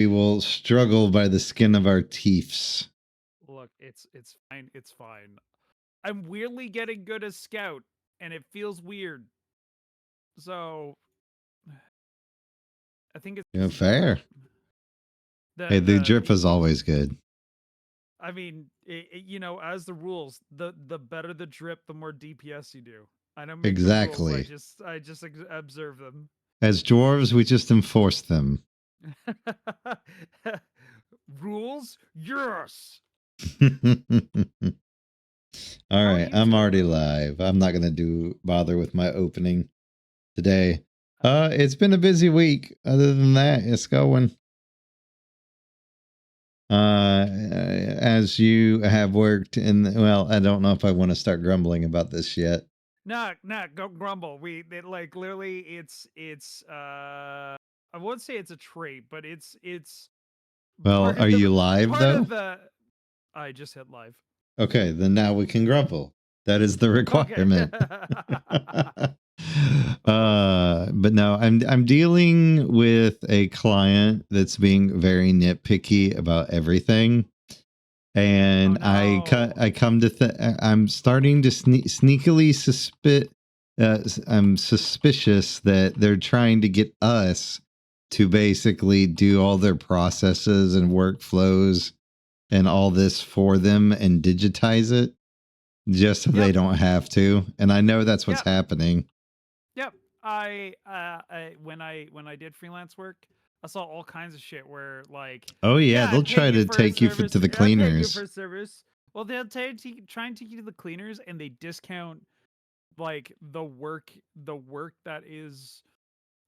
We will struggle by the skin of our teeths. Look, it's fine. It's fine. I'm weirdly getting good as scout, and it feels weird. So, I think it's fair. Hey, the drip is always good. I mean, you know, as the rules, the better the drip, the more DPS you do. I don't make exactly. the rules, I just observe them. As dwarves, we just enforce them. Rules? Yes. All right, I'm already live. I'm not gonna bother with my opening today. It's been a busy week. Other than that, it's going. As you have worked in, well, I don't know if I want to start grumbling about this yet. Nah, don't grumble. Like literally, it's I won't say it's a trait, but it's. Well, are you live though? I just hit live. Okay, then now we can grumble. That is the requirement. Okay. But no, I'm dealing with a client that's being very nitpicky about everything, and I come to I'm starting to sneakily I'm suspicious that they're trying to get us to basically do all their processes and workflows and all this for them and digitize it just so they don't have to. And I know that's what's happening. Yep. When I did freelance work, I saw all kinds of shit where like, oh yeah, they'll try to take you to the cleaners. For service. Well, they'll try and take you to the cleaners, and they discount like the work that is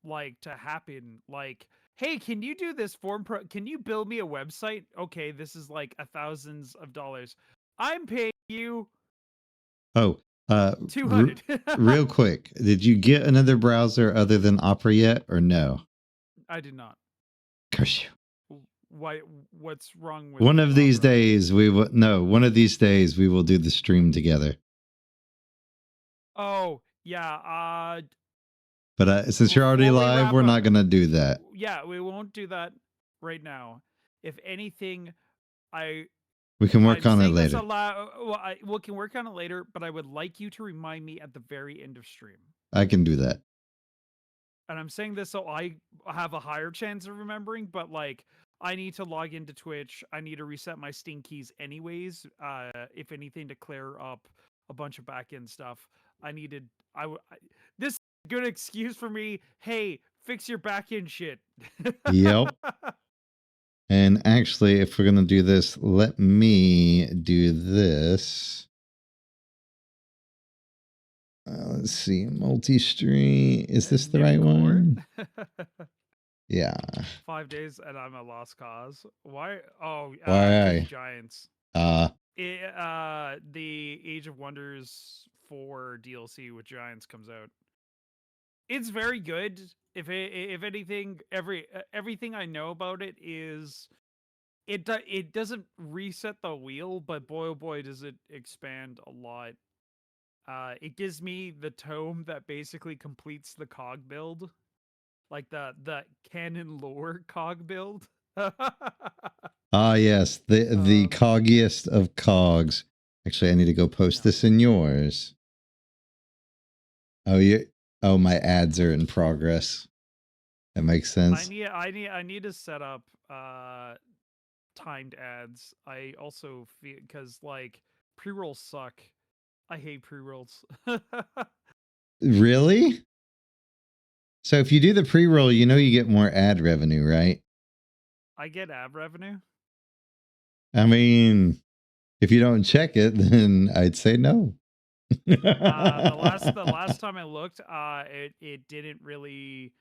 like to happen. Like, hey, can you do this form can you build me a website? Okay, this is like thousands of dollars. I'm paying you 200. Real quick, did you get another browser other than Opera yet, or no? I did not. Curse you. Why? What's wrong with one of these days? One of these days we will do the stream together. Oh yeah. But since you're already live, we're not gonna do that. Yeah, we won't do that right now. If anything, we can work on it later. We can work on it later, but I would like you to remind me at the very end of stream. I can do that. And I'm saying this so I have a higher chance of remembering, but like I need to log into Twitch. I need to reset my Steam keys anyways. If anything, to clear up a bunch of backend stuff. This is a good excuse for me. Hey, fix your backend shit. Yep. And actually, if we're going to do this, let me do this. Let's see. Multi-stream. Is this the right one? Yeah. 5 days and I'm a lost cause. Why? Oh, why? Giants. The Age of Wonders 4 DLC with Giants comes out. It's very good. If anything, everything I know about it is it doesn't reset the wheel, but boy oh boy does it expand a lot. It gives me the tome that basically completes the cog build, like the canon lore cog build. Yes, the coggiest of cogs. Actually, I need to go post this in yours. Oh, my ads are in progress. That makes sense. I need to set up timed ads. I also feel because like pre-rolls suck. I hate pre-rolls. Really? So if you do the pre-roll, you know you get more ad revenue, right? I get ad revenue? I mean, if you don't check it, then I'd say no. The last time I looked, it didn't really.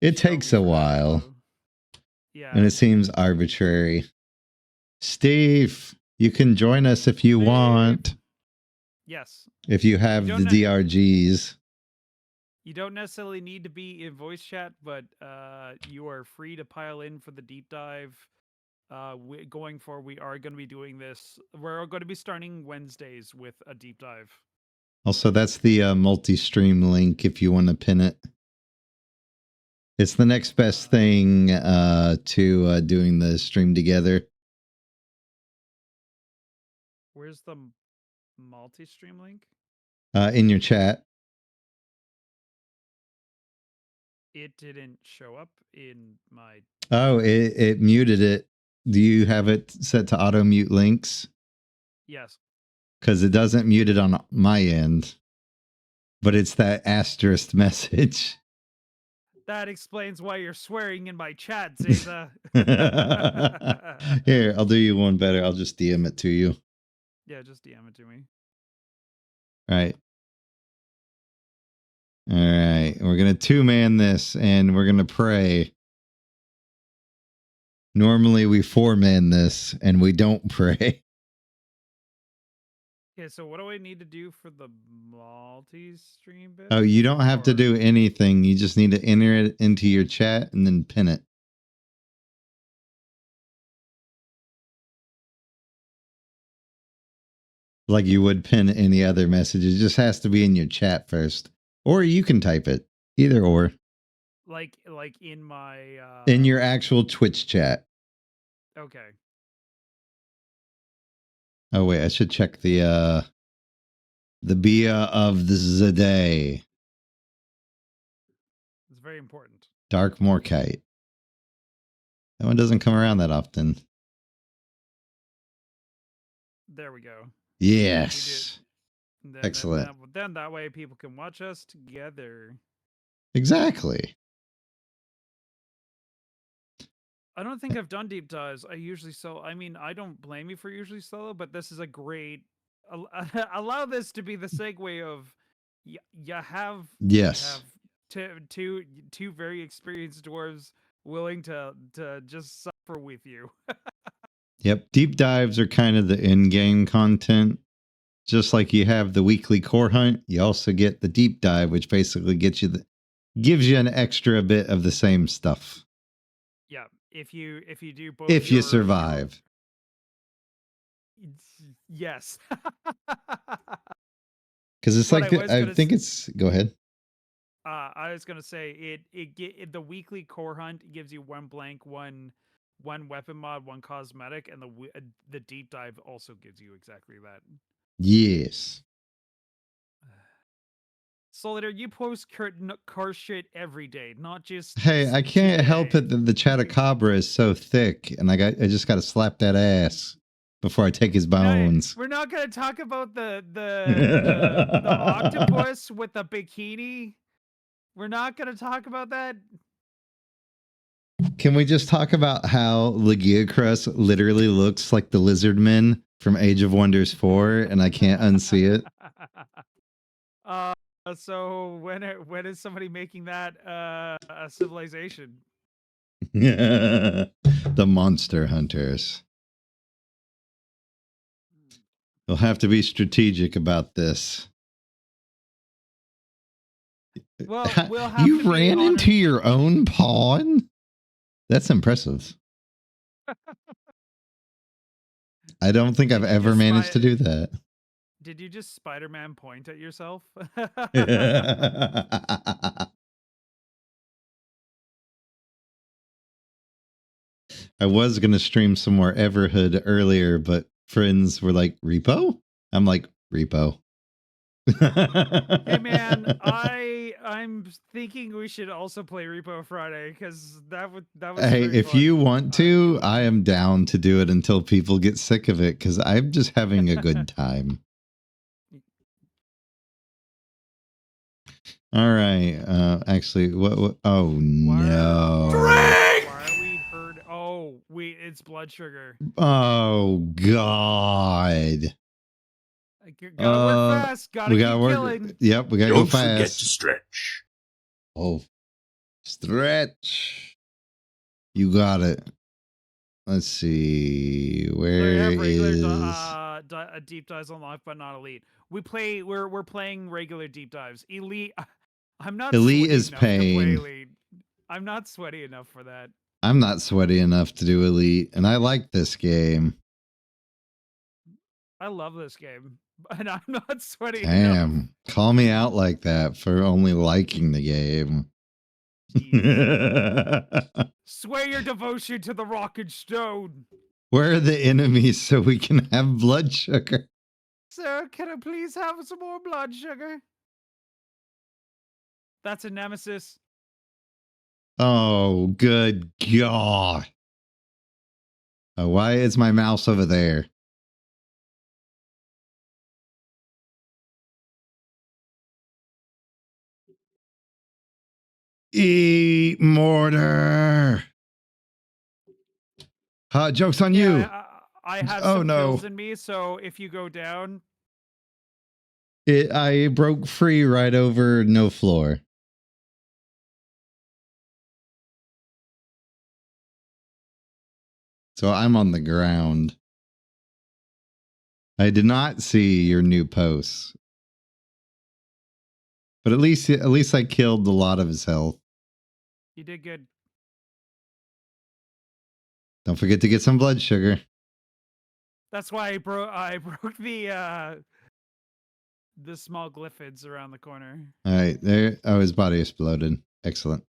It takes a while. Yeah. And it seems arbitrary. Steve, you can join us if you want. Yes. If you have the DRGs. You don't necessarily need to be in voice chat, but you are free to pile in for the deep dive. We are going to be doing this. We're going to be starting Wednesdays with a deep dive. Also, that's the multi-stream link if you want to pin it. It's the next best thing to doing the stream together. Where's the multi-stream link? In your chat. It didn't show up in my... Oh, it muted it. Do you have it set to auto mute links? Yes. Because it doesn't mute it on my end. But it's that asterisk message. That explains why you're swearing in my chat, Zayza. Here, I'll do you one better. I'll just DM it to you. Yeah, just DM it to me. Right. All right. We're going to 2-man this, and we're going to pray. Normally, we 4-man this, and we don't pray. Okay, so what do I need to do for the multi-stream bit? Oh, you don't have to Or- do anything. You just need to enter it into your chat and then pin it. Like you would pin any other message. It just has to be in your chat first. Or you can type it. Either or. Like in my... In your actual Twitch chat. Okay. Oh, wait. I should check the Bia of the day. It's very important. Dark Morkite. That one doesn't come around that often. There we go. Yes. Then, Excellent. Then that way people can watch us together. Exactly. I don't think I've done deep dives. I usually solo. I mean, I don't blame you for usually solo, but this is a great... Allow this to be the segue of... You have... Yes. You have two very experienced dwarves willing to just suffer with you. Yep. Deep dives are kind of the in-game content. Just like you have the weekly core hunt, you also get the deep dive, which basically gives you an extra bit of the same stuff. Yeah, if you do both. If you survive. Yes. Because it's But like I think it's. Go ahead. I was gonna say the weekly core hunt gives you one blank, one weapon mod, one cosmetic, and the deep dive also gives you exactly that. Yes. Solider, you post car shit every day, not just... Hey, I can't help it that the Chatacabra is so thick, and I just got to slap that ass before I take his bones. We're not gonna talk about the octopus with the bikini. We're not gonna talk about that. Can we just talk about how Legiacrus literally looks like the lizard men from Age of Wonders 4, and I can't unsee it? So when is somebody making that a civilization? The monster hunters. You'll have to be strategic about this. Well, we'll have you ran into your own pawn? That's impressive. I don't think I've ever managed to do that. Did you just Spider-Man point at yourself? I was going to stream some more Everhood earlier, but friends were like, Repo? I'm like, Repo. Hey man, I'm thinking we should also play Repo Friday because that was hey, if fun. you want to, I am down to do it until people get sick of it because I'm just having a good time. All right. Actually, what oh no. Why are we heard? Oh, it's blood sugar. Oh god. Gotta work fast. Gotta keep killing. Yep, we gotta go fast. Don't forget to stretch. Oh, stretch. You got it. Let's see. Where is deep dives on live, but not elite. We're playing regular deep dives. Elite. I'm not. Elite is pain. Elite. I'm not sweaty enough for that. I'm not sweaty enough to do elite, and I like this game. I love this game, and I'm not sweaty Damn, enough. call me out like that for only liking the game. Swear your devotion to the rock and stone. Where are the enemies so we can have blood sugar? Sir, can I please have some more blood sugar? That's a nemesis. Oh, good God. Oh, why is my mouse over there? Eat mortar. Joke's on you. I have Oh, some no. pills in me, so if you go down... I broke free right over no floor. So I'm on the ground. I did not see your new posts. But at least I killed a lot of his health. You did good. Don't forget to get some blood sugar. That's why I broke the small glyphids around the corner. All right, there. Oh, his body exploded. Excellent.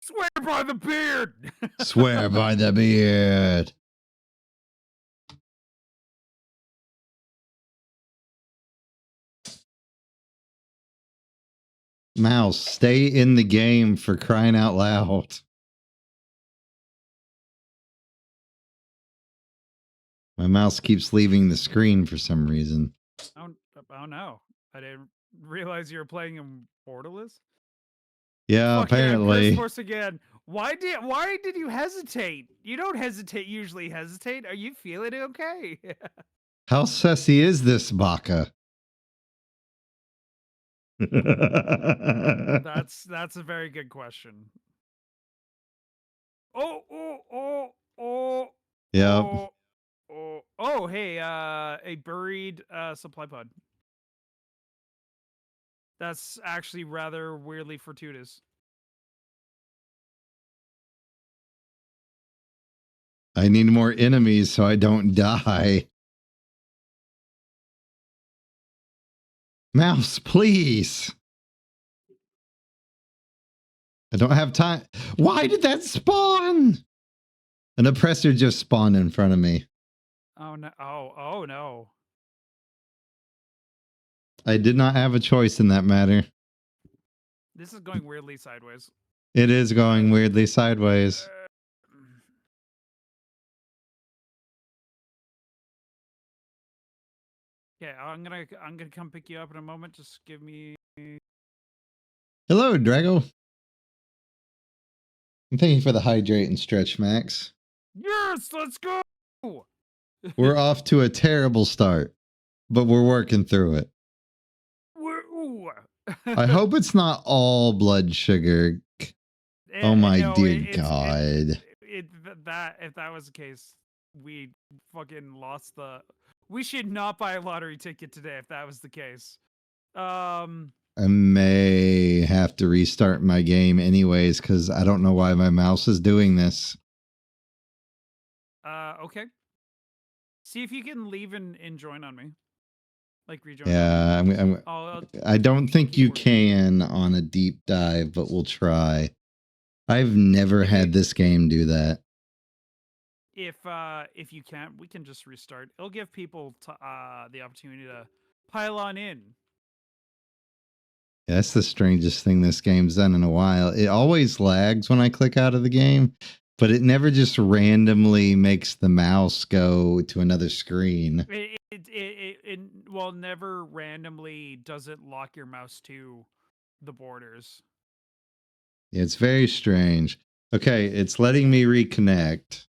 Swear by the beard. Swear by the beard. Mouse, stay in the game for crying out loud. My mouse keeps leaving the screen for some reason. Oh no. I didn't realize you were playing in Borderless. Yeah, Fucking apparently. Curse again. Why did you hesitate? You don't usually hesitate. Are you feeling okay? How sussy is this Baka? That's a very good question. Oh. Yep. Oh, hey, a buried supply pod. That's actually rather weirdly fortuitous. I need more enemies so I don't die. Mouse, please. I don't have time. Why did that spawn? An oppressor just spawned in front of me. Oh no. Oh no. I did not have a choice in that matter. This is going weirdly sideways. It is going weirdly sideways. Yeah, I'm gonna come pick you up in a moment. Just give me... Hello, Drago. And thank you for the hydrate and stretch, Max. Yes, let's go! We're off to a terrible start, but we're working through it. I hope it's not all blood sugar. Oh my dear God. If that was the case, we fucking lost the... We should not buy a lottery ticket today if that was the case. I may have to restart my game anyways, because I don't know why my mouse is doing this. Okay. See if you can leave and join on me. Like rejoin. Yeah, I don't think you can on a deep dive, but we'll try. I've never had this game do that. If you can't, we can just restart. It'll give people the opportunity to pile on in. Yeah, that's the strangest thing this game's done in a while. It always lags when I click out of the game, but it never just randomly makes the mouse go to another screen. It well, never randomly does it lock your mouse to the borders. Yeah, it's very strange. Okay, it's letting me reconnect.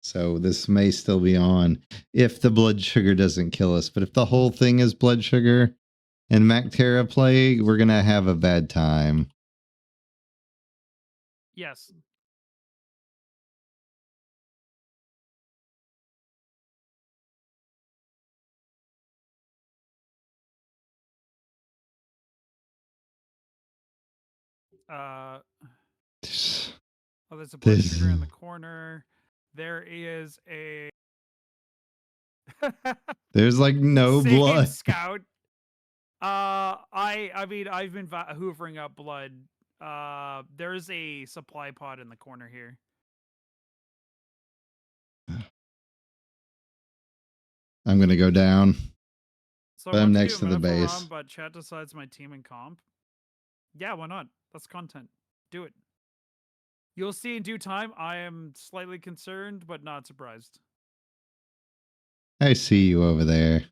So this may still be on if the blood sugar doesn't kill us. But if the whole thing is blood sugar and Mactera plague, we're going to have a bad time. Yes. Oh, there's a blood sugar in the corner. There is a... There's like no Same, blood. Scout. I mean, I've been hoovering up blood. There's a supply pod in the corner here. I'm gonna go down. So But I I'm want to next do to a the metaphor base. ROM, but chat decides my team and comp. Yeah, why not? That's content. Do it. You'll see in due time. I am slightly concerned, but not surprised. I see you over there,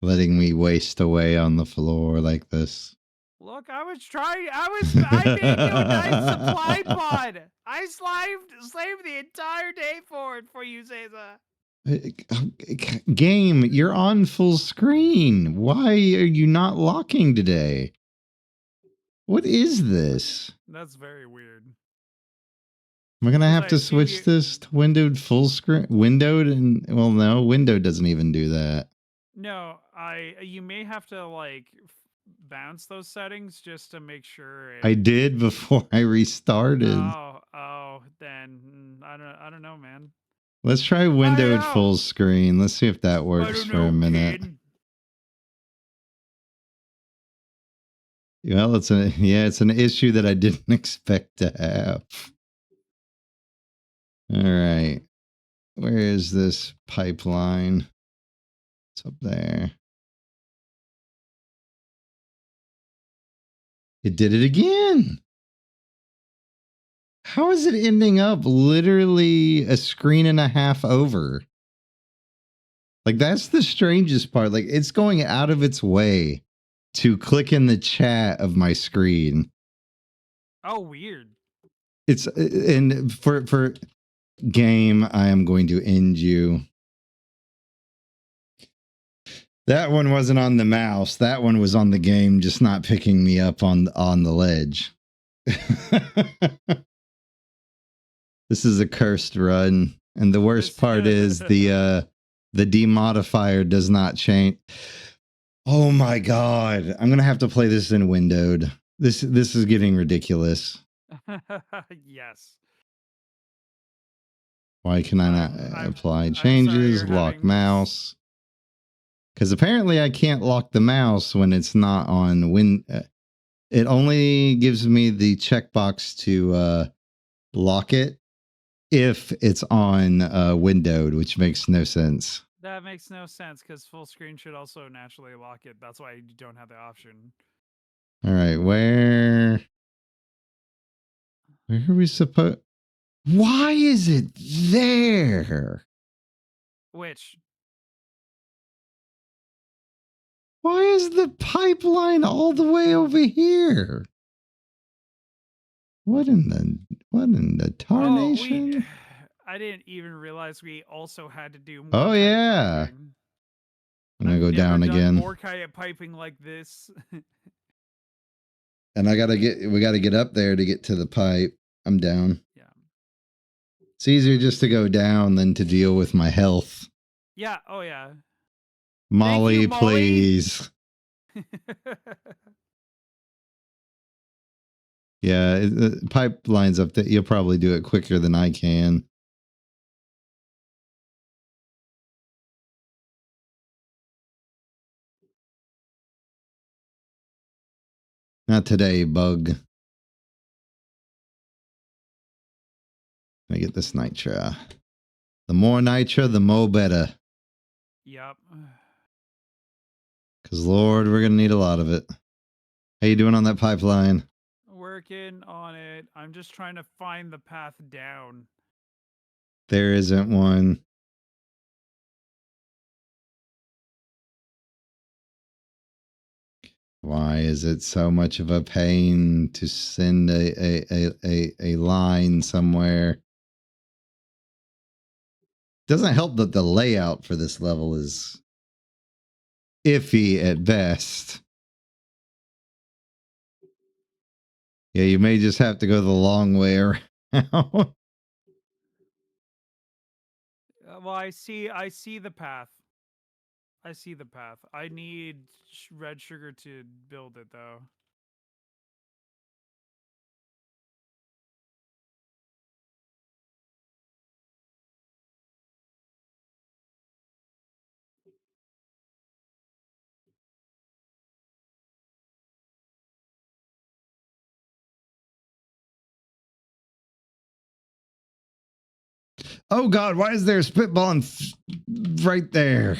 letting me waste away on the floor like this. Look, I made you a nice supply pod. I slaved the entire day for it for you, Zeza. Game, you're on full screen. Why are you not locking today? What is this? That's very weird. Am I gonna have I to assume switch this to windowed full screen? Windowed and well, no, windowed doesn't even do that. No, you may have to like bounce those settings just to make sure I did before I restarted. Oh, then I don't know, man. Let's try windowed full screen. Let's see if that works for a minute. Kid. Well, it's an issue that I didn't expect to have. All right. Where is this pipeline? It's up there. It did it again. How is it ending up literally a screen and a half over? Like, that's the strangest part. Like, it's going out of its way to click in the chat of my screen. Oh, weird. It's, and for game, I am going to end you. That one wasn't on the mouse. That one was on the game, just not picking me up on the ledge. This is a cursed run, and the worst part is the demodifier does not change. Oh my god! I'm gonna have to play this in windowed. This is getting ridiculous. Yes. Why can I not apply changes? Lock mouse. Because apparently I can't lock the mouse when it's not on it only gives me the checkbox to lock it if it's on windowed, which makes no sense. That makes no sense because full screen should also naturally lock it. That's why you don't have the option. All right, where are we supposed? Why is it there? Which? Why is the pipeline all the way over here? What in the tarnation? I didn't even realize we also had to do more. Oh yeah. Piping. I'm gonna go down again. More kayak piping like this. And we gotta get up there to get to the pipe. I'm down. Yeah. It's easier just to go down than to deal with my health. Yeah. Oh yeah. Molly, please. Yeah, the pipeline's up there. You'll probably do it quicker than I can. Not today, bug. Let me get this nitra. The more nitra, the more better. Yep. Because, Lord, we're going to need a lot of it. How you doing on that pipeline? Working on it. I'm just trying to find the path down. There isn't one. Why is it so much of a pain to send a line somewhere? Doesn't help that the layout for this level is iffy at best. Yeah, you may just have to go the long way around. Well, I see the path. I see the path. I need red sugar to build it, though. Oh God, why is there a spitball right there?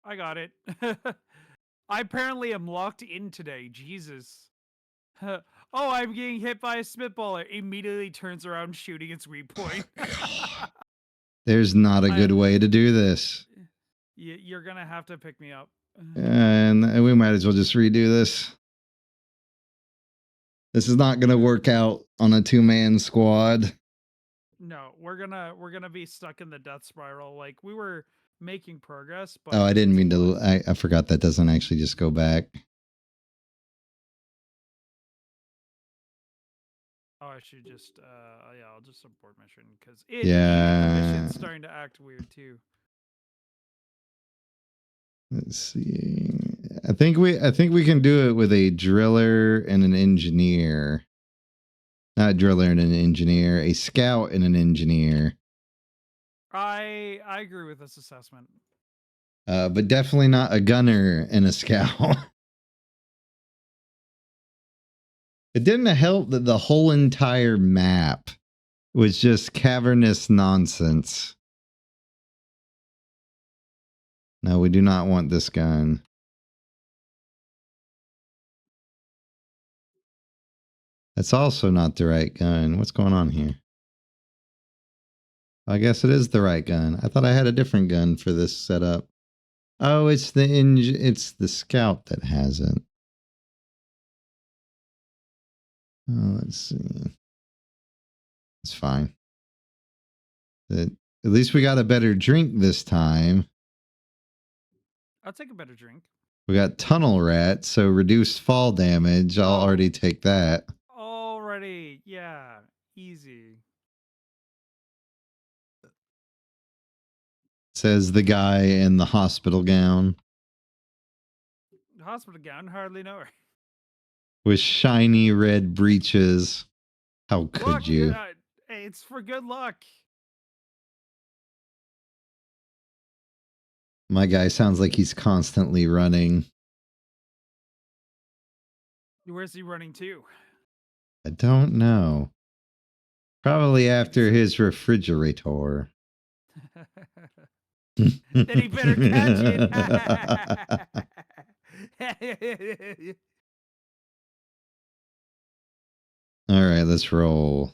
I got it. I apparently am locked in today. Jesus. Oh, I'm getting hit by a spitballer. Immediately turns around, shooting its weak point. There's not a good way to do this. You're gonna have to pick me up. And we might as well just redo this. This is not going to work out on a 2-man squad. No, we're gonna be stuck in the death spiral. Like, we were making progress, but Oh, I didn't mean to. I forgot that doesn't actually just go back. Oh, I should just yeah, I'll just abort mission because the mission's starting to act weird too. Let's see. I think we can do it with a driller and an engineer. Not a driller and an engineer, a scout and an engineer. I agree with this assessment. But definitely not a gunner and a scout. It didn't help that the whole entire map was just cavernous nonsense. No, we do not want this gun. That's also not the right gun. What's going on here? I guess it is the right gun. I thought I had a different gun for this setup. Oh, it's the scout that has it. Oh, let's see. It's fine. At least we got a better drink this time. I'll take a better drink. We got tunnel rat, so reduced fall damage. I'll already take that. Already, yeah, easy. Says the guy in the hospital gown. Hospital gown, hardly know her. With shiny red breeches. How could you? It's for good luck. My guy sounds like he's constantly running. Where's he running to? I don't know. Probably after his refrigerator. Then he better catch it. All right, let's roll.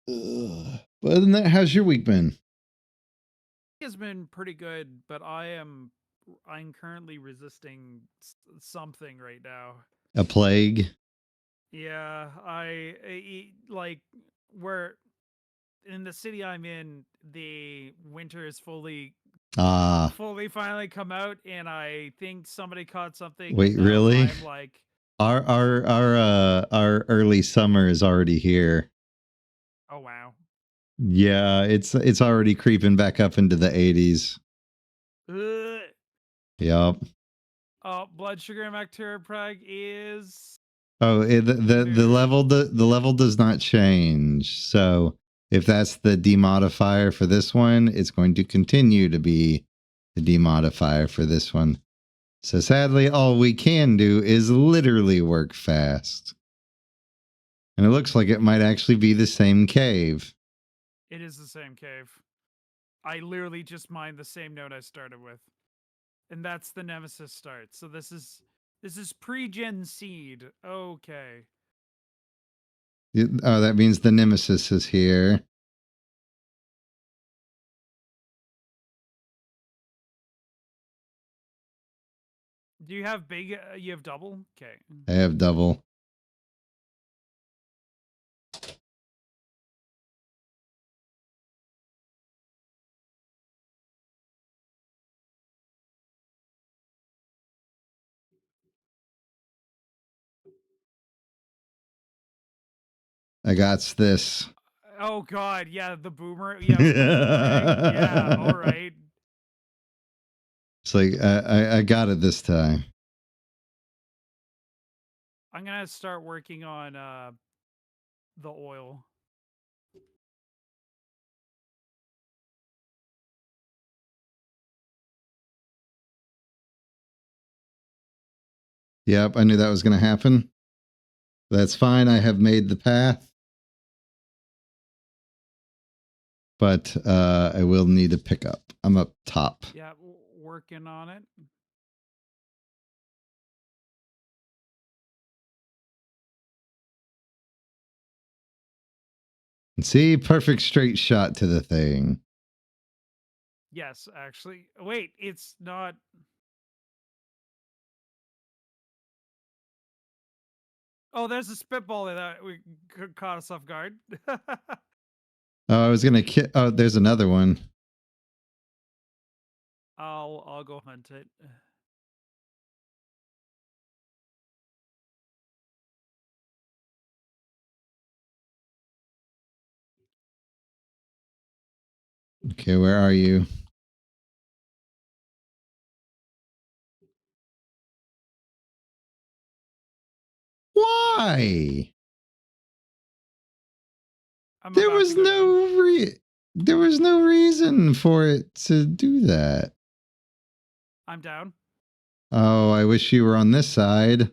But other than that, how's your week been? Has been pretty good, but I'm currently resisting something right now. A plague? Yeah, I like where in the city I'm in, the winter is fully finally come out, and I think somebody caught something. Wait, really? I'm like, our early summer is already here. oh wow. Yeah, it's already creeping back up into the 80s. Yep. Blood sugar and bacteria plague is. Oh, the level does not change. So if that's the demodifier for this one, it's going to continue to be the demodifier for this one. So sadly, all we can do is literally work fast. And it looks like it might actually be the same cave. It is the same cave. I literally just mined the same node I started with. And that's the Nemesis start. So this is pre-gen seed. Okay. Oh, that means the Nemesis is here. Do you have big? You have double? Okay. I have double. I got this. Oh God, yeah, the boomer. Yeah, yeah. All right. It's like I got it this time. I'm gonna start working on the oil. Yep, I knew that was going to happen. That's fine. I have made the path. But I will need a pickup. I'm up top. Yeah, working on it. See, perfect straight shot to the thing. Yes, actually. Wait, it's not. Oh, there's a spitball that we caught us off guard. Oh, I was gonna oh, there's another one. I'll go hunt it. Okay, where are you? Why? There was no reason for it to do that. I'm down. Oh, I wish you were on this side.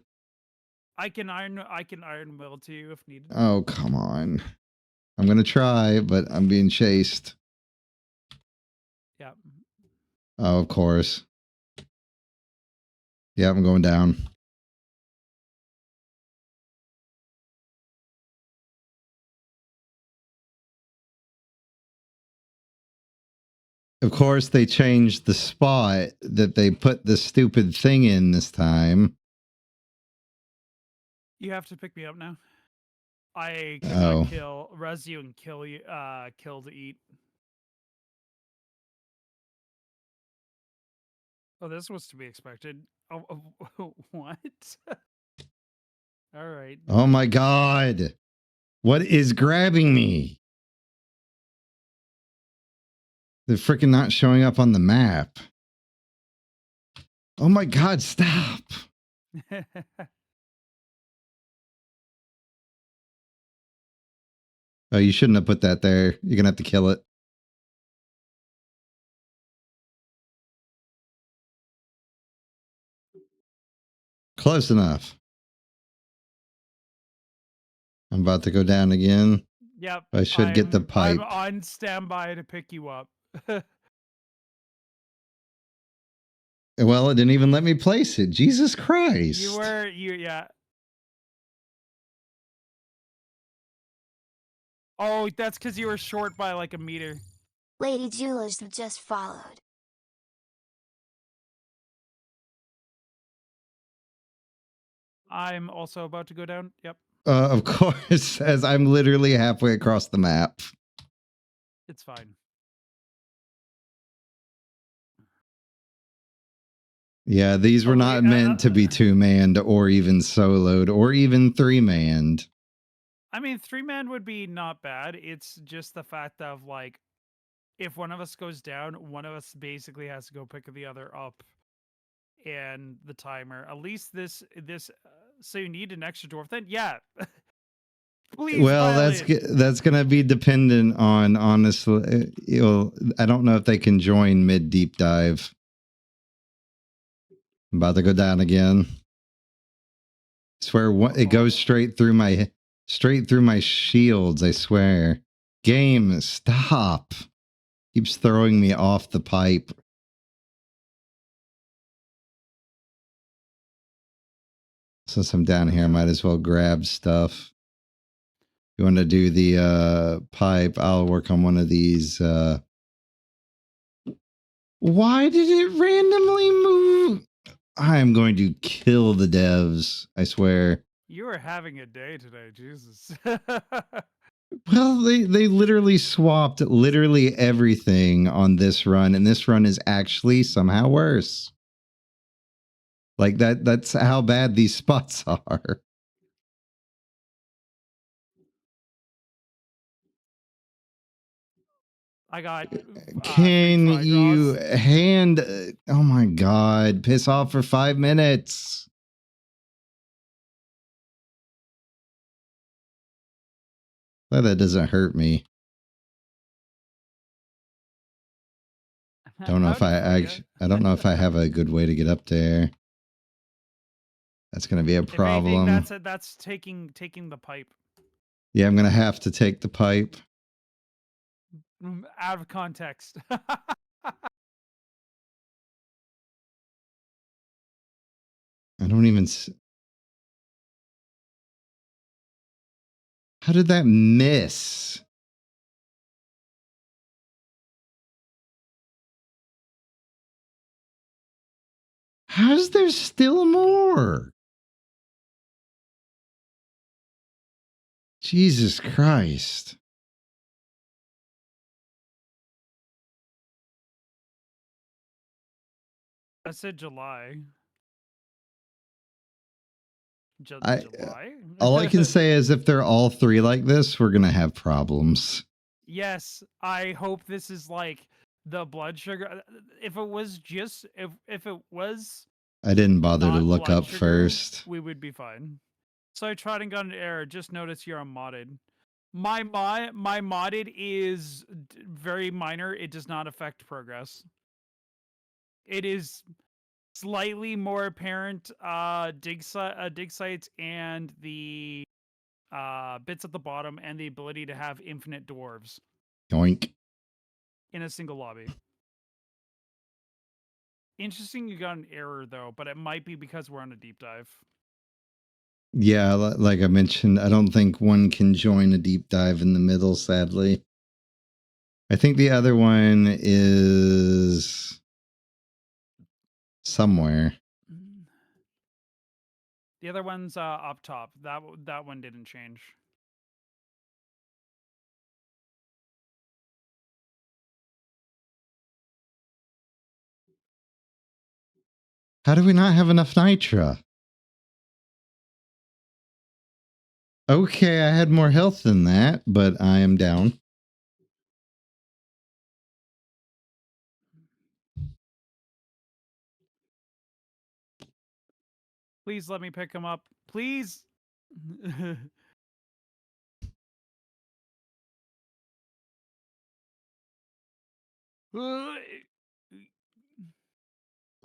I can iron will to you if needed. Oh, come on. I'm gonna try, but I'm being chased. Yeah. Oh, of course. Yeah, I'm going down. Of course, they changed the spot that they put the stupid thing in this time. You have to pick me up now. I cannot res you and kill you. Kill to eat. Oh, this was to be expected. Oh what? All right. Oh my god! What is grabbing me? They're freaking not showing up on the map. Oh my god, stop! Oh, you shouldn't have put that there. You're gonna have to kill it. Close enough. I'm about to go down again. Yep. I should get the pipe. I'm on standby to pick you up. Well, it didn't even let me place it. Jesus Christ. Yeah. Oh, that's because you were short by like a meter. Lady Jewelers have just followed. I'm also about to go down. Yep. Of course, as I'm literally halfway across the map. It's fine. Yeah, these were not meant to be two-manned or even soloed or even three-manned. I mean, three-man would be not bad. It's just the fact of like, if one of us goes down, one of us basically has to go pick the other up. And the timer. At least this. So you need an extra dwarf. Then yeah. Please. Well, that's gonna be dependent on, honestly. I don't know if they can join mid deep dive. I'm about to go down again. I swear, it goes straight through my shields. I swear. Game, stop. Keeps throwing me off the pipe. Since I'm down here, I might as well grab stuff. If you want to do the pipe, I'll work on one of these. Why did it randomly move? I am going to kill the devs, I swear. You are having a day today, Jesus. Well, they literally swapped literally everything on this run, and this run is actually somehow worse. Like that's how bad these spots are. I got. Can you hand? Oh my god! Piss off for 5 minutes. Glad that doesn't hurt me. Don't know if I don't know if I have a good way to get up there. That's going to be a If anything, problem. that's taking the pipe. Yeah, I'm going to have to take the pipe. Out of context. I don't even... How did that miss? How's there still more? Jesus Christ. I said July. July? All I can say is if they're all three like this, we're going to have problems. Yes, I hope this is like the blood sugar. If it was just if it was I didn't bother to not look blood up sugar, first. we would be fine. So I tried and got an error. Just notice you're unmodded. My modded is very minor. It does not affect progress. It is slightly more apparent dig sites and the bits at the bottom and the ability to have infinite dwarves Yoink. in a single lobby. Interesting you got an error though, but it might be because we're on a deep dive. Yeah, like I mentioned, I don't think one can join a deep dive in the middle, sadly. I think the other one is somewhere. The other one's up top. That one didn't change. How do we not have enough nitra? Okay, I had more health than that, but I am down. Please let me pick him up. Please.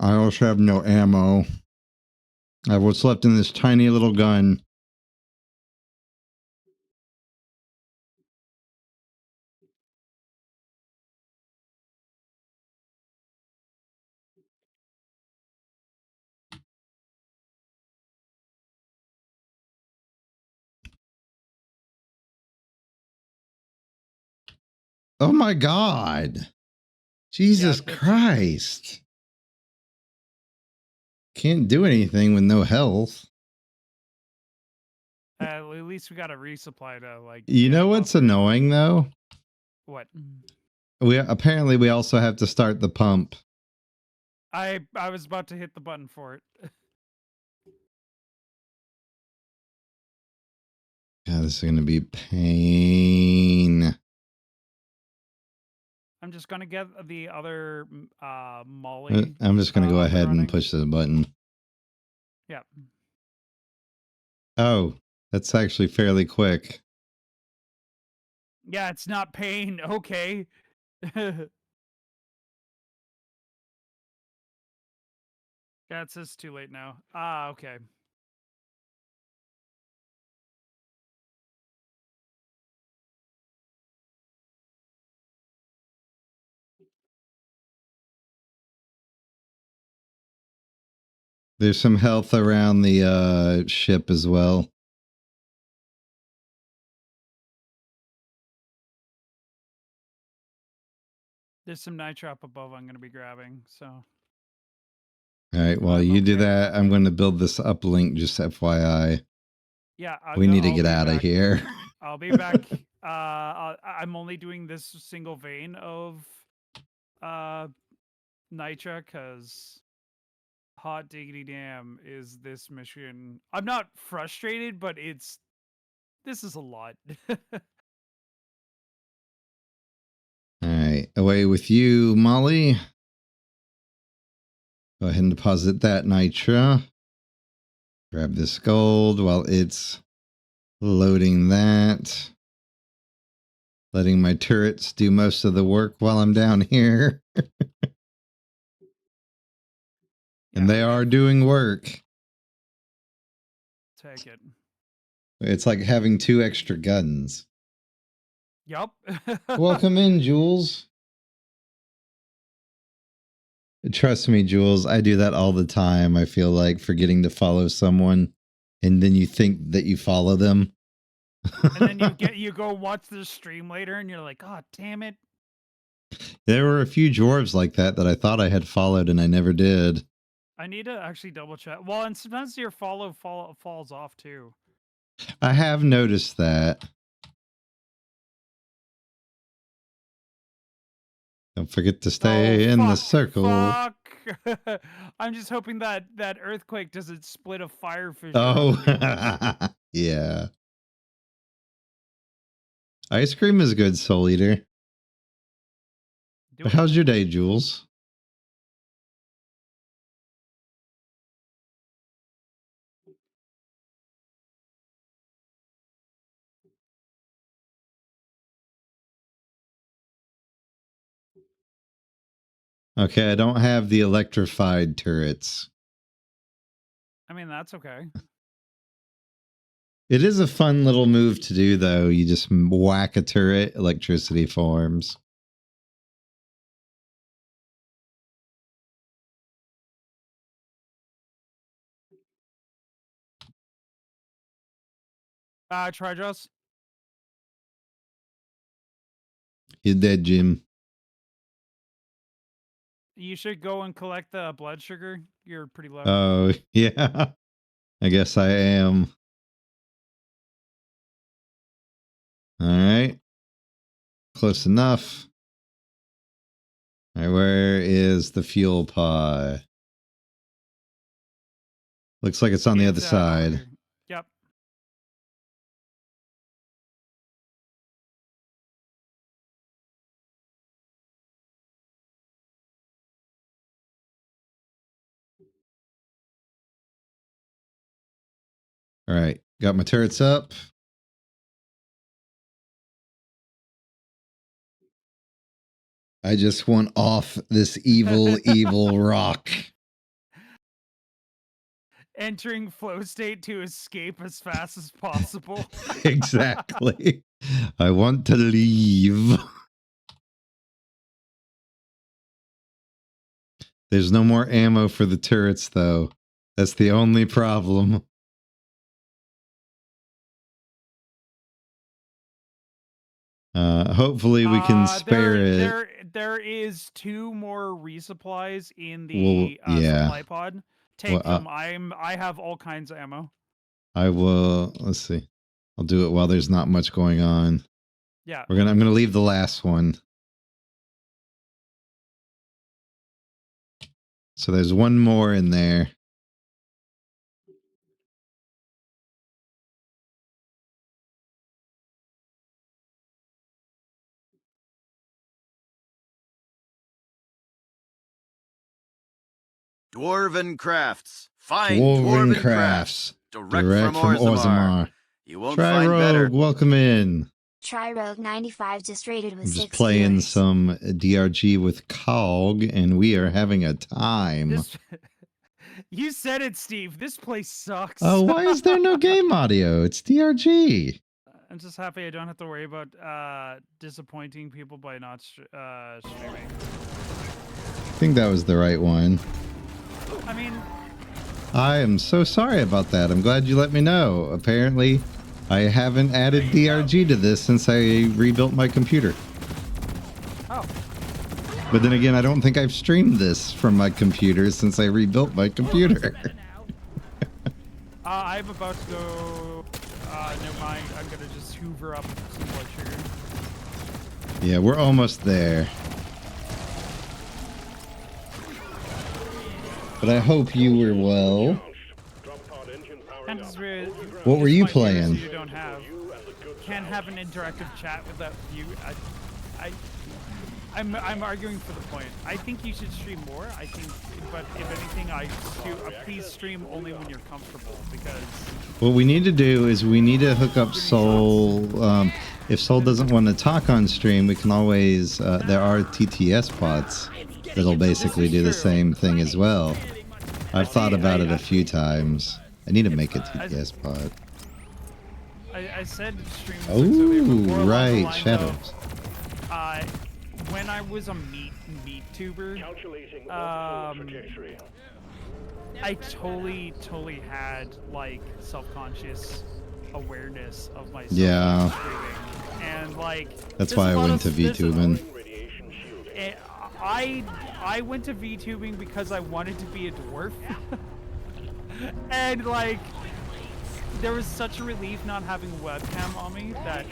I also have no ammo. I have what's left in this tiny little gun. Oh my God. Jesus Christ. Can't do anything with no health. At least we got a resupply to like. You know what's annoying though? What? We also have to start the pump. I was about to hit the button for it. Yeah, this is gonna be pain. I'm just gonna get the other Molly. I'm just gonna go ahead running. and push the button. Yep. Oh, that's actually fairly quick. Yeah, it's not pain. Okay. Yeah, it says too late now. Ah, okay. There's some health around the ship as well. There's some nitro up above I'm going to be grabbing, so. All right, while you do that, I'm going to build this uplink, just FYI. Yeah. We need to get out of here. I'll be back. I'm only doing this single vein of nitra because hot diggity damn is this mission. I'm not frustrated, but this is a lot. All right, away with you, Molly. Go ahead and deposit that nitra. Grab this gold while it's loading that. Letting my turrets do most of the work while I'm down here. And they are doing work. take it. It's like having 2 extra guns. Yup. Welcome in, Jules. Trust me, Jules, I do that all the time. I feel like forgetting to follow someone, and then you think that you follow them. And then you go watch the stream later, and you're like, "God damn it!" There were a few dwarves like that I thought I had followed, and I never did. I need to actually double check. Well, and sometimes your follow falls off too. I have noticed that. Don't forget to stay in the circle. Fuck. I'm just hoping that earthquake doesn't split a fire fish. Oh, yeah. Ice cream is good, Soul Eater. How's your day, Jules? Okay, I don't have the electrified turrets. I mean, that's okay. It is a fun little move to do, though. You just whack a turret, electricity forms. Try Joss. You're dead, Jim. You should go and collect the blood sugar. You're pretty low. Oh, yeah. I guess I am. All right. Close enough. All right, where is the fuel pod? Looks like it's on the other side. Yep. All right, got my turrets up. I just want off this evil, evil rock. Entering flow state to escape as fast as possible. Exactly. I want to leave. There's no more ammo for the turrets, though. That's the only problem. Hopefully we can spare it. There is 2 more resupplies in the supply pod. Take them. I have all kinds of ammo. I will. Let's see. I'll do it while there's not much going on. Yeah. I'm gonna leave the last one. So there's one more in there. Dwarven crafts. Find Dwarven crafts. Direct from Orzammar. You won't find better. Welcome in. Tryrogue95 just rated with 6 Just playing viewers. some DRG with Cog, and we are having a time. You said it, Steve. This place sucks. Oh, why is there no game audio? It's DRG. I'm just happy I don't have to worry about disappointing people by not streaming. I think that was the right one. I mean, I am so sorry about that. I'm glad you let me know. Apparently, I haven't added DRG to this since I rebuilt my computer. Oh. But then again, I don't think I've streamed this from my computer since I rebuilt my computer. I'm about to go. Never mind. I'm gonna just hoover up some blood sugar. Yeah, we're almost there. But I hope you were well. What were you playing? You don't have. Can't have an interactive chat without you. I'm arguing for the point. I think you should stream more. I think, but if anything, please stream only when you're comfortable, because what we need to do is we need to hook up Soul. If Soul doesn't want to talk on stream, we can always. There are TTS bots that'll basically do the same thing as well. I've thought about it a few times, I need to make a TPS pod. I said stream. Oh, right, shadows. When I was a meat tuber, I totally had like self-conscious awareness of myself. Yeah. And like that's why I went to VTubing. I went to VTubing because I wanted to be a dwarf. And like there was such a relief not having a webcam on me that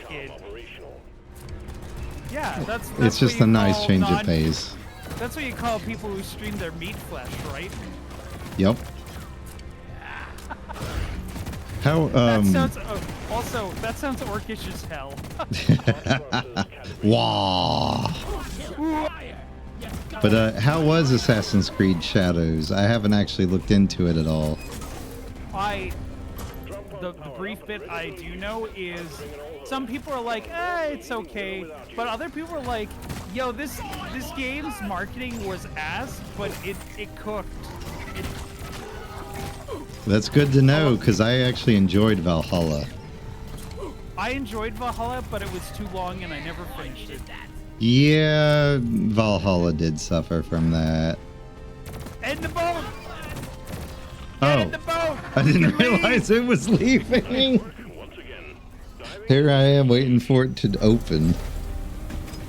that's it's just a nice change of pace. That's what you call people who stream their meat flesh, right? Yep. How that sounds also that sounds orcish as hell. Wow. But how was Assassin's Creed Shadows? I haven't actually looked into it at all. The brief bit I do know is some people are like, it's okay, but other people are like, yo, this game's marketing was ass, but it cooked. That's good to know, because I actually enjoyed Valhalla. I enjoyed Valhalla, but it was too long and I never finished it. Yeah, Valhalla did suffer from that. End the boat! Oh, I didn't realize it was leaving. Here I am waiting for it to open.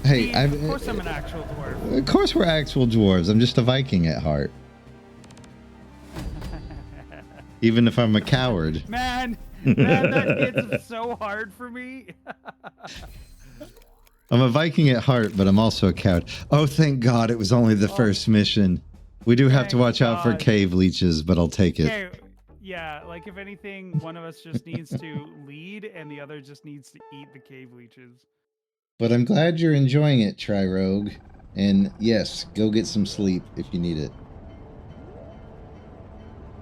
Hey, of course I'm an actual dwarf. Of course we're actual dwarves. I'm just a Viking at heart. Even if I'm a coward. Man, that hits so hard for me. I'm a Viking at heart, but I'm also a coward. Oh, thank God it was only the first mission. We do have to watch out for cave leeches, but I'll take it. Okay, yeah, like if anything, one of us just needs to lead and the other just needs to eat the cave leeches. But I'm glad you're enjoying it, Tri-Rogue. And yes, go get some sleep if you need it.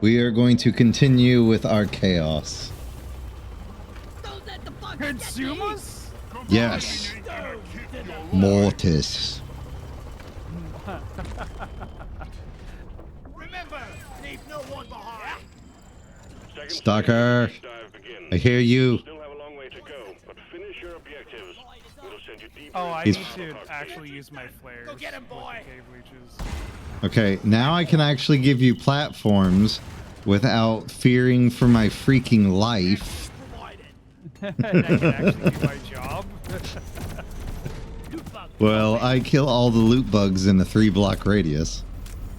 We are going to continue with our chaos. Consume us? Yes. Mortis. Remember, leave no one behind. Stalker, I hear you. Oh, I need to actually use my flares. Go get him, boy. Cave leeches. Okay, now I can actually give you platforms without fearing for my freaking life. That can actually do my job. Well, I kill all the loot bugs in a 3-block radius.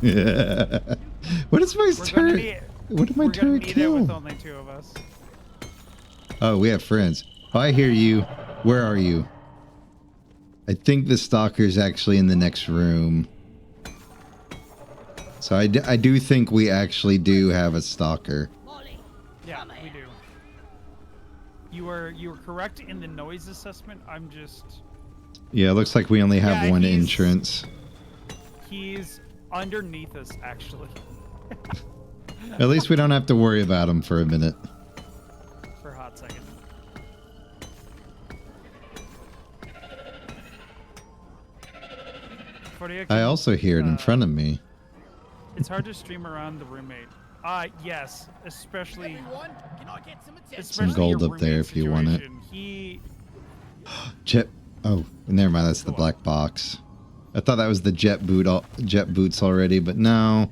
What is my turret? What did my turret kill? With only 2 of us. Oh, we have friends. Oh, I hear you. Where are you? I think the stalker's actually in the next room. So I do think we actually do have a stalker. Yeah, we do. You were correct in the noise assessment. I'm just... Yeah, it looks like we only have one entrance. He's underneath us, actually. At least we don't have to worry about him for a minute. For a hot second. I also hear it in front of me. It's hard to stream around the roommate. Yes, especially some gold up there if you want it. Jet. Oh, never mind. That's the black box. I thought that was the jet boots already, but no.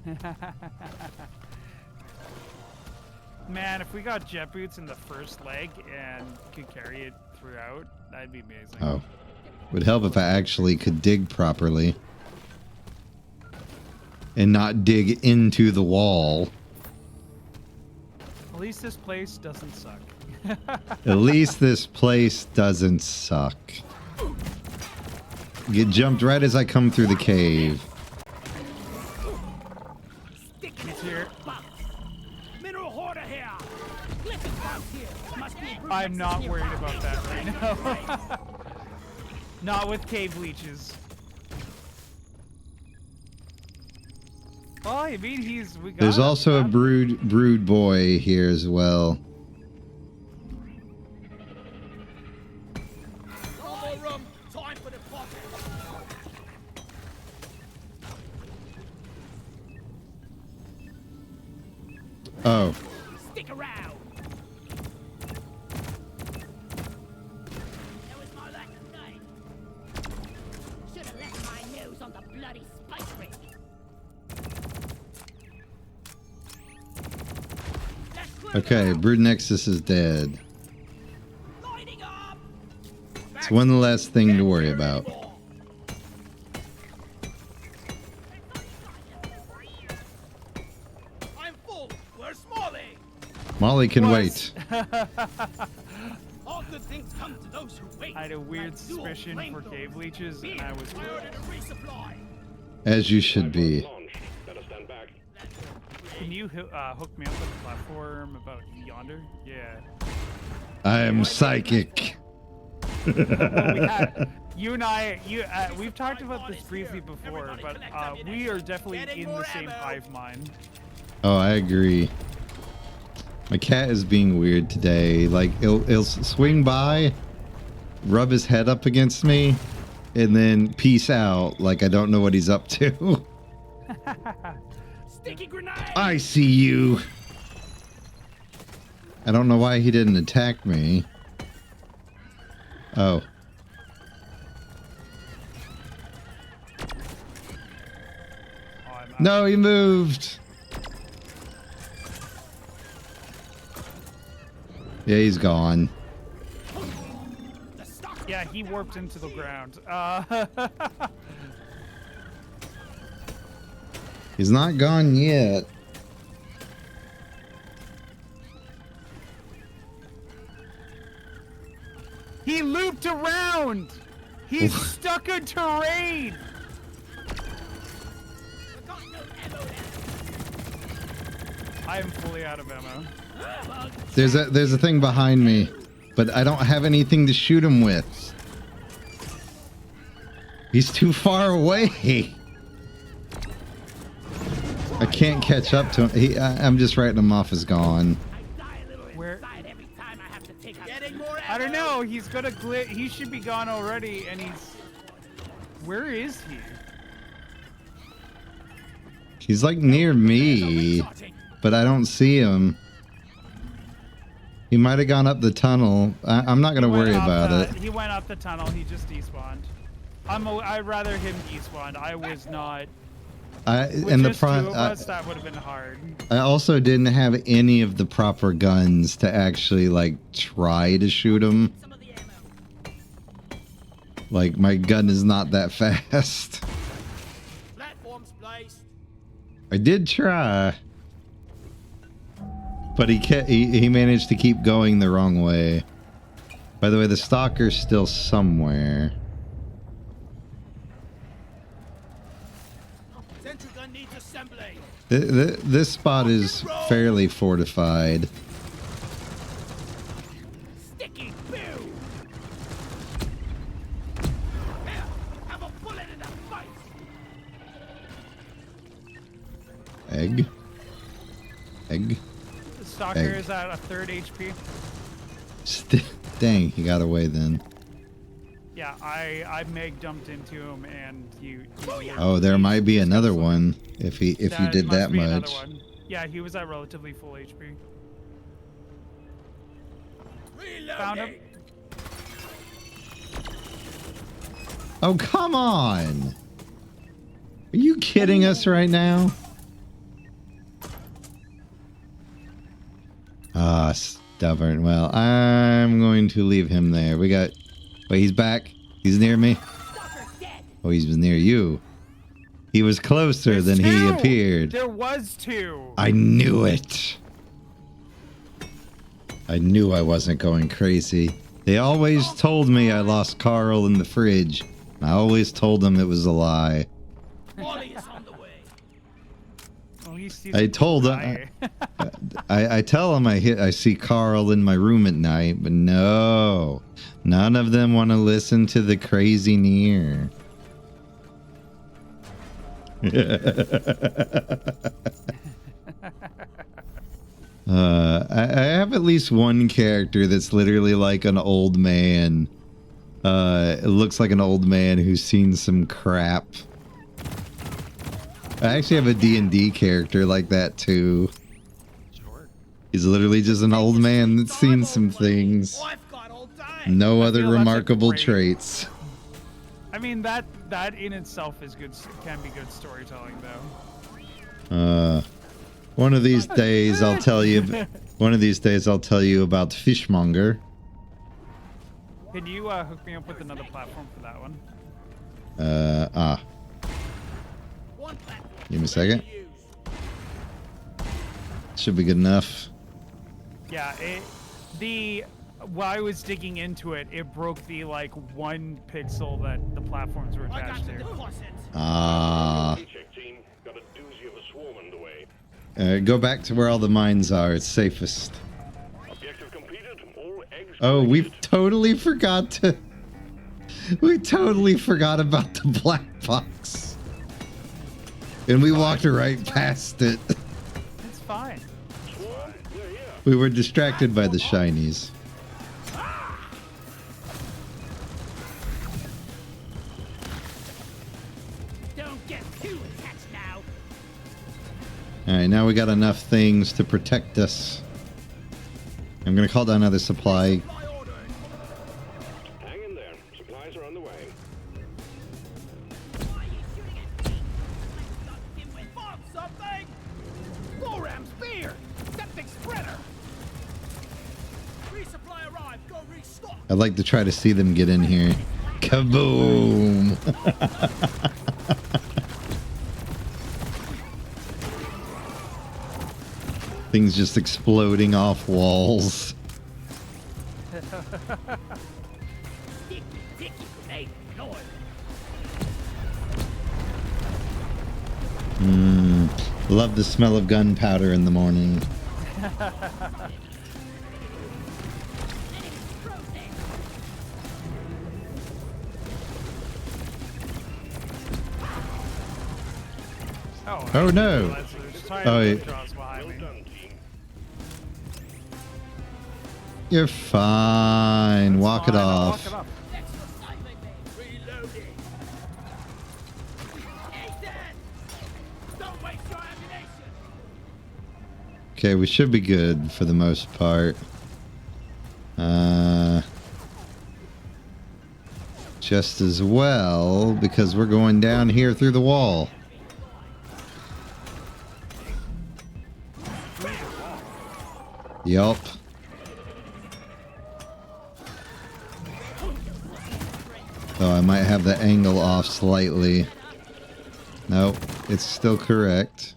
Man, if we got jet boots in the first leg and could carry it throughout, that'd be amazing. Oh, would help if I actually could dig properly and not dig into the wall. At least this place doesn't suck. At least this place doesn't suck. Get jumped right as I come through the cave. He's here. I'm not worried about that right now. Not with cave leeches. Well, I mean, There's also a brood boy here as well. Oh. Stick around. That was more like a knife. Should have left my nose on the bloody spike ring. Okay, Brood Nexus is dead. Lining up. It's one less thing to worry about. I'm full. Where's Smalley? Molly can Was- wait. All good things come to those who wait. I had a weird Like dual suspicion for flamethrowers. cave leeches, and I was I ordered a resupply. As you should be. Can you hook me up with a platform about yonder? Yeah. I am psychic. Well, we had, you and I, we've talked about this briefly before, but we are definitely in the same hive mind. Oh, I agree. My cat is being weird today. Like, it'll swing by, rub his head up against me, and then peace out like I don't know what he's up to. Sticky grenade. I see you. I don't know why he didn't attack me. Oh. No, he moved. Yeah, he's gone. Yeah, he warped into the ground. He's not gone yet. He looped around! He's stuck in terrain! I am fully out of ammo. There's a thing behind me, but I don't have anything to shoot him with. He's too far away. I can't catch up to him. I'm just writing him off as gone. Where? Every time I have to take getting more I don't know. He's gonna glitch. He should be gone already, and he's. Where is he? He's like near me, but I don't see him. He might have gone up the tunnel. I'm not gonna worry about it. He went up the tunnel. He just despawned. I'd rather him despawn. I was not. With And the just two of us, that would have been hard. I also didn't have any of the proper guns to actually like try to shoot him. Like my gun is not that fast. Platforms placed. I did try, but he managed to keep going the wrong way. By the way, the stalker's still somewhere. Sentry gun needs assembly. This spot is fairly fortified. Sticky boo. Here, have a bullet in the fight. Egg. The stalker Egg. is at a 3rd HP. Dang, he got away then. Yeah, I meg dumped into him, and you. Oh, there might be another one if you did that much. Yeah, he was at relatively full HP. Reloading. Found him. Oh, come on! Are you kidding us right now? Ah, stubborn. Well, I'm going to leave him there. We got... Wait, he's back. He's near me. Oh, he was near you. He was closer than he appeared. There was 2. I knew it. I knew I wasn't going crazy. They always told me I lost Carl in the fridge. I always told them it was a lie. Wally is on the way. Well, he sees I told him. die. I tell him I see Carl in my room at night, but no, none of them want to listen to the crazy Nier. I have at least one character that's literally like an old man. It looks like an old man who's seen some crap. I actually have a D&D character like that too. Sure. He's literally just an old man that's seen some things. I've got all day. No I other feel that's a remarkable great- traits. I mean, that in itself is good. Can be good storytelling, though. One of these days I'll tell you. One of these days I'll tell you about Fishmonger. Can you hook me up with another platform for that one? One platform Give me a second. to use. Should be good enough. Yeah. While I was digging into it, it broke the like 1 pixel that the platforms were I got attached the to. deposit. Check team, got a doozy of a swarm underway. Go back to where all the mines are. It's safest. Objective completed. All eggs. Oh, we collected. totally forgot to. We totally forgot about the black box. And we walked right past it. It's fine. Swarm? Yeah. We were distracted by the shinies. Don't get too attached now. Alright, now we got enough things to protect us. I'm gonna call down another supply. My order. Hang in there. Supplies are on the way. Why are you shooting at me? I'm stuck in with bomb something. Goram spear. Septic spreader. Resupply arrived. Go restock. I'd like to try to see them get in here. Kaboom! Things just exploding off walls. Sticky grenade noise. Love the smell of gunpowder in the morning. Oh no! Oh, yeah. Behind me. Done, team. You're fine. Walk it Fine, I'll off. walk it off. Extra silent bay. Reloading. Ethan! Don't waste your ammunition. Okay, we should be good for the most part. Just as well, because we're going down here through the wall. Yup. Oh, I might have the angle off slightly. Nope, it's still correct.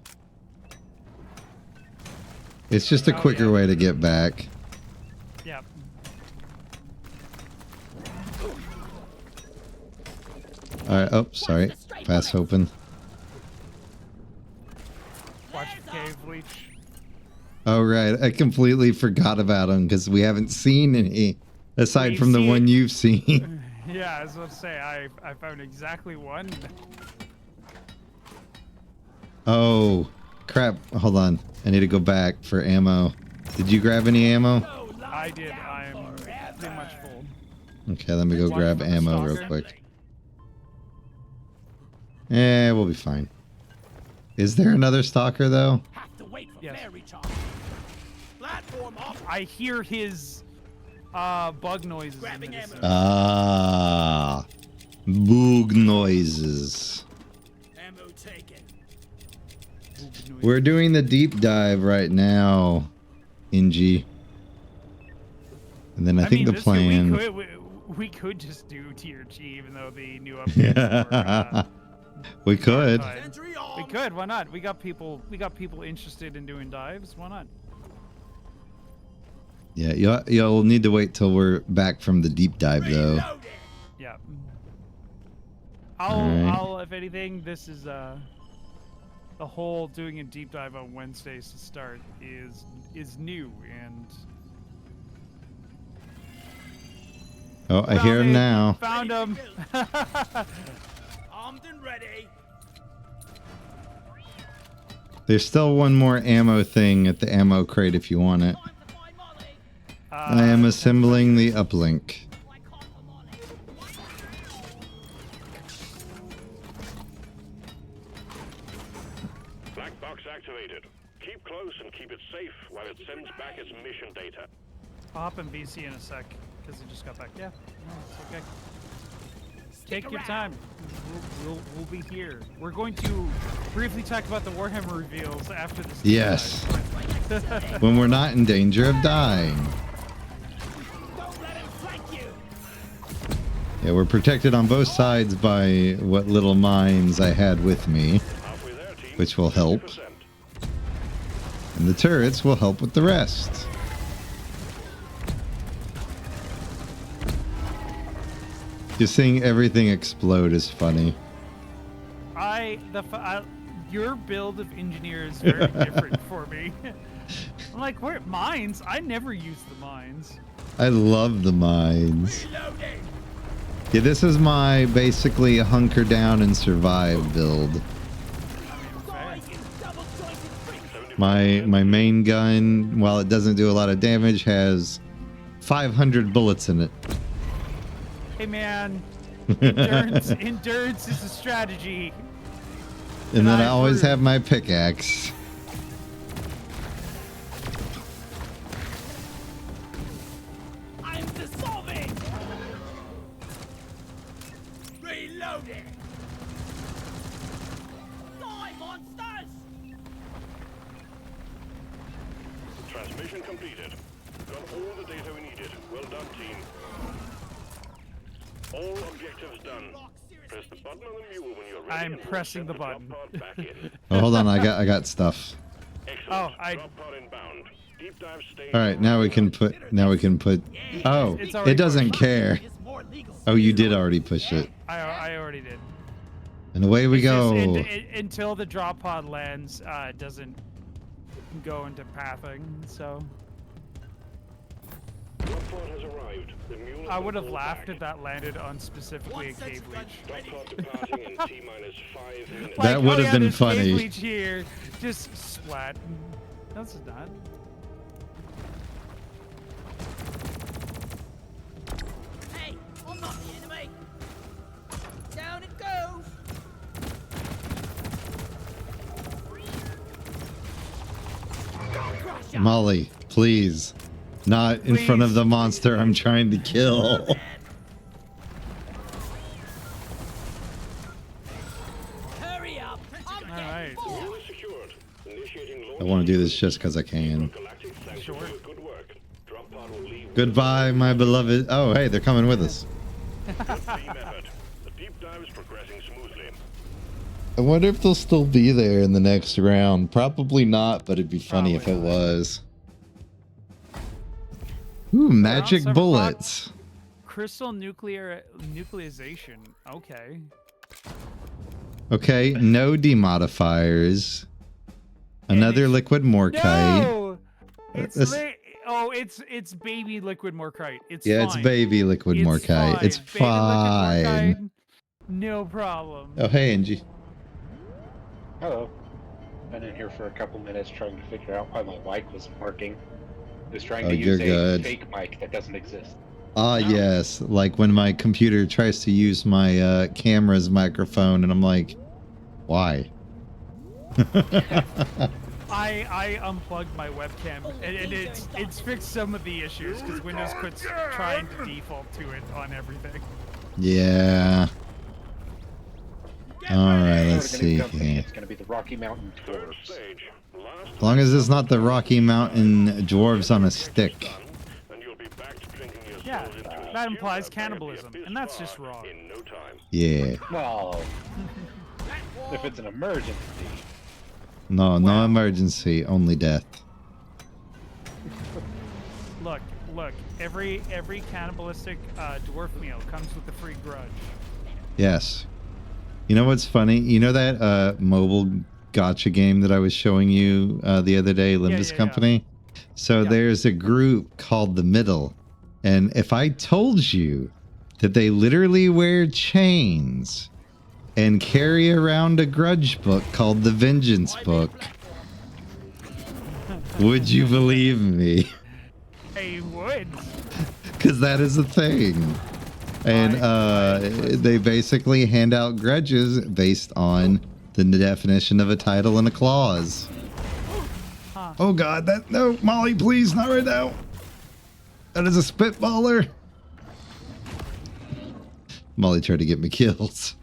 It's just a Oh, quicker yeah. way to get back. Yep. Alright, oh, sorry. Pass open. Watch the cave leech. Oh, right. I completely forgot about them because we haven't seen any aside We've from the seen- one you've seen. Yeah, I was about to say, I found exactly one. Oh, crap. Hold on. I need to go back for ammo. Did you grab any ammo? I did. I'm pretty much full. Okay, let me go One grab for the ammo real stalker. quick. Eh, we'll be fine. Is there another stalker, though? Have to wait for Yes. flare recharge. Platform off. I hear his bug noises in the Grabbing ammo. distance. Ah, boog noises. Ammo taken. We're doing the deep dive right now, Inji. And then I think the this- plan... we could just do TRG, even though the new update. We could. Sentry We on. could. Why not? We got people interested in doing dives. Why not? Yeah, you'll need to wait till we're back from the deep dive, though. Reloading. Yeah. Alright. I'll if anything, this is the whole doing a deep dive on Wednesdays to start is new and Oh, I hear him now. Found him. Armed and ready. There's still one more ammo thing at the ammo crate if you want it. Time to find Molly. I am assembling the uplink. I call for Molly. Black box activated. Keep close and keep it safe while it sends back its mission data. I'll hop in VC in a sec because he just got back. Yeah, no, it's okay. Take your time. We'll be here. We're going to briefly talk about the Warhammer reveals after this. Yes. When we're not in danger of dying. Don't let him flank you. Yeah, we're protected on both sides by what little mines I had with me, Halfway there, team. which will help. 50%. And the turrets will help with the rest. Just seeing everything explode is funny. Your build of engineer is very different for me. I'm like, where mines? I never use the mines. I love the mines. Yeah, this is my basically hunker down and survive build. My main gun, while it doesn't do a lot of damage, has 500 bullets in it. Hey man, endurance is a strategy. And then I I've always heard- have my pickaxe. I'm dissolving. Reloading. Die, monsters! Transmission completed. Got all the data we needed. Well done, team. All objectives done. Press the button on the mule when you're ready. I'm and we'll pressing send the button. drop pod back in. Oh, hold on, I got stuff. Excellent. Oh, Drop pod inbound. Deep dive stage. All right, now we can put. Oh, It's already it doesn't pushed. care. Is more legal. Oh, you did already push it. I already did. And away we It's just go. until the drop pod lands, it doesn't go into pathing. So Drop pod has arrived. The mule has I been would have pulled laughed back. if that landed on specifically a cave leech. Drop pod departing in T-minus 5 minutes. That would have been there's funny. Cave leech here, just splat. That's not. Hey, I'm not the enemy. Down it goes. Crush Molly, please. Not in front of Please. the monster I'm trying to kill. Hurry up. I'm All right. Mule is secured. Initiating launch. I want to do this just because I can. Galactic, thanks Sure. for your good work. Drop pod will leave. Goodbye, my beloved. Oh, hey, they're coming with us. Good team effort. The deep dive is progressing smoothly. I wonder if they'll still be there in the next round. Probably not, but it'd be funny if it Probably not. was. Ooh, magic 7 o'clock. bullets. Crystal nucleization. Okay. Okay, no demodifiers. Another liquid morkite. No! It's This- it's baby liquid morkite. It's Yeah, fine. it's baby liquid It's morkite. fine. It's Baby liquid fine. morkite, no problem. Oh, hey, Angie. Hello. Been in here for a couple minutes trying to figure out why my mic wasn't working. I was trying Oh, to you're use a good. fake mic that doesn't exist. Ah, No. yes. Like when my computer tries to use my camera's microphone, and I'm like, why? I unplugged my webcam and it's fixed some of the issues because Windows quits trying to default to it on everything. Yeah. All right, let's It's see gonna be here. It's going to be the Rocky Mountain Third Tours. stage. Last As long as it's not the Rocky Mountain dwarves on a stick. and you'll be back to drinking your Yeah, souls into a that implies stew cannibalism, by a and that's just bar wrong. In no time. Yeah. Well, if it's an emergency. No, no emergency, only death. Look, every cannibalistic dwarf meal comes with a free grudge. Yes. You know what's funny? You know that mobile gotcha game that I was showing you the other day, Limbus yeah. Company? So Yeah. there's a group called The Middle. And if I told you that they literally wear chains and carry around a grudge book called the Vengeance Book, would you believe me? Hey, would. Because that is a thing. And they basically hand out grudges based on the definition of a title and a clause. Oh god, that no, Molly, please, not right now. That is a spitballer. Molly tried to get me killed.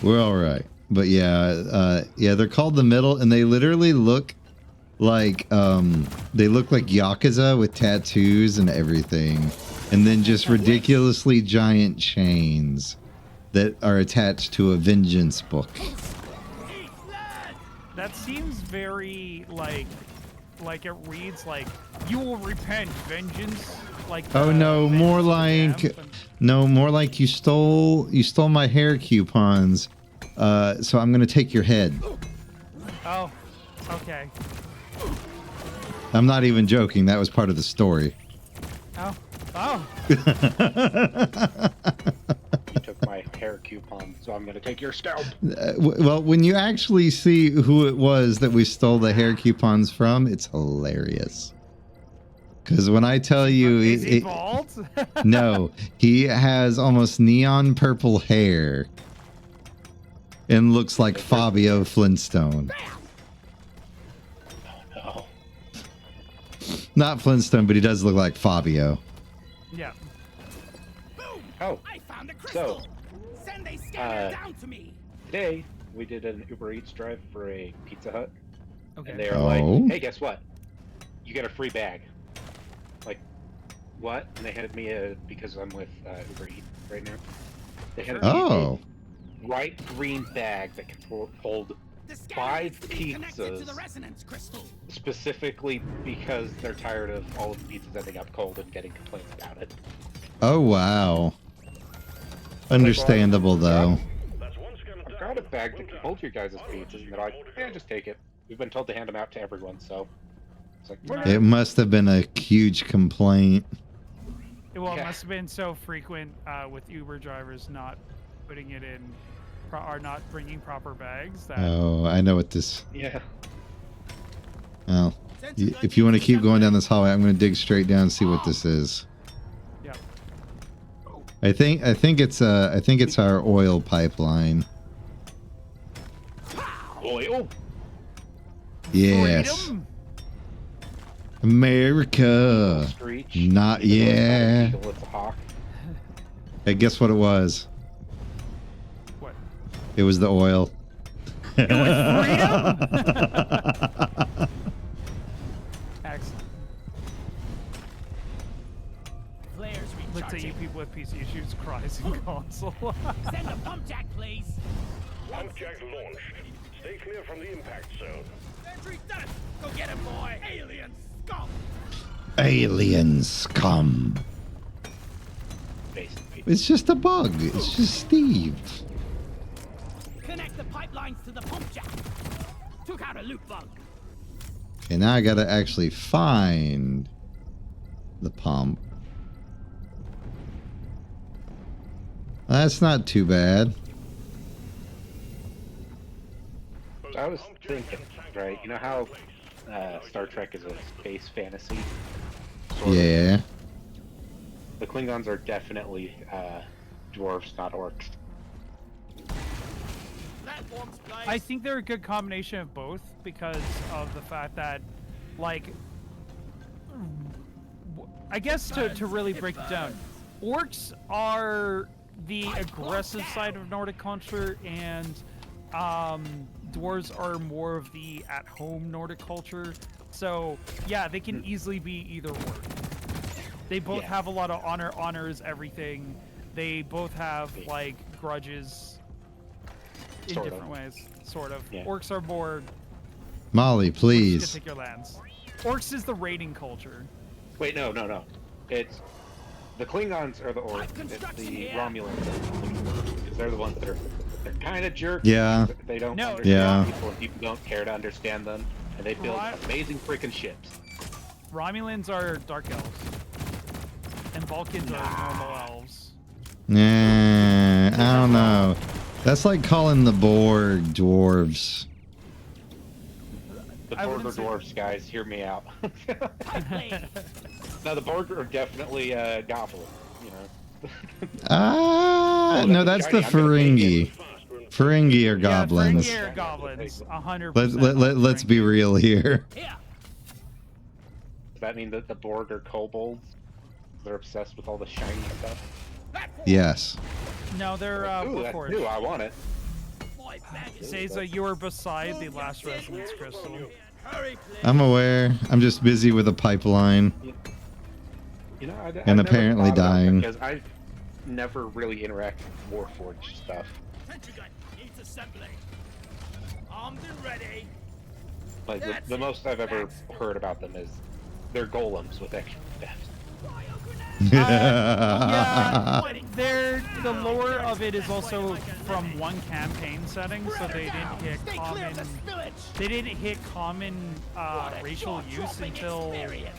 We're all right, but yeah, they're called the Middle, and they literally look like Yakuza with tattoos and everything, and then just ridiculously giant chains that are attached to a vengeance book. That seems very like it reads like you will repent vengeance. Like Oh no, more like you stole my hair coupons. So I'm gonna take your head. Oh, okay. I'm not even joking. That was part of the story. Oh. You took my hair coupon, so I'm gonna take your scalp. Well, when you actually see who it was that we stole the hair coupons from, it's hilarious. Because when I tell you, Is he bald? no, he has almost neon purple hair and looks like Fabio Flintstone. Oh, Not Flintstone, but he does look like Fabio. Yeah. oh. I found a crystal. Send a scanner down to me. Today we did an Uber Eats drive for a Pizza Hut, Okay. and they were Oh. like, "Hey, guess what? You get a free bag." Like, what? And they handed me because I'm with Uber Eats right now. They handed me Oh. a bright green bag that can hold The scanner 5 needs to be connected to the pizzas, resonance crystal. specifically because they're tired of all of the pizzas ending up cold and getting complaints about it. Oh, wow. Understandable, though. That's one scammer I've down. got a bag that can hold your guys' pizzas, and they're like, "Yeah, just take it." We've been told to hand them out to everyone, so it's like, "Okay." It must have been a huge complaint. Well, it Yeah. must have been so frequent with Uber drivers not putting it in, or not bringing proper bags that. Oh, I know what this... Yeah. Well, if you want to keep going down this hallway, I'm going to dig straight down and see what this is. Yeah. I think it's our oil pipeline. Oil. Yes. Freedom? America. Screech. Not Even though it's not yet. an eagle, it's a hawk. Hey, guess what it was? What? It was the oil. Excellent. Flares Looks at you recharging. people with PC issues, cries in console. Send a pump jack, please. Pump jack launched. Stay clear from the impact zone. Sentry's done. Go get him, boy. Alien scum. Aliens come. Basically. It's just a bug. It's just Steve. Connect the pipelines to the pump jack. Took out a loot bug. Okay, now I gotta actually find the pump. That's not too bad. I was thinking, right? You know how Star Trek is a space fantasy? Sort of? Yeah. The Klingons are definitely dwarves, not orcs. Platforms, please. I think they're a good combination of both because of the fact that, like, I guess to really break it down, orcs are the aggressive side of Nordic culture, and dwarves are more of the at-home Nordic culture. So yeah, they can easily be either or. They both Yeah. have a lot of honors everything. They both have like grudges in Sort of. different ways, sort of. Yeah. Orcs are more Molly, please. particular lands. Orcs is the raiding culture. Wait, no. It's the Klingons are the orcs. It's construction the here. Romulans, because they're the ones that they're kind of jerks. Yeah. They don't No, understand yeah. people, and people don't care to understand them, and they build Right. amazing freaking ships. Romulans are dark elves, and Vulcans are normal elves. Nah, I don't know. That's like calling the Borg dwarves. The I Borg are wouldn't say- dwarves, guys. Hear me out. Please. No, the Borg are definitely goblins. You know. Ah, Oh, no, that's that's the shiny. I'm gonna take Ferengi. Faster and Ferengi are goblins. Yeah, Ferengi are goblins. 100%. Let's be real here. Here. Does that mean that the Borg are kobolds? They're obsessed with all the shiny stuff? Yes. No, they're Ooh, that's Warforged. new. I want it. My bag is Seiza, you were beside the last resonance crystal. hurry, please. I'm aware. I'm just busy with a pipeline. You know, And I've never apparently thought about that dying. because I've never really interacted with Warforged stuff. Sentry gun needs assembly. Armed and ready. Like the most I've ever heard about them is they're golems with extra depth. Yeah, the lore of it is also from one campaign setting, so they didn't hit Stay clear of the common. spillage. They didn't hit common racial use Dropping until experience.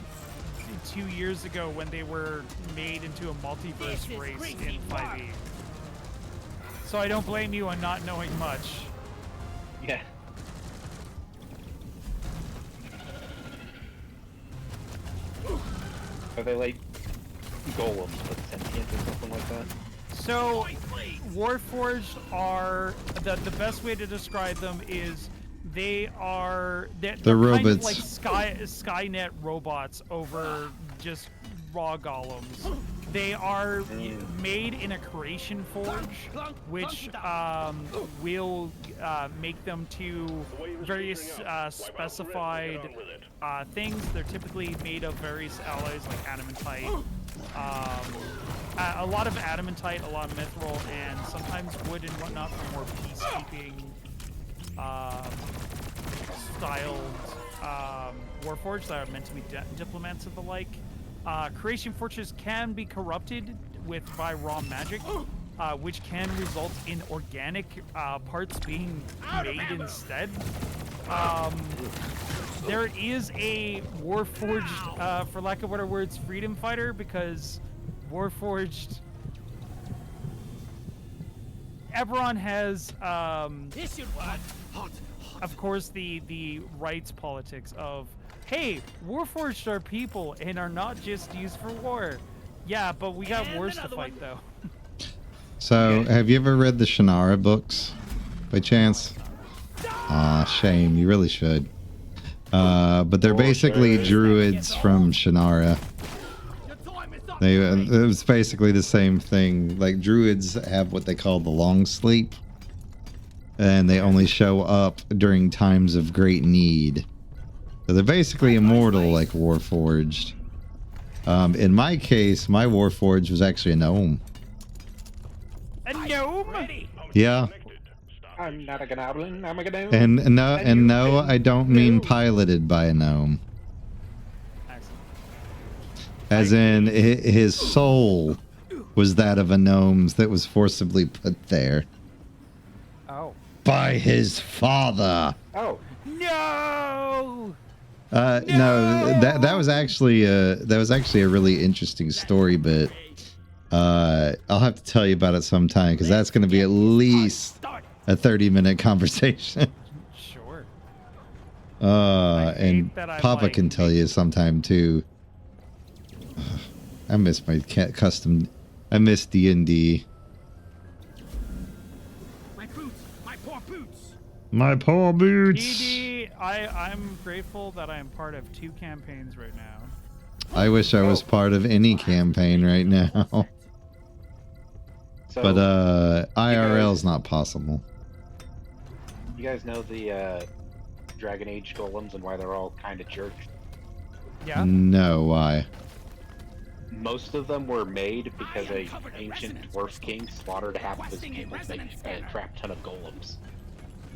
2 years ago when they were made into a multiverse This is race crazy in fun. 5e. So I don't blame you on not knowing much. Yeah. Are they like golems with sentience or something like that? So, Warforged are the best way to describe them is they're kind of robots. like Skynet robots over just raw golems. They are made in a creation forge, which will make them to various specified things. They're typically made of various alloys like adamantite. A lot of adamantite, a lot of mithril, and sometimes wood and whatnot for more peacekeeping styled warforged that are meant to be diplomats and the like. Creation forges can be corrupted by raw magic, which can result in organic parts being made instead. There is a Warforged, for lack of better words, freedom fighter, because Warforged... Eberron has, This should work. Hot. of course, the rights politics of, hey, Warforged are people and are not just used for war. Yeah, but we got And wars to another fight, one. though. So, have you ever read the Shannara books, by chance? Aw, shame. You really should. But they're basically druids from Shannara. Your time is up. It was basically the same thing. Like, druids have what they call the long sleep. And they only show up during times of great need. So they're basically immortal like Warforged. In my case, my Warforged was actually a gnome. A gnome? Ready. Yeah. I'm not a goblin, I'm a gnome. And no, I don't mean piloted by a gnome. Excellent. As in, his soul was that of a gnome's that was forcibly put there Oh. by his father. Oh, No! No, that was actually a really interesting story, but I'll have to tell you about it sometime because that's going to be at least a 30-minute conversation. Sure. And hate that I'm Papa like- can tell you sometime too. I miss my custom. I miss D&D. My boots. My poor boots. My poor boots. DD, I'm grateful that I am part of 2 campaigns right now. I wish I was part of any campaign right now. so But IRL's not possible. you guys know the Dragon Age golems and why they're all kind of jerks? Yeah? No, why? Most of them were made because a ancient dwarf king slaughtered half of his people to make a crap ton of golems.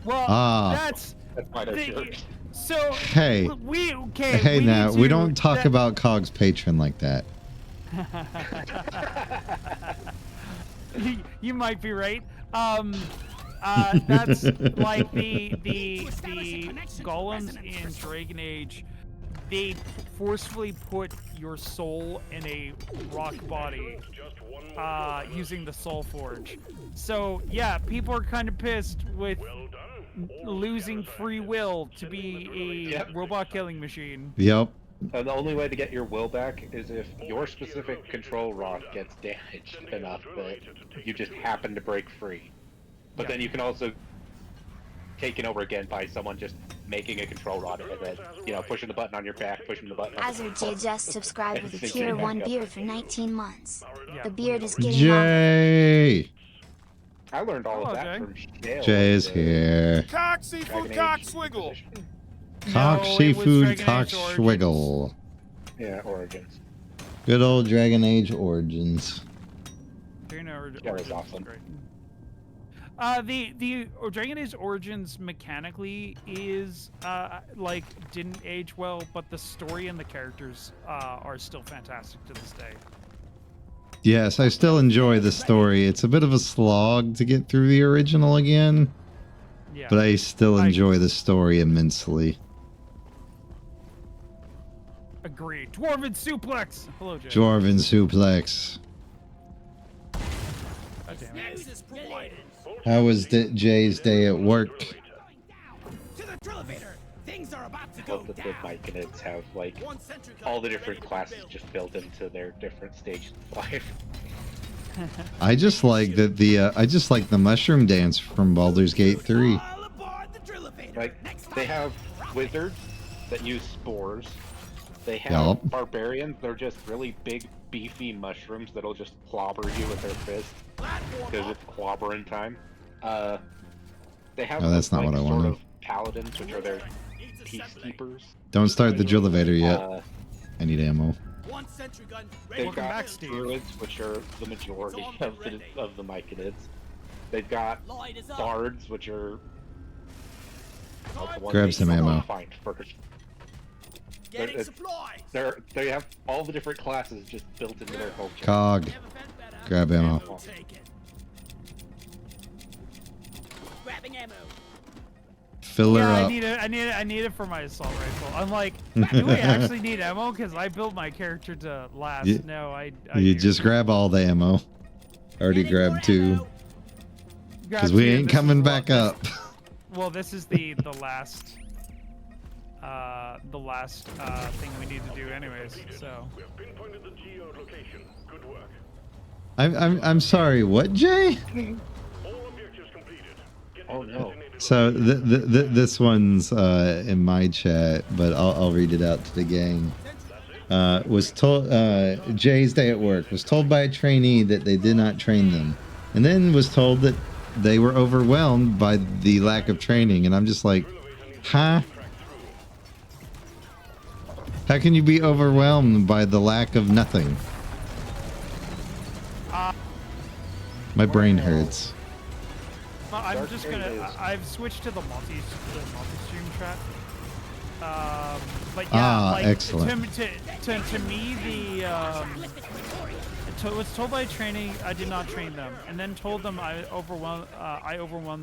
Well, Ah. that's... That's why they're the- jerks. So, Hey. okay, Hey, we now, need we to- don't talk that- about Cog's patron like that. you might be right. That's like the golems in Dragon Age. They forcefully put your soul in a rock body using the Soul Forge. So yeah, people are kind of pissed with losing free will to be a Yep. robot killing machine. Yep. And the only way to get your will back is if your specific control rock gets damaged enough that you just happen to break free. But then you can also taken over again by someone just making a control rod and then, you know, pushing the button on your back, pushing the button on your Azure J just subscribed with a tier 1 beard for 19 months. Yeah. The beard is getting longer. Jay! I learned all Hello, of that Jay. from Shale. Jay's here. Cock, seafood, cock, swiggle. Cock No, it was seafood, Dragon cock Age Origins. swiggle. Yeah, Origins. Good old Dragon Age Origins. That was awesome. Great. The Dragon Age Origins mechanically is like didn't age well, but the story and the characters are still fantastic to this day. Yes, I still enjoy the story. It's a bit of a slog to get through the original again, Yeah. but I still enjoy the story immensely. Agreed. Dwarven suplex. Hello, Jay. Dwarven suplex. God damn it. How was Jay's day at work? To the drill-elevator. Things are about to go Both of the down. Viconids have, like, One sentry gun all the ready different for classes build. just built into their different stages of life. I just like that I just like the mushroom dance from Baldur's Gate 3. All aboard the drill-elevator. Like, Next they stop, have wizards that use spores. They have Yup. barbarians. They're just really big, beefy mushrooms that'll just clobber you with their fists because it's clobbering time. They have Oh, that's not like, what I sort wanted. of paladins, which are their peacekeepers. Don't start the drill-elevator yet. I need ammo. One sentry gun ready They've Welcome got back, Steve. druids, which are the majority of the Myconids. They've got Light is up. bards, which are like, the ones Grab that some you ammo. wanna find first. Getting They're- supplies. They have all the different classes just built into their culture. Cog. Never felt better. Grab ammo. We'll take it. Grabbing ammo. Fill her Yeah, up. I need it for my assault rifle. I'm like, do I actually need ammo? Because I built my character to last. You- No, I You do. just grab all the ammo. Already Getting more grabbed 2. ammo. Grab Because we two, ain't this is coming the back one- up. Well, this is the last thing we need to do anyways. So We have pinpointed the geolocation. Good work. I'm sorry, what, Jay? All objectives completed. Get Oh, to the no. designated So this one's in my chat, but I'll read it out to the gang. Was told Jay's day at work was told by a trainee that they did not train them, and then was told that they were overwhelmed by the lack of training. And I'm just like, huh? How can you be overwhelmed by the lack of nothing? My brain hurts. well, I'm Dark just gonna. Ages. I've switched to the multi-stream chat. But yeah, like excellent. to me the was told by training I did not train them, and then told them I overwhelmed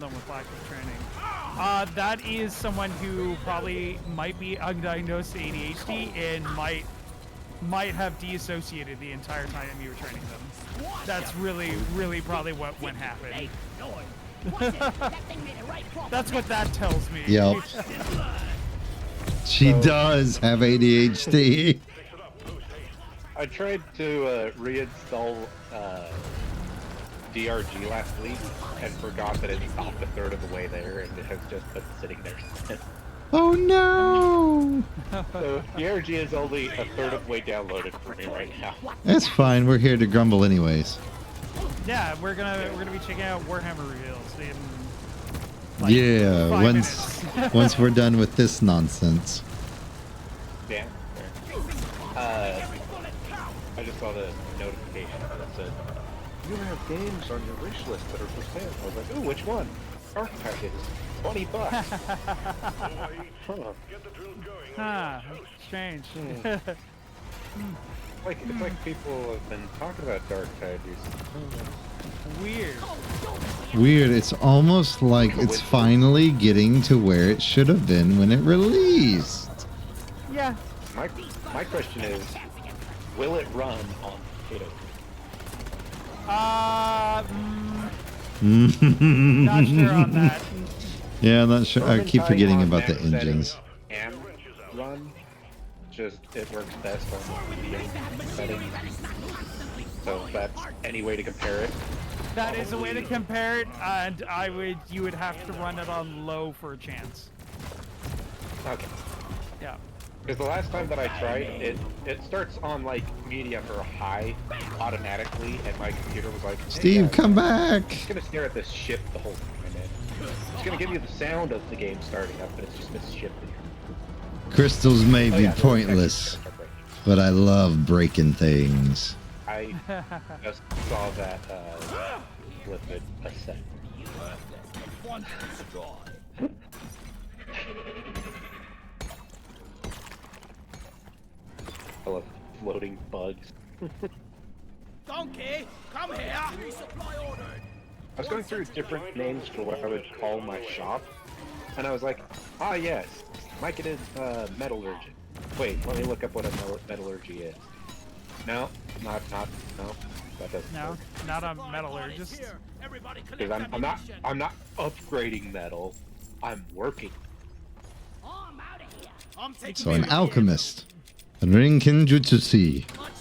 them with lack of training. That is someone who probably might be undiagnosed ADHD and might have deassociated the entire time you were training them. That's really probably what happened. That's what that tells me. Yep. She does have ADHD. I tried to reinstall DRG last week and forgot that it stopped a third of the way there, and it has just been sitting there since. Oh no! So DRG is only a third of the way downloaded for me right now. That's fine. We're here to grumble anyways. Yeah, we're gonna be checking out Warhammer reveals in Yeah, 5 once minutes. once we're done with this nonsense. Yeah. I just saw the notification that said, "You have games on your wish list that are for sale." I was like, "Ooh, which one?" Darktide is $20. Huh. Get the drill going. Huh, strange. It's like people have been talking about Darktide recently. Weird. Weird. It's almost like it's finally getting to where it should have been when it released. Yeah. My question is, will it run on potato? Not sure on that. Yeah, I'm not sure. I keep Vermintide forgetting on about the max engines. settings And run, just it works best on the medium setting. So if that's any way to compare it. That is a way to compare it, and you would have to run it on low for a chance. Okay. Yeah. Because the last time that I tried, it starts on like medium or high automatically, and my computer was like, hey, Steve, guys, come back! It's gonna stare at this ship the whole time, man. It's gonna give you the sound of the game starting up, but it's just this ship. Crystals may be yeah, pointless, but I love breaking things. I just saw that lifted a set. I love floating bugs. Donkey, come here. Resupply ordered. I was going through different names for what I would call my shop, and I was like, ah yes, Mike it is metallurgy. Wait, let me look up what a metallurgy is. No, no, that doesn't. No, work. not a metallurgist. Because I'm not upgrading metal. I'm working. Oh, I'm out of here. I'm taking So an alchemist. Rinkin Jutsusi. Much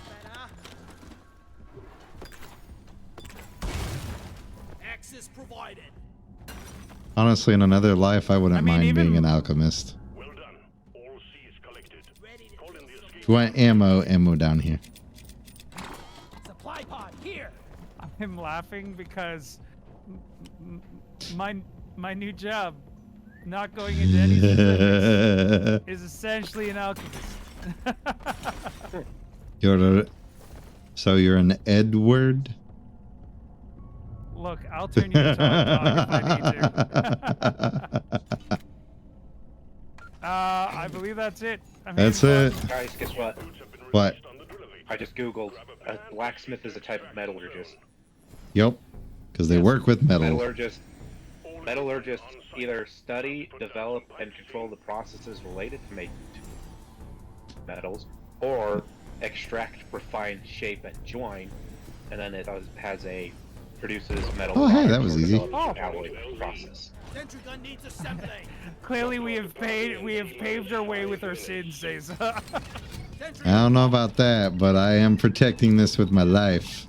better. Access provided. Honestly, in another life, I wouldn't I mean, mind being even- an alchemist. Well done. All C's collected. Ready to Call in the escape. If you want ammo down here. supply pod here. I'm laughing because my new job, not going into any specifics, is essentially an alchemist. So you're an Edward? Look, I'll turn you into a dog if I need to. I believe that's it. I mean, That's it. Guys, guess what? What? I just googled. A blacksmith is a type of metallurgist. Yep. Because they work with metal. Metallurgists either study, develop, and control the processes related to making metals, or extract, refine, shape, and join, and then it produces metal. Oh, hey, that was or easy. develops an alloy process. Sentry gun needs assembly. clearly we have paved our way with our sins, says. I don't know about that, but I am protecting this with my life.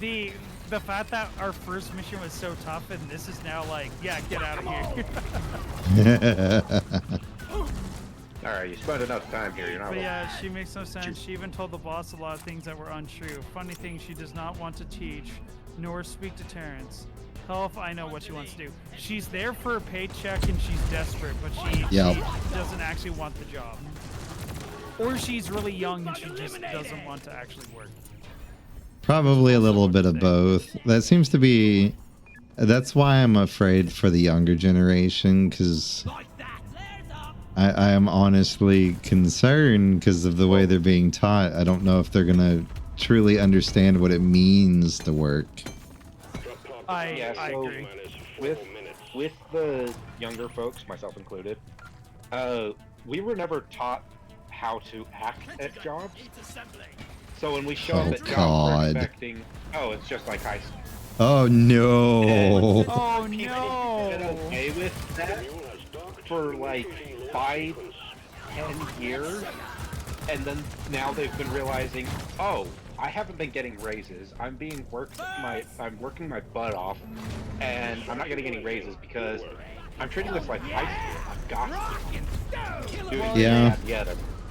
The fact that our first mission was so tough and this is now like, yeah, get out of here. Alright, you spent enough time here, you're not But yeah, she makes no sense. She even told the boss a lot of things that were untrue. Funny thing, she does not want to teach, nor speak to Terrence. Hell if I know what she wants to do. She's there for a paycheck and she's desperate, but she doesn't actually want the job. Or she's really young and she just doesn't want to actually work. Probably a little bit of both. That seems to be... That's why I'm afraid for the younger generation, because I am honestly concerned because of the way they're being taught. I don't know if they're going to truly understand what it means to work. I so agree. with the younger folks, myself included, we were never taught how to act at jobs. So when we show up at jobs, we're expecting, oh, it's just like high school. Oh no! Oh Been no! okay with that for like 5-10 years, and then now they've been realizing, oh, I haven't been getting raises. I'm working my butt off, and I'm not getting any raises because I'm treating this like high school. I've got to. Yeah.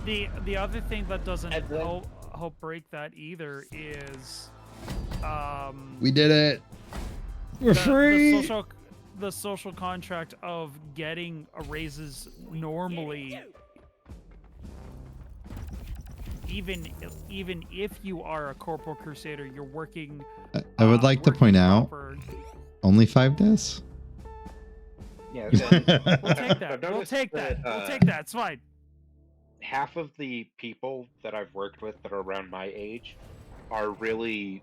The other thing that doesn't help break that either is We did it. We're free. The social contract of getting a raises normally, even if you are a Corporal Crusader, you're working. I would like to point out, proper. only 5 deaths. Yeah, We'll take that. We'll take that. We'll take that. It's fine. Half of the people that I've worked with that are around my age are really,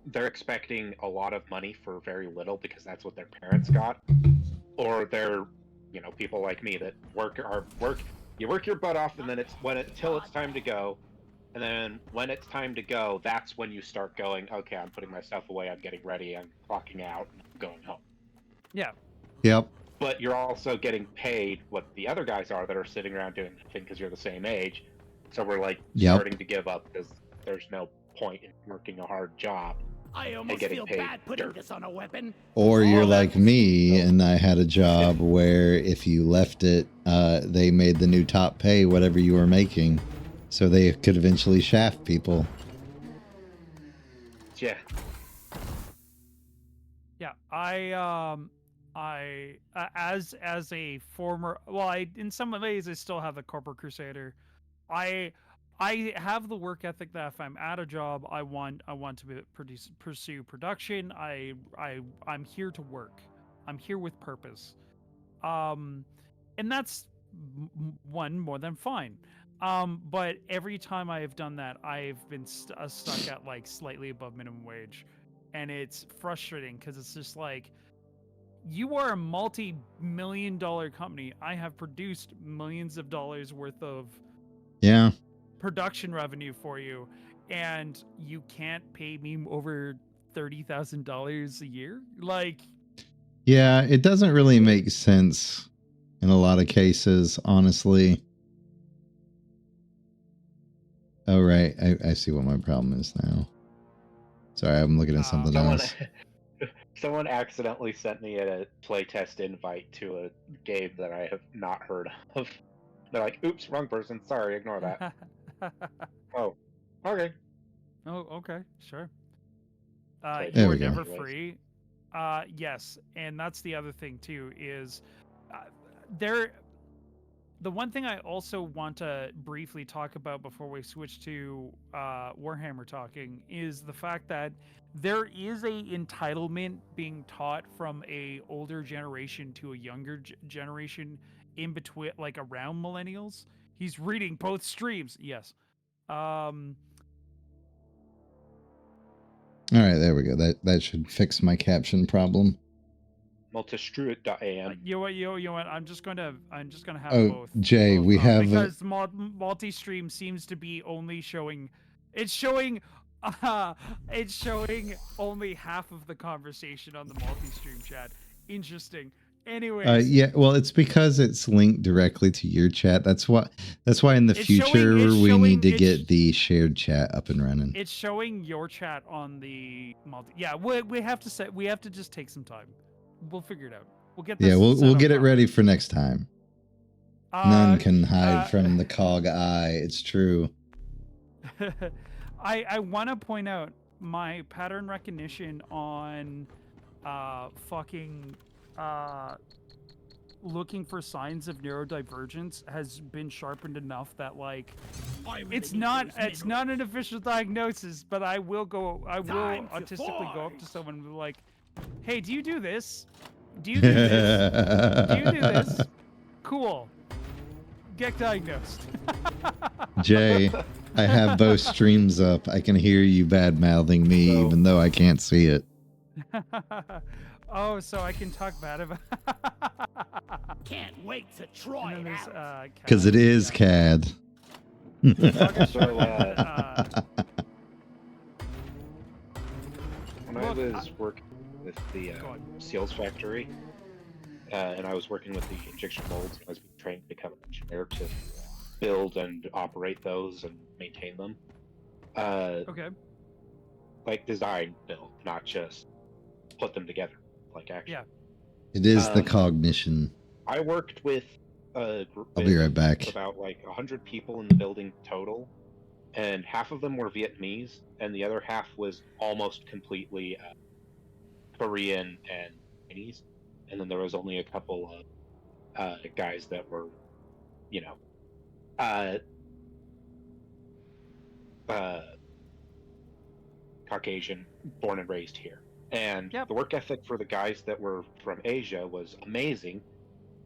they're expecting a lot of money for very little because that's what their parents got, or they're, people like me that you work your butt off, and then till it's time to go, and then when it's time to go, that's when you start going, okay, I'm putting my stuff away, I'm getting ready, I'm clocking out, and I'm going home. Yeah. Yep. But you're also getting paid what the other guys are that are sitting around doing nothing because you're the same age. So we're like starting to give up because there's no point in working a hard job I almost getting feel paid bad putting dirt. this on a weapon. Or you're Oh, like me, and I had a job where if you left it, they made the new top pay whatever you were making, so they could eventually shaft people. Yeah. Yeah, as a former, well, in some ways I still have the corporate crusader. I have the work ethic that if I'm at a job, I want to pursue production. I'm here to work. I'm here with purpose. And that's one more than fine. But every time I have done that, I've been stuck at like slightly above minimum wage, and it's frustrating because it's just like, you are a multi-million-dollar company. I have produced millions of dollars worth of Yeah. production revenue for you, and you can't pay me over $30,000 a year. Like, Yeah, it doesn't really make sense in a lot of cases, honestly. Oh, right. I see what my problem is now. Sorry, I'm looking at something else. Someone accidentally sent me a playtest invite to a game that I have not heard of. They're like, oops, wrong person. Sorry, ignore that. Oh, okay. Oh, okay, sure. There You we are go. never free. Yes, and that's the other thing too, is the one thing I also want to briefly talk about before we switch to Warhammer talking is the fact that there is a entitlement being taught from a older generation to a younger generation in between, like around millennials. He's reading both streams. Yes. All right, there we go. That should fix my caption problem. Multistruit.am. You know what? I'm just gonna have Oh, both. Jay, we have because multi-stream seems to be only showing. It's showing only half of the conversation on the multi-stream chat. Interesting. Anyways. Yeah, well, it's because it's linked directly to your chat. That's why in the future we need to get the shared chat up and running. It's showing your chat on the multi. Yeah, we have to just take some time. We'll figure it out. We'll get this. Yeah, we'll get it ready for next time. None can hide from the cog eye. It's true. I want to point out my pattern recognition on looking for signs of neurodivergence has been sharpened enough that like it's not an official diagnosis, but I will autistically go up to someone and be like, hey, do you do this? Do you do this? Do you do this? Cool. Get diagnosed. Jay, I have both streams up. I can hear you bad-mouthing me even though I can't see it. Oh, so I can talk bad about. Can't wait to try it out. Because it is CAD. When I was working with the Seals factory, and I was working with the injection molds, I was being trained to become an engineer to build and operate those and maintain them. Okay. Like design, build, not just put them together. Like actually. Yeah. It is the cognition. I worked with a group. I'll be right back. About like 100 people in the building total, and half of them were Vietnamese, and the other half was almost completely Korean and Chinese, and then there was only a couple of guys that were, you know, Caucasian, born and raised here. And the work ethic for the guys that were from Asia was amazing,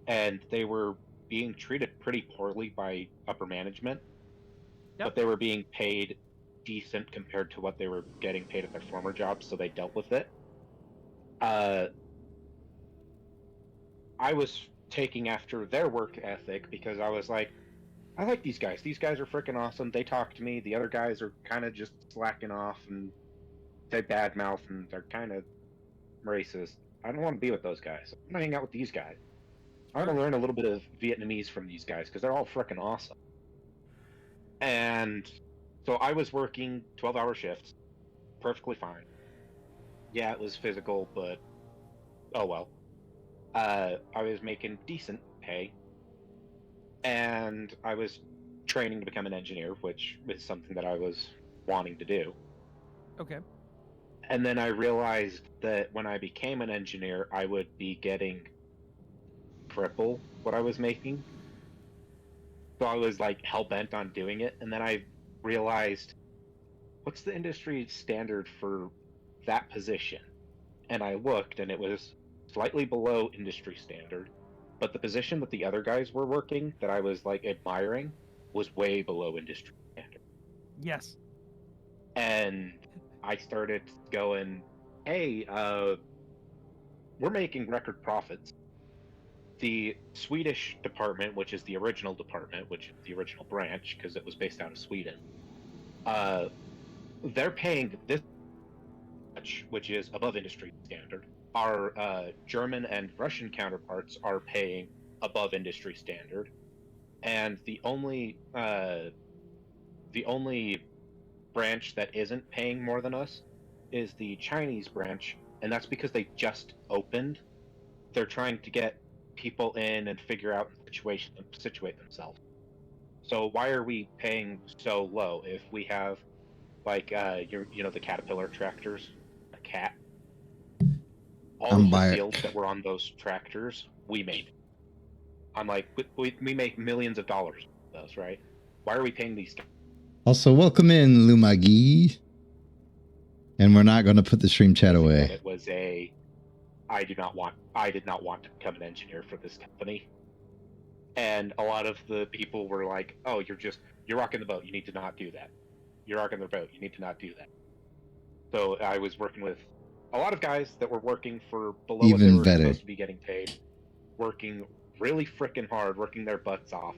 and they were being treated pretty poorly by upper management, but they were being paid decent compared to what they were getting paid at their former jobs, so they dealt with it. I was taking after their work ethic because I was like, I like these guys. These guys are freaking awesome. They talk to me. The other guys are kind of just slacking off and they badmouth and they're kind of racist. I don't want to be with those guys. I'm gonna hang out with these guys. I want to learn a little bit of Vietnamese from these guys because they're all freaking awesome. And so I was working 12-hour shifts, perfectly fine. Yeah, it was physical, but oh well. I was making decent pay, and I was training to become an engineer, which is something that I was wanting to do. Okay. And then I realized that when I became an engineer, I would be getting triple what I was making. So I was like hell bent on doing it. And then I realized, what's the industry standard for that position? And I looked, and it was slightly below industry standard. But the position that the other guys were working that I was like admiring was way below industry standard. Yes. And I started going, hey, we're making record profits. The Swedish department, which is the original department, which is the original branch, because it was based out of Sweden, they're paying this much, which is above industry standard. Our German and Russian counterparts are paying above industry standard, and the only branch that isn't paying more than us is the Chinese branch, and that's because they just opened. They're trying to get people in and figure out and situate themselves. So why are we paying so low if we have like the Caterpillar tractors, a cat? All of the fields that were on those tractors, we made. I'm like, we make millions of dollars with those, right? Why are we paying these guys? Also, welcome in, Lumagi. And we're not going to put the stream chat away. It was I did not want to become an engineer for this company. And a lot of the people were like, oh, you're rocking the boat. You need to not do that. You're rocking the boat. You need to not do that. So I was working with a lot of guys that were working for below what they were supposed to be getting paid, working really freaking hard, working their butts off.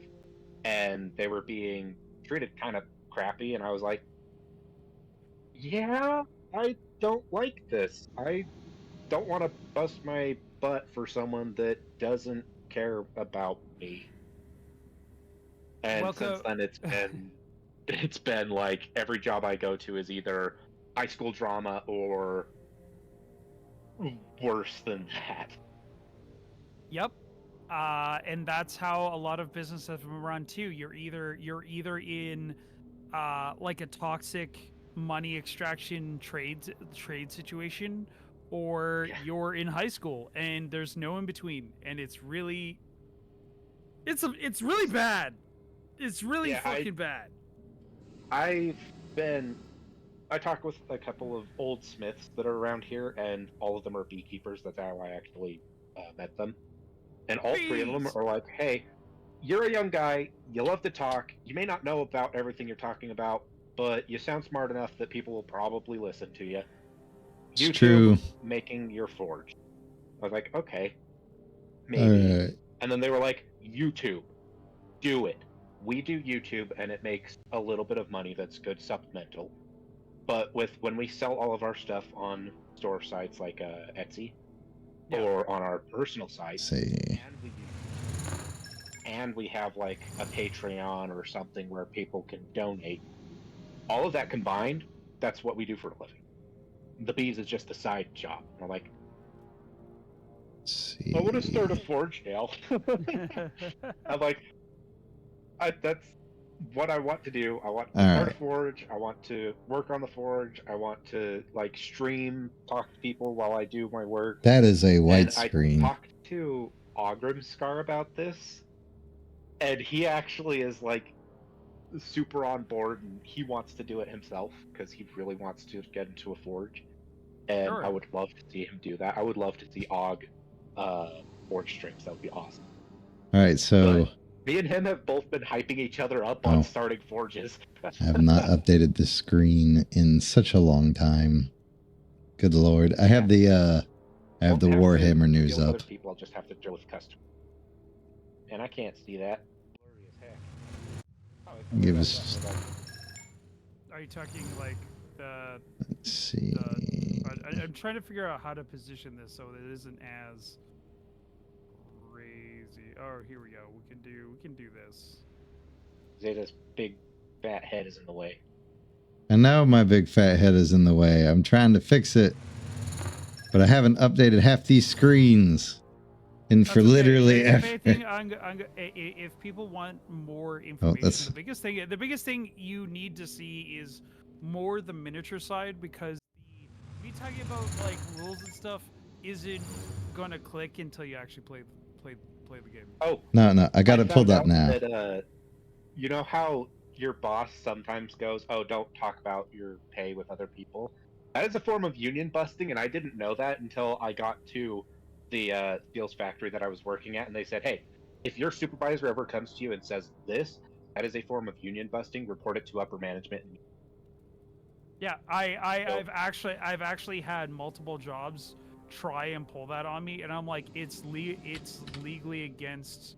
And they were being treated kind of crappy. And I was like, yeah, I don't like this. I don't want to bust my butt for someone that doesn't care about me. And since then it's been like every job I go to is either high school drama or worse than that. Yep. And that's how a lot of businesses have been run too. You're either in like a toxic money extraction trade situation, or you're in high school and there's no in between, and it's really bad. It's really fucking bad. I talked with a couple of old smiths that are around here, and all of them are beekeepers. That's how I actually met them. And all three of them are like, hey, you're a young guy, you love to talk, you may not know about everything you're talking about, but you sound smart enough that people will probably listen to you. It's true. Making your forge. I was like, okay, maybe. Right. And then they were like, YouTube, do it. We do YouTube, and it makes a little bit of money that's good supplemental. But when we sell all of our stuff on store sites like Etsy, or on our personal site, and we have like a Patreon or something where people can donate, all of that combined, that's what we do for a living. The bees is just a side job. And I'm like, I want to start a forge now. I'm like, that's what I want to do. I want to start a forge. I want to work on the forge. I want to like stream, talk to people while I do my work. That is a white screen. I talked to Ogrimscar about this, and he actually is like super on board, and he wants to do it himself because he really wants to get into a forge. And I would love to see him do that. I would love to see Og forge streams. That would be awesome. All right, so me and him have both been hyping each other up on starting forges. I have not updated the screen in such a long time. Good Lord. I have the Warhammer news up. People, I'll just have to deal with customers. And I can't see that. Blurry as heck. Give us. Are you talking like the? Let's see. I'm trying to figure out how to position this so that it isn't as crazy. Oh, here we go. We can do this. Zeta's big fat head is in the way. And now my big fat head is in the way. I'm trying to fix it. but I haven't updated half these screens. And for That's okay. literally If every... anything, if people want more information, that's- the biggest thing you need to see is more the miniature side, because me talking about like rules and stuff isn't gonna click until you actually play the game. Oh, No, I got it pulled found up out now. That, you know how your boss sometimes goes, "Oh, don't talk about your pay with other people." That is a form of union busting, and I didn't know that until I got to the steels factory that I was working at, and they said, "Hey, if your supervisor ever comes to you and says this, that is a form of union busting. Report it to upper management." Yeah, I've actually had multiple jobs try and pull that on me, and I'm like, it's legally against,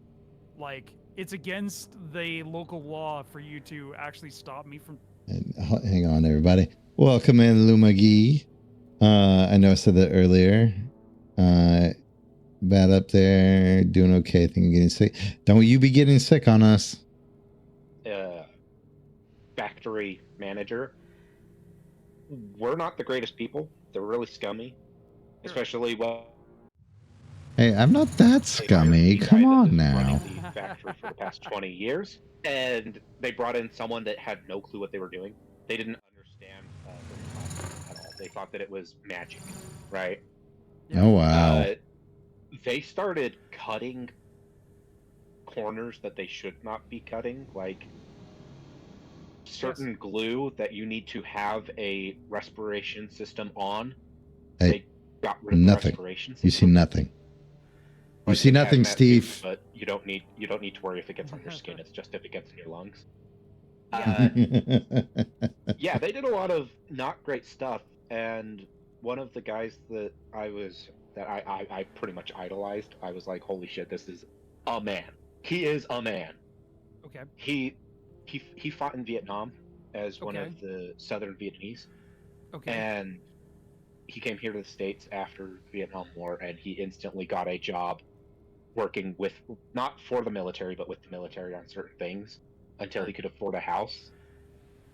like, it's against the local law for you to actually stop me from. And hang on, everybody. Welcome in, Lumagi. I know I said that earlier. Bad up there. Doing okay. I think I'm getting sick. Don't you be getting sick on us. Factory manager. We're not the greatest people. They're really scummy. Especially Hey, I'm not that scummy. Come on now. Running the factory for the past 20 years. And they brought in someone that had no clue what they were doing. They didn't understand the process at all. They thought that it was magic, right? Oh, wow. They started cutting corners that they should not be cutting, like certain glue that you need to have a respiration system on. Hey, they got rid of nothing. The respiration system. You see nothing. You see nothing, Steve. Suit, but you don't need to worry if it gets on your skin. It's just if it gets in your lungs. Yeah, they did a lot of not great stuff, and one of the guys that I pretty much idolized, I was like, holy shit, this is a man. He is a man. Okay. He fought in Vietnam as one of the Southern Vietnamese. Okay. And he came here to the States after the Vietnam War, and he instantly got a job working with, not for the military, but with the military on certain things until he could afford a house.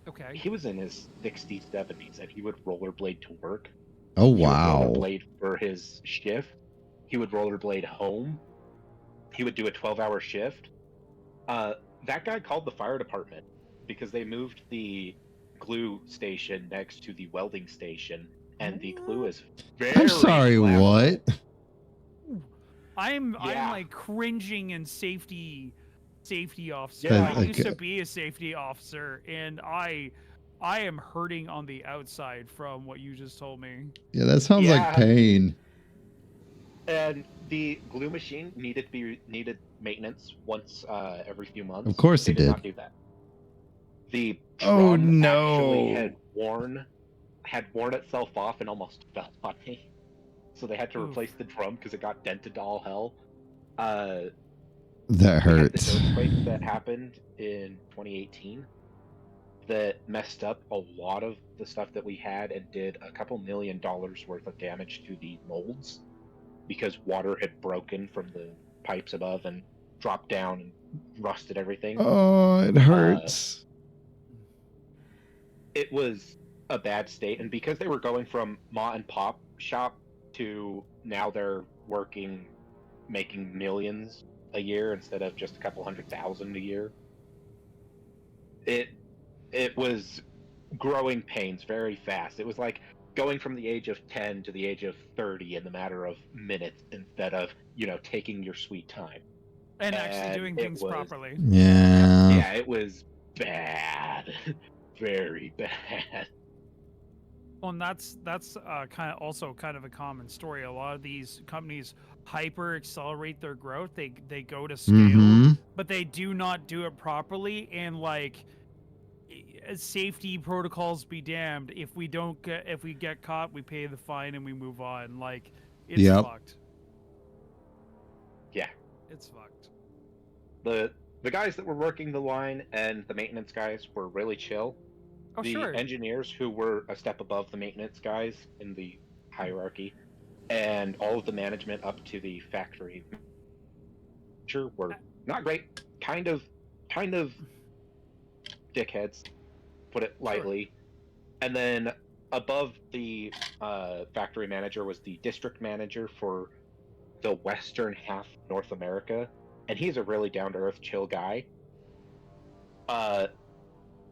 Okay. He was in his 60s, 70s, and he would rollerblade to work. Oh, wow. He would rollerblade for his shift. He would rollerblade home. He would do a 12-hour shift. That guy called the fire department because they moved the glue station next to the welding station, and the glue is very I'm sorry, flammable. what? I'm like cringing in safety officer. Yeah. I used to be a safety officer, and I am hurting on the outside from what you just told me. Yeah, that sounds like pain. And the glue machine needed maintenance once every few months. Of course they it did. Not do that. The drum actually had worn itself off and almost fell on me. So they had to replace the drum because it got dented to all hell. That hurts. The earthquake that happened in 2018 that messed up a lot of the stuff that we had and did a couple $1 million worth of damage to the molds because water had broken from the pipes above and dropped down and rusted everything. Oh, it hurts. It was a bad state, and because they were going from ma and pop shop to now they're making millions a year instead of just a couple 100,000 a year. It was growing pains very fast. It was like going from the age of 10 to the age of 30 in the matter of minutes instead of, taking your sweet time. And actually doing things properly. Yeah. Yeah, it was bad. Very bad. Well, and that's kind of a common story. A lot of these companies hyper accelerate their growth. They go to scale, but they do not do it properly. And like, safety protocols be damned. If we get caught, we pay the fine and we move on. Like, it's fucked. Yeah, it's fucked. The guys that were working the line and the maintenance guys were really chill. Engineers who were a step above the maintenance guys in the hierarchy, and all of the management up to the factory were not great. Kind of dickheads, put it lightly. And then above the factory manager was the district manager for the western half of North America, and he's a really down-to-earth, chill guy.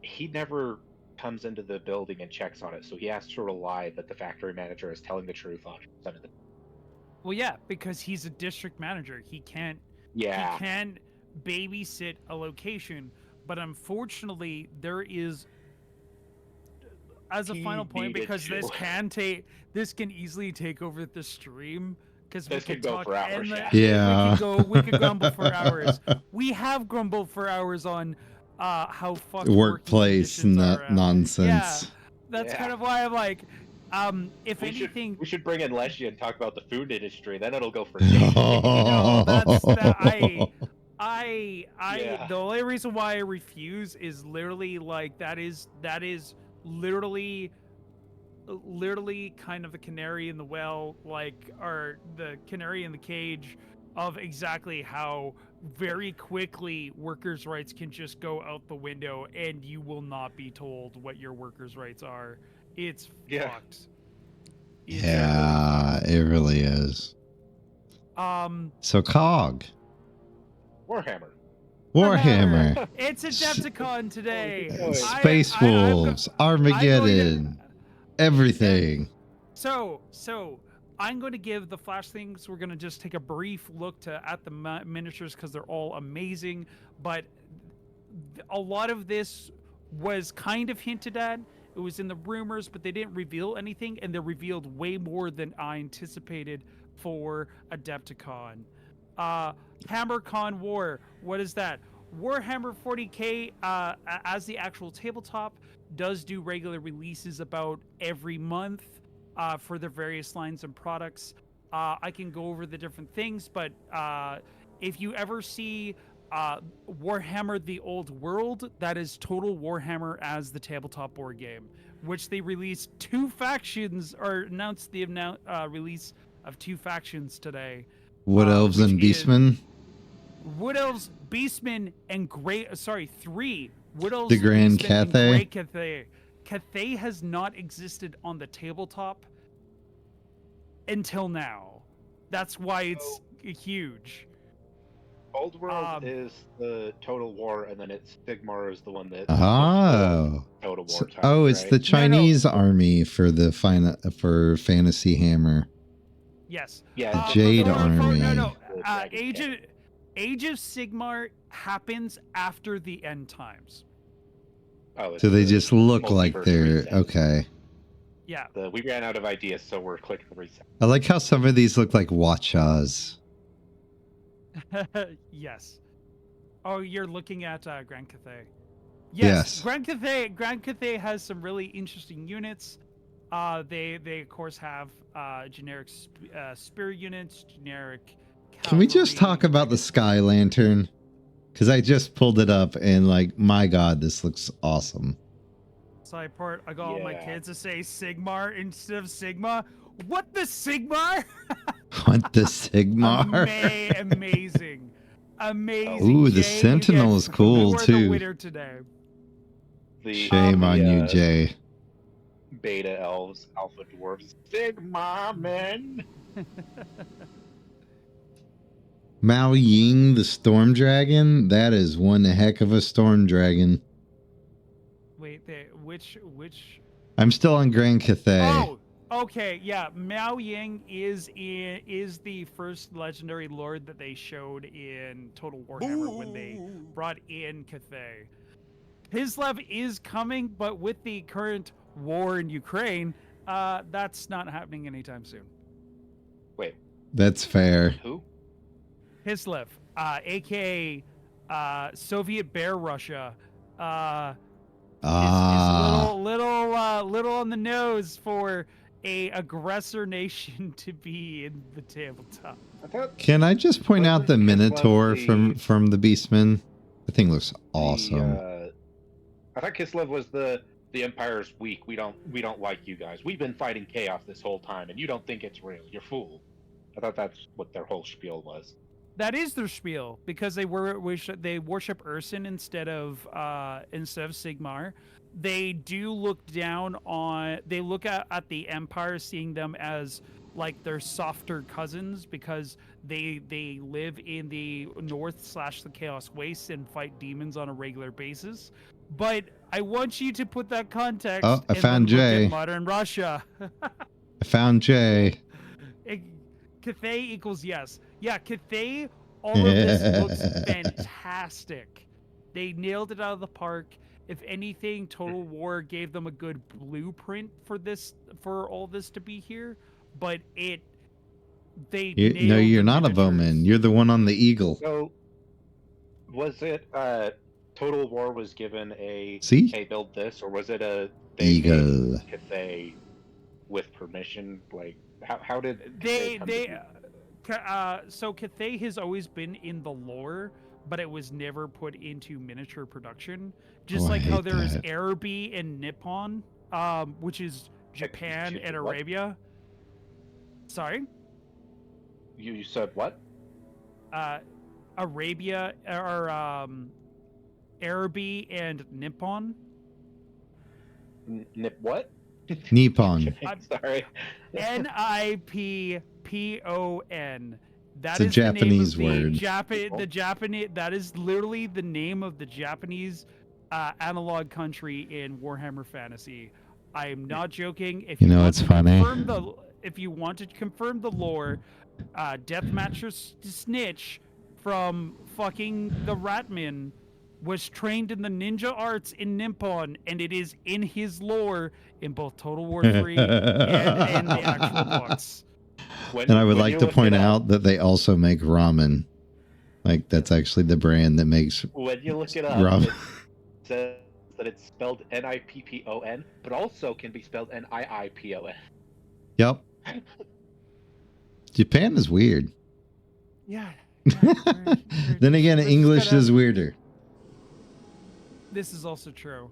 He never comes into the building and checks on it, so he has to rely that the factory manager is telling the truth 100% of the time. Well, yeah, because he's a district manager. He can't babysit a location. But unfortunately, there is, as a final point, because this can easily take over the stream. Because we could go for hours. We could grumble for hours. We have grumbled for hours on how fucked workplace working conditions are. nonsense. Yeah, that's kind of why I'm like, if anything, we should bring in Leslie and talk about the food industry. Then it'll go for you days. know, the only reason why I refuse is literally like that is literally kind of the canary in the well, like, or the canary in the cage of exactly how very quickly workers' rights can just go out the window and you will not be told what your workers' rights are. It's fucked. It really is. So COG. Warhammer. It's Adepticon today. Space Wolves. Armageddon. Everything. So I'm going to give the flash things. We're going to just take a brief look at the miniatures because they're all amazing. But a lot of this was kind of hinted at. It was in the rumors, but they didn't reveal anything, and they revealed way more than I anticipated for Adepticon. HammerCon War. What is that? Warhammer 40k, as the actual tabletop, does do regular releases about every month for the various lines and products. I can go over the different things, but if you ever see Warhammer The Old World, that is Total Warhammer as the tabletop board game, which they released 2 factions, or announced the release of 2 factions today. Wood Elves and Beastmen? Wood Elves, Beastmen, and 3. Wood Elves, the Grand Beastmen, and Cathay? Grey Cathay. Cathay has not existed on the tabletop until now. That's why it's huge. Old World is the Total War, and then it's Sigmar is the one that. Total War. It's the Chinese army for the for Fantasy Hammer. Yes. Yeah. Jade Army. Age of Sigmar happens after the end times. So they just look like they're okay. Yeah. We ran out of ideas, so we're clicking the reset. I like how some of these look like Watchas. Yes. Oh, you're looking at Grand Cathay. Yes. Grand Cathay has some really interesting units. They of course have generic spear units, generic cavalry. Can we just talk about the Sky Lantern? Because I just pulled it up and like, my God, this looks awesome. Side part, I got all my kids to say Sigmar instead of Sigma. What the Sigmar? What the Sigmar? Amazing. Ooh, the Sentinel is cool too. The winner today. Shame on you, Jay. Beta elves, alpha dwarves, Sigma men. Mao Ying, the Storm Dragon. That is one heck of a Storm Dragon. Wait, which? I'm still on Grand Cathay. Oh, okay, yeah. Mao Ying is the first legendary lord that they showed in Total Warhammer when they brought in Cathay. Kislev is coming, but with the current war in Ukraine, that's not happening anytime soon. Wait. That's fair. Who? Kislev, aka Soviet Bear Russia. Is little on the nose for a aggressor nation to be in the tabletop. Can I just point out the Minotaur from the Beastmen? The thing looks awesome. I thought Kislev was the Empire's weak. We don't like you guys. We've been fighting chaos this whole time, and you don't think it's real. You're fool. I thought that's what their whole spiel was. That is their spiel, because they worship Urson instead of Sigmar. they do look down on. They look at the Empire, seeing them as like their softer cousins because they live in the north / the Chaos Wastes and fight demons on a regular basis. But I want you to put that context. Oh, I and found then look Jay. at modern Russia. I found Jay. Cathay equals yes. Yeah, Cathay. All of this looks fantastic. They nailed it out of the park. If anything, Total War gave them a good blueprint for this, for all this to be here. But they No, you're not a bowman. You're the one on the eagle. So, was it Total War was given a See? hey, build this, or was it a Eagle. Cathay with permission? Like, how did so Cathay has always been in the lore, but it was never put into miniature production. Just like how there is Araby and Nippon, which is Japan and Arabia. Sorry? You said what? Arabia or Araby and Nippon. Nip what? Nippon. I'm sorry. Nippon. That It's is a Japanese word. The Japanese. That is literally the name of the Japanese analog country in Warhammer Fantasy. I am not joking. If You know want what's to funny? If you want to confirm the lore, Deathmatcher Snitch from fucking the Ratman was trained in the ninja arts in Nippon, and it is in his lore in both Total War 3 and in the actual books. And I would like to point out that they also make ramen. Like, that's actually the brand that makes when you look it up, ramen. It says that it's spelled Nippon, but also can be spelled Niipon. Yep. Japan is weird. Yeah. Then again, English is weirder. This is also true.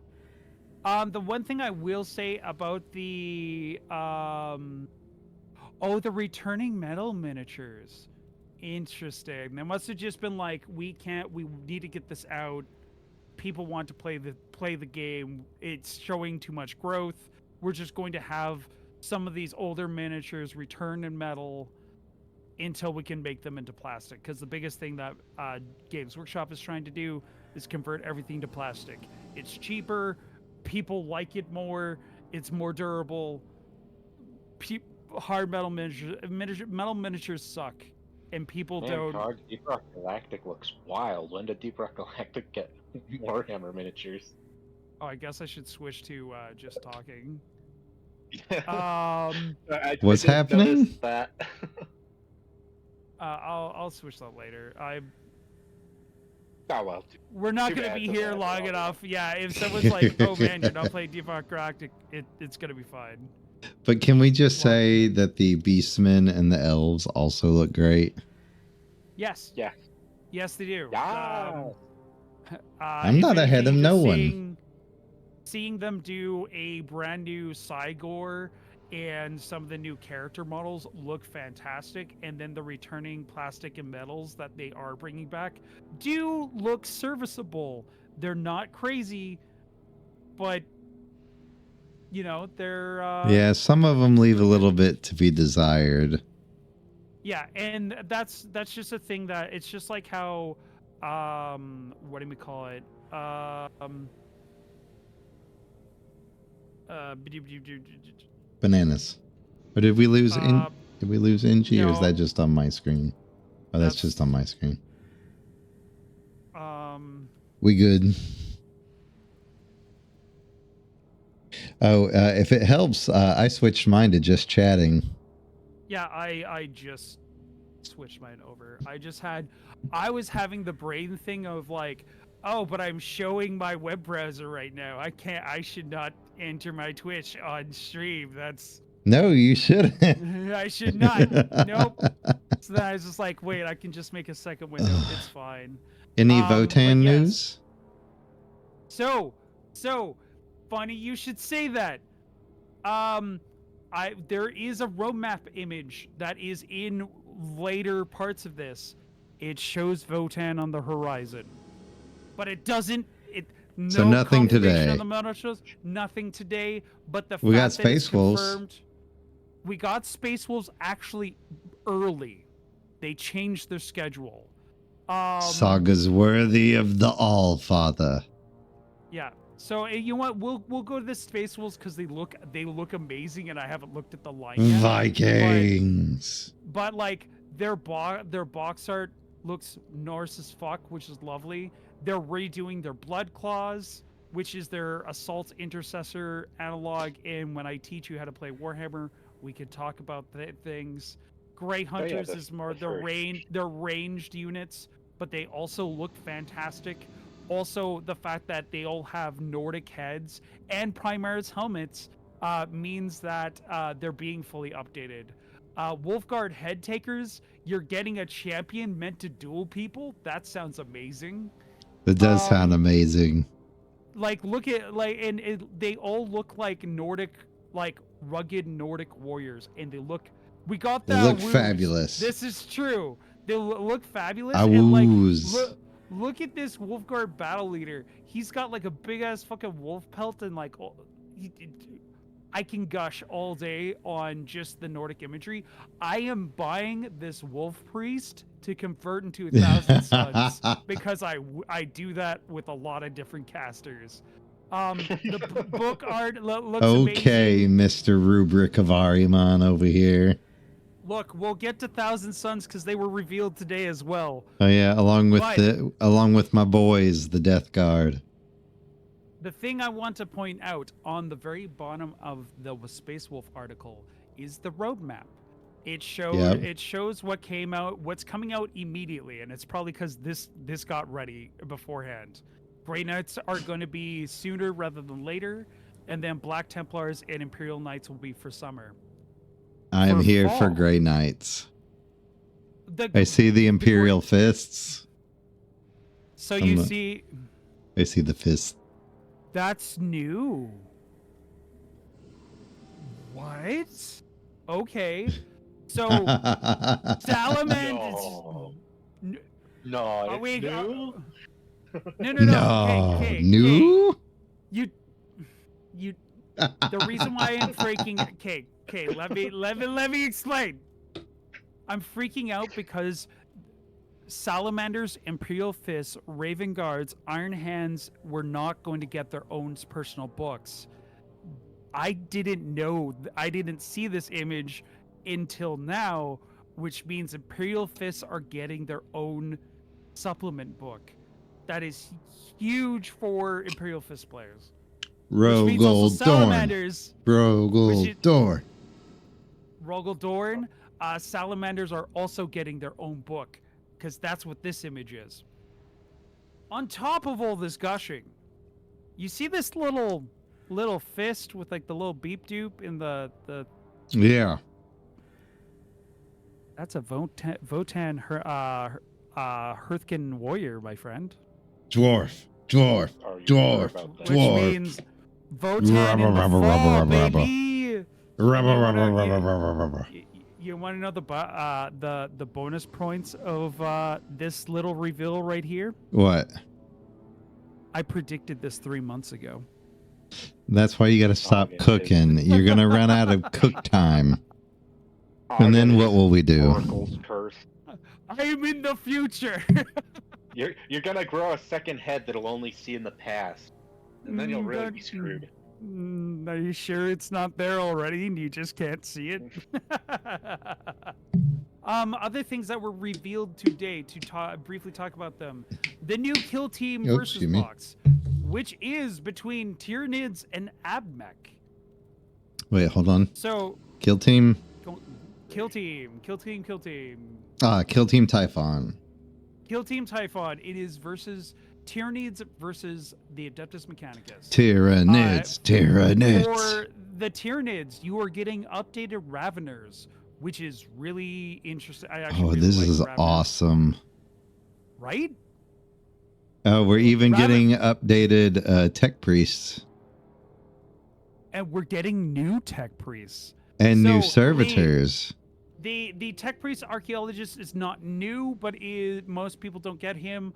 The one thing I will say about the the returning metal miniatures. Interesting. They must have just been like, we need to get this out. People want to play the game. It's showing too much growth. We're just going to have some of these older miniatures return in metal until we can make them into plastic. Because the biggest thing that Games Workshop is trying to do is convert everything to plastic. It's cheaper. People like it more. It's more durable. Hard metal miniatures suck, and people don't. God, Deep Rock Galactic looks wild. When did Deep Rock Galactic get Warhammer miniatures? Oh, I guess I should switch to just talking. What's happening? That. I'll switch that later. Oh well. We're not going to be here long enough. Yeah, if someone's like, "Oh man, you're not playing Deep Rock Galactic," it's going to be fine. But can we just say that the Beastmen and the Elves also look great? Yes. Yeah. Yes, they do. Yeah. I'm not ahead of no one. Seeing them do a brand new Cygor and some of the new character models look fantastic, and then the returning plastic and metals that they are bringing back do look serviceable. They're not crazy, but you know, they're yeah, some of them leave a little bit to be desired. Yeah, and that's just a thing that it's just like how what do we call it? Bananas. Or did we lose did we lose NG, or is no. that just on my screen? Oh, that's just on my screen. We good. Oh, if it helps, I switched mine to just chatting. Yeah, I just switched mine over. I was having the brain thing of like, oh, but I'm showing my web browser right now. I should not enter my Twitch on stream. That's... No, you shouldn't. I should not. Nope. So then I was just like, wait, I can just make a second window. It's fine. Any Votan news? So, funny you should say that. There is a roadmap image that is in later parts of this. It shows Votan on the horizon, but it doesn't. No So nothing confirmation today. On the model shows, nothing today. But the We got fact that it's Space Wolves. confirmed, we got Space Wolves actually early. They changed their schedule. Saga's worthy of the All-Father. Yeah. So you know what? We'll go to the Space Wolves because they look amazing, and I haven't looked at the line yet. Vikings. But like their box art looks Norse as fuck, which is lovely. They're redoing their Blood Claws, which is their Assault Intercessor analog. And when I teach you how to play Warhammer, we can talk about things. Grey Hunters is more their ranged units, but they also look fantastic. Also, the fact that they all have Nordic heads and Primaris helmets means that they're being fully updated. Wolfguard head takers, you're getting a champion meant to duel people. That sounds amazing. It does sound amazing. Like, look at they all look like Nordic, like rugged Nordic warriors, and they look. We got that. They look fabulous. This is true. They look fabulous. Awoos. And like, look at this Wolfguard battle leader. He's got like a big ass fucking wolf pelt and like. I can gush all day on just the Nordic imagery. I am buying this wolf priest to convert into 1,000 Suns because I do that with a lot of different casters. The book art looks okay, amazing. Mr. Rubric of Ariman over here. Look, we'll get to 1,000 Suns because they were revealed today as well. Oh yeah, along with my boys, the Death Guard. The thing I want to point out on the very bottom of the Space Wolf article is the roadmap. It shows what's coming out immediately, and it's probably because this got ready beforehand. Grey Knights are going to be sooner rather than later, and then Black Templars and Imperial Knights will be for summer. I am here for Grey Knights. I see the Imperial fists. So you see... I see the fists. That's new. What? Okay. So Salamanders. No, it's new. No. Okay, new. You. The reason why I'm freaking. Okay. Let me explain. I'm freaking out because Salamanders, Imperial Fists, Raven Guards, Iron Hands were not going to get their own personal books. I didn't see this image until now, which means Imperial Fists are getting their own supplement book. That is huge for Imperial Fist players. Rogol Dorn. Salamanders are also getting their own book, because that's what this image is. On top of all this gushing, you see this little fist with like the little beep doop in the Yeah. That's a Votan Hearthkin warrior, my friend. Dwarf. Which means Votan in the fall, baby. You want to know the bonus points of this little reveal right here? What? I predicted this 3 months ago. That's why you got to stop cooking. You're gonna run out of cook time. And then what will we do? Oracle's curse. I am in the future. You're gonna grow a second head that'll only see in the past, and then you'll really be screwed. Are you sure it's not there already and you just can't see it? Other things that were revealed today to briefly talk about them. The new Kill Team versus box, which is between Tyranids and Abmech. Wait, hold on. So Kill Team. Kill Team. Kill Team Typhon. Kill Team Typhon. It is versus Tyranids versus the Adeptus Mechanicus. Tyranids. For the Tyranids, you are getting updated Raveners, which is really interesting. This is Raveners. awesome. Right? We're even getting updated Tech Priests. And we're getting new Tech Priests. And new Servitors. The Tech Priest Archaeologist is not new, but most people don't get him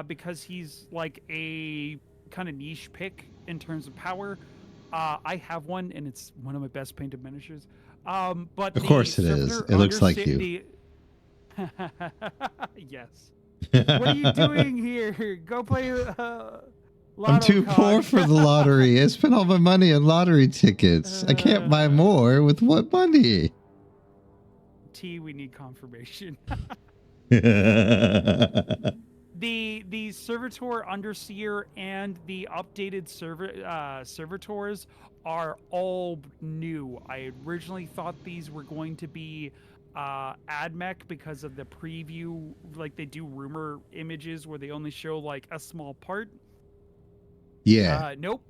because he's like a kind of niche pick in terms of power. I have one, and it's one of my best painted miniatures. But Of course it is. It looks like you. Yes. What are you doing here? Go play. I'm too poor for the lottery. I spent all my money on lottery tickets. I can't buy more with what money? We need confirmation. Yeah. The Servitor Underseer and the updated Servitors are all new. I originally thought these were going to be AdMech because of the preview, like they do rumor images where they only show like a small part. Nope.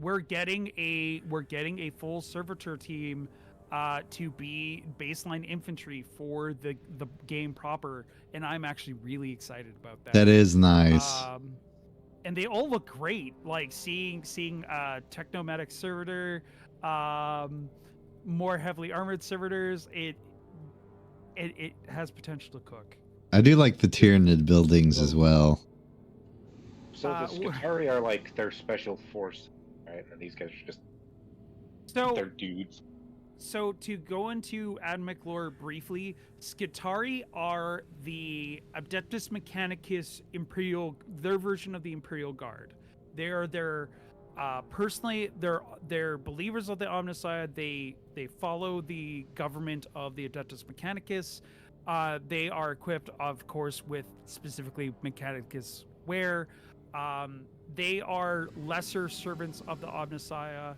We're getting a full Servitor team to be baseline infantry for the game proper, and I'm actually really excited about that. That is nice. And they all look great. Like seeing Technomedic Servitor, more heavily armored servitors. It has potential to cook. I do like the Tyranid buildings as well. So the Skitari are like their special force, right? And these guys are just they're dudes. So to go into AdMech lore briefly, Skitari are the Adeptus Mechanicus Imperial, their version of the Imperial Guard. They are their personally they're believers of the Omnissiah. They follow the government of the Adeptus Mechanicus. They are equipped, of course, with specifically Mechanicus wear. They are lesser servants of the Omnissiah.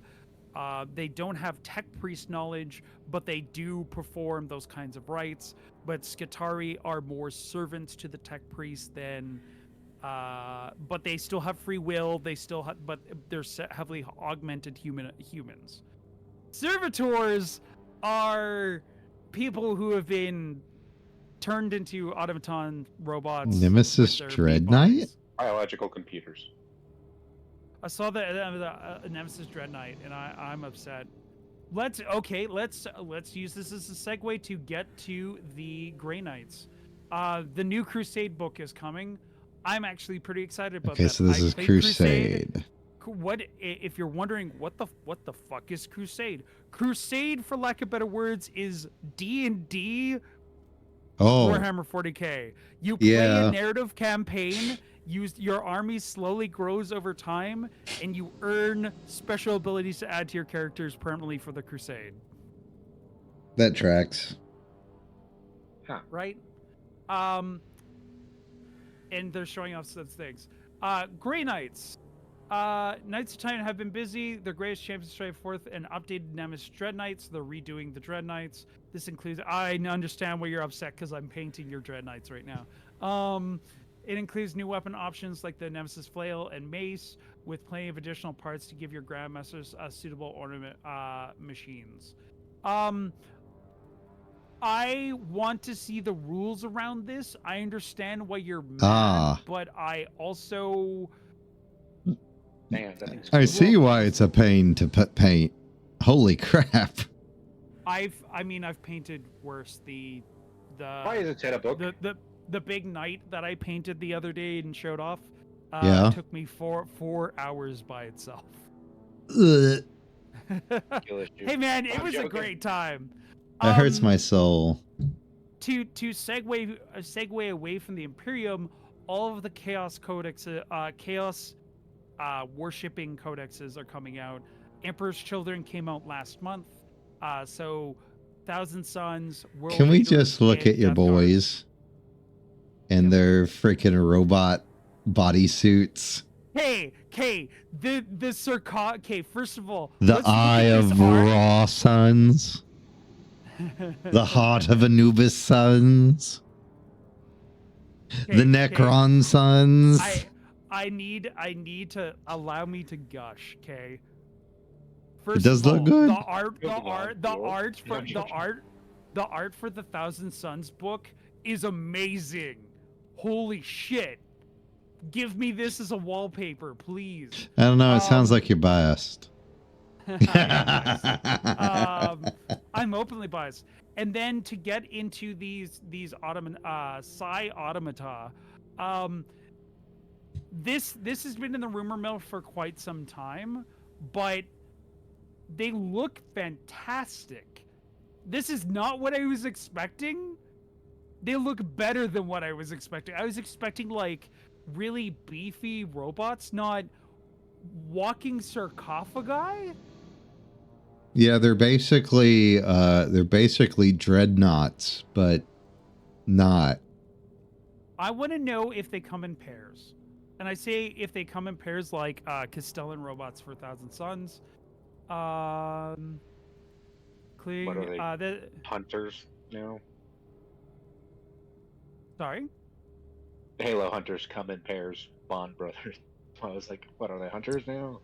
They don't have tech priest knowledge, but they do perform those kinds of rites. But Skitari are more servants to the tech priest than, but they still have free will. They still have, but they're heavily augmented humans. Servitors are people who have been turned into automaton robots. Nemesis Dreadknight? Biological computers. I saw the Nemesis Dreadknight, and I'm upset. Let's use this as a segue to get to the Grey Knights. The new Crusade book is coming. I'm actually pretty excited about that. Okay, so this is Crusade. What if you're wondering what the fuck is Crusade? Crusade, for lack of better words, is D&D. Warhammer 40K. You play a narrative campaign. Your army slowly grows over time, and you earn special abilities to add to your characters permanently for the Crusade. That tracks. Huh. Right? And they're showing off such things. Grey Knights. Knights of Titan have been busy. Their greatest champions strive forth an updated Nemesis Dread Knights. They're redoing the Dread Knights. This includes... I understand why you're upset, because I'm painting your Dread Knights right now. It includes new weapon options like the Nemesis Flail and Mace, with plenty of additional parts to give your Grandmasters suitable ornament machines. I want to see the rules around this. I understand why you're mad, but I also... Man, that thing's I see why it's a pain to put paint. Holy crap. I've painted worse. Why is it in a book? The big knight that I painted the other day and showed off took me 4 hours by itself. Ugh. Hey man, it was a great time. That hurts my soul. To segue away from the Imperium, all of the Chaos Codexes, Chaos worshipping codexes are coming out. Emperor's Children came out last month. So Thousand Suns. World Can we Leaders, just look at your Death Guard. boys and their freaking robot bodysuits? Hey, the circa. Okay, first of all, The Eye of Raw Sons. The Heart of Anubis Sons. The Necron Sons. I need to allow me to gush, okay? It does look good. The art for the Thousand Suns book is amazing. Holy shit. Give me this as a wallpaper, please. I don't know, it sounds like you're biased. I'm openly biased. And then to get into these Psi Automata, this has been in the rumor mill for quite some time, but they look fantastic. This is not what I was expecting. They look better than what I was expecting. I was expecting like really beefy robots, not walking sarcophagi. Yeah, they're basically dreadnoughts, but not. I want to know if they come in pairs. And I say if they come in pairs like Castellan robots for Thousand Suns. What Including are they? the Hunters now? sorry. Halo hunters come in pairs, Bond brothers. I was like, what are they, hunters now?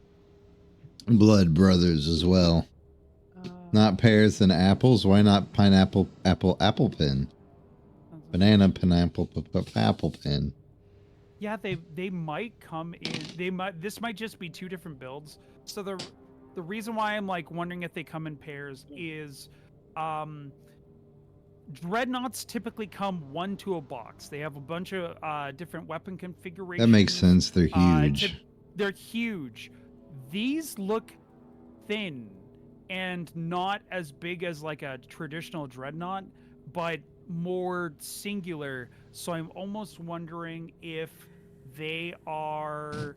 Blood brothers as well. Not pears and apples. Why not pineapple, apple pin? Banana, pineapple, apple pin. Yeah, they might come in. This might just be two different builds. So the reason why I'm like wondering if they come in pairs is dreadnoughts typically come one to a box. They have a bunch of different weapon configurations. That makes sense. They're huge. They're huge. These look thin and not as big as like a traditional dreadnought, but more singular. So I'm almost wondering if they are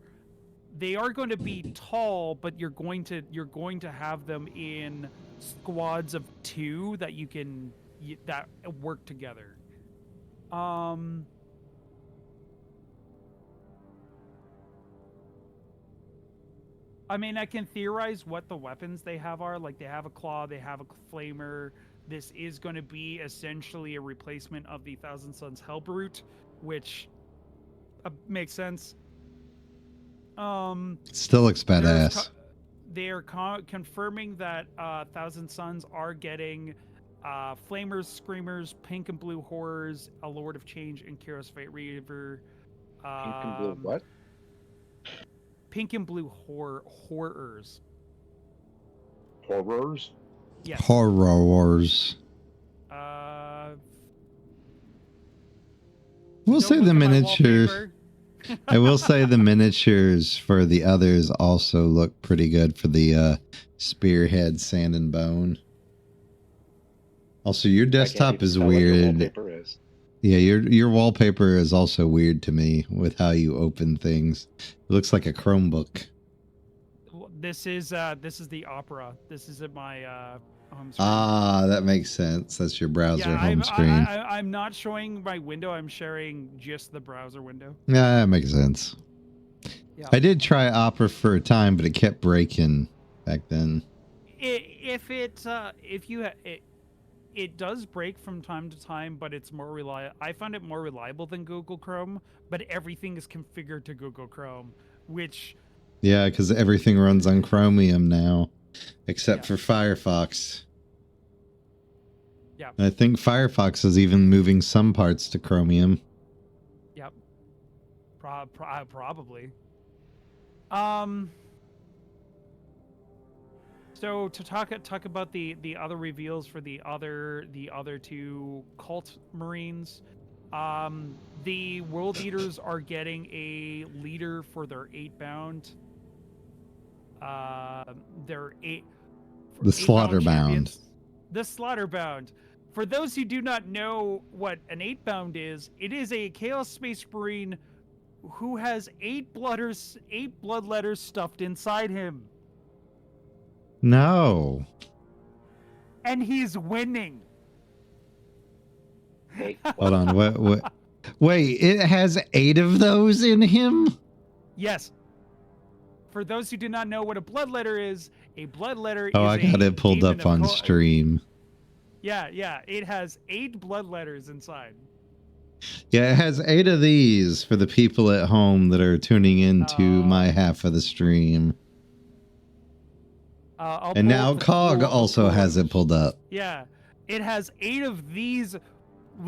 going to be tall, but you're going to have them in squads of 2 that you can that work together. I mean, I can theorize what the weapons they have are. Like, they have a claw, they have a flamer. This is going to be essentially a replacement of the Thousand Suns Hellbrute, which makes sense. Still looks badass. They are confirming that Thousand Suns are getting Flamers, Screamers, Pink and Blue Horrors, a Lord of Change, and Kairos Fate Reaver. Pink and blue what? Pink and Blue Horrors. Horrors? Yes. Horrors. We'll say the miniatures. I will say the miniatures for the others also look pretty good for the Spearhead, Sand and Bone. Also, your desktop is weird. Yeah, your wallpaper is also weird to me with how you open things. It looks like a Chromebook. This is the Opera. This is at my home screen. Ah, that makes sense. That's your browser home screen. I'm not showing my window. I'm sharing just the browser window. Yeah, that makes sense. Yeah. I did try Opera for a time, but it kept breaking back then. It does break from time to time, but it's more reliable. I found it more reliable than Google Chrome, but everything is configured to Google Chrome, which... Yeah, because everything runs on Chromium now, except for Firefox. Yeah. I think Firefox is even moving some parts to Chromium. Yep. Probably. So to talk about the other reveals for the other 2 cult marines, the World Eaters are getting a leader for their 8-bound. The Slaughterbound. The Slaughterbound. For those who do not know what an 8-bound is, it is a Chaos Space Marine who has 8 blood letters stuffed inside him. No. And he's winning. Hold on. What? Wait, it has 8 of those in him? Yes. For those who do not know what a blood letter is, a blood letter is I got it pulled up on stream. Yeah. It has 8 blood letters inside. Yeah, it has 8 of these for the people at home that are tuning into my half of the stream. And now Cog also has it pulled up. Yeah, it has 8 of these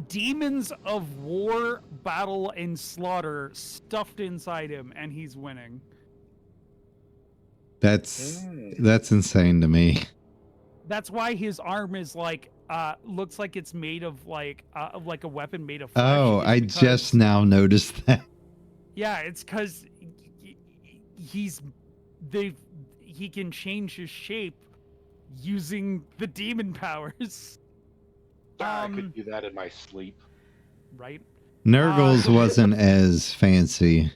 demons of war, battle, and slaughter stuffed inside him, and he's winning. That's insane to me. That's why his arm is like looks like it's made of like a weapon made of flesh. Oh, I just now noticed that. Yeah, it's because he can change his shape using the demon powers. I could do that in my sleep. Right? Nurgles wasn't as fancy.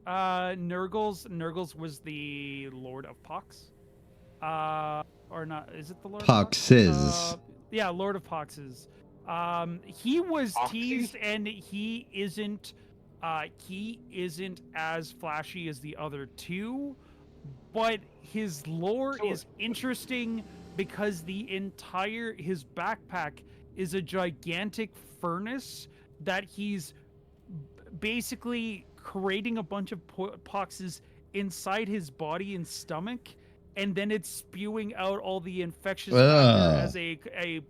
Nurgles was the Lord of Pox. Or not? Is it the Lord Poxes. of Pox? Yeah, Lord of Poxes. He was teased, and he isn't as flashy as the other two, but his lore is interesting because his backpack is a gigantic furnace that he's basically creating a bunch of poxes inside his body and stomach, and then it's spewing out all the infectious matter as a plague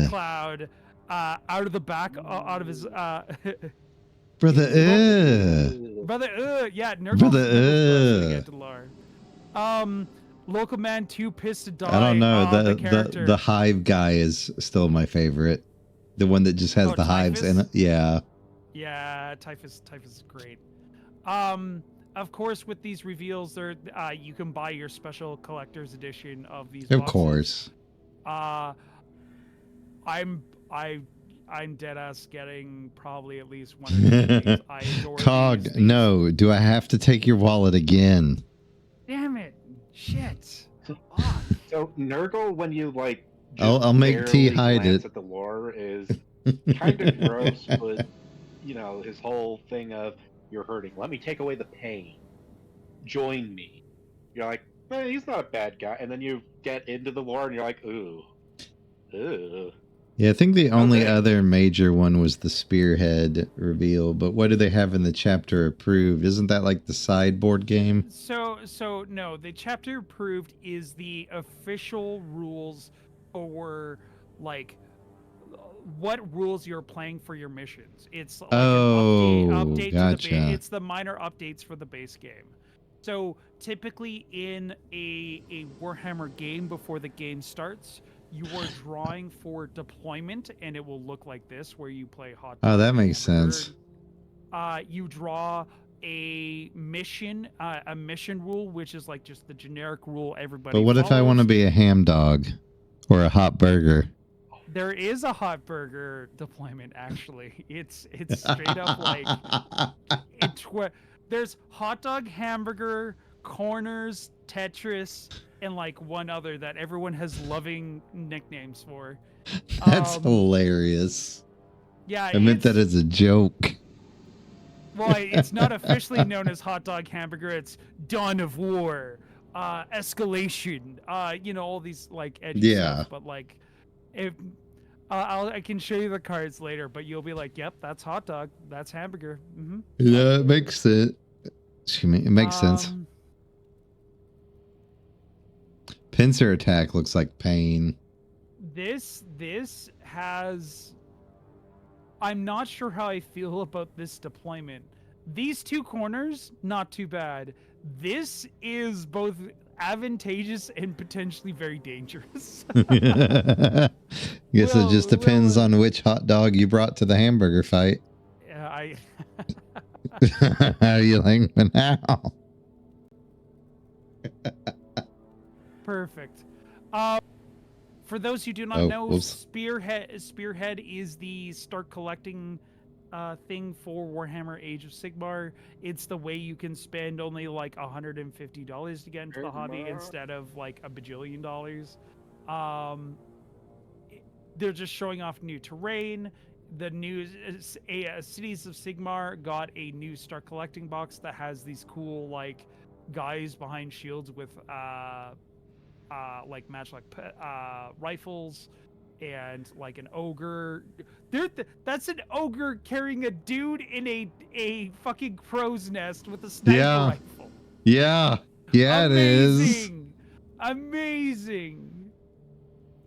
cloud out of the back out of his Brother, yeah, Nurgles. Local Man too pissed to die. I don't know. The hive guy is still my favorite. The one that just has the hives in it. Yeah. Yeah, Typhus is great. Of course, with these reveals, you can buy your special collector's edition of these. Of boxes. course. I'm dead ass getting probably at least one or two things. I adore Cog, these. no. Do I have to take your wallet again? Damn it! Shit. So Nurgle, when you like, I'll make T hide it. At the lore is kind of gross, but you know his whole thing of you're hurting. Let me take away the pain. Join me. You're like, he's not a bad guy, and then you get into the lore and you're like, ooh. Yeah, I think the only other major one was the Spearhead reveal, but what do they have in the chapter approved? Isn't that like the sideboard game? So no, the chapter approved is the official rules for like what rules you're playing for your missions. It's like an update gotcha. to the it's the minor updates for the base game. So typically in a Warhammer game before the game starts, you are drawing for deployment, and it will look like this, where you play hot. Oh, that makes sense. You draw a mission rule, which is like just the generic rule everybody. But what follows. if I want to be a ham dog or a hot burger? There is a hot burger deployment. Actually, it's straight up like there's hot dog, hamburger, corners, Tetris, and like one other that everyone has loving nicknames for. That's hilarious. Yeah, I meant that as a joke. Well, it's not officially known as hot dog hamburger. It's Dawn of War, escalation. All these like edgy stuff. But like, if I can show you the cards later, but you'll be like, "Yep, that's hot dog. That's hamburger." Mm-hmm. Yeah, it makes sense. It makes sense. Pincer attack looks like pain. This has. I'm not sure how I feel about this deployment. These two corners, not too bad. This is both advantageous and potentially very dangerous. Guess it just depends on which hot dog you brought to the hamburger fight. Yeah, How are you like me now? Perfect. For those who do not know, Spearhead is the start collecting thing for Warhammer Age of Sigmar. It's the way you can spend only like $150 to get into the hobby instead of like $1 bajillion. They're just showing off new terrain. The new Cities of Sigmar got a new start collecting box that has these cool like guys behind shields with like matchlock rifles and like an ogre. That's an ogre carrying a dude in a fucking crow's nest with a sniper rifle. Yeah, it is. Amazing.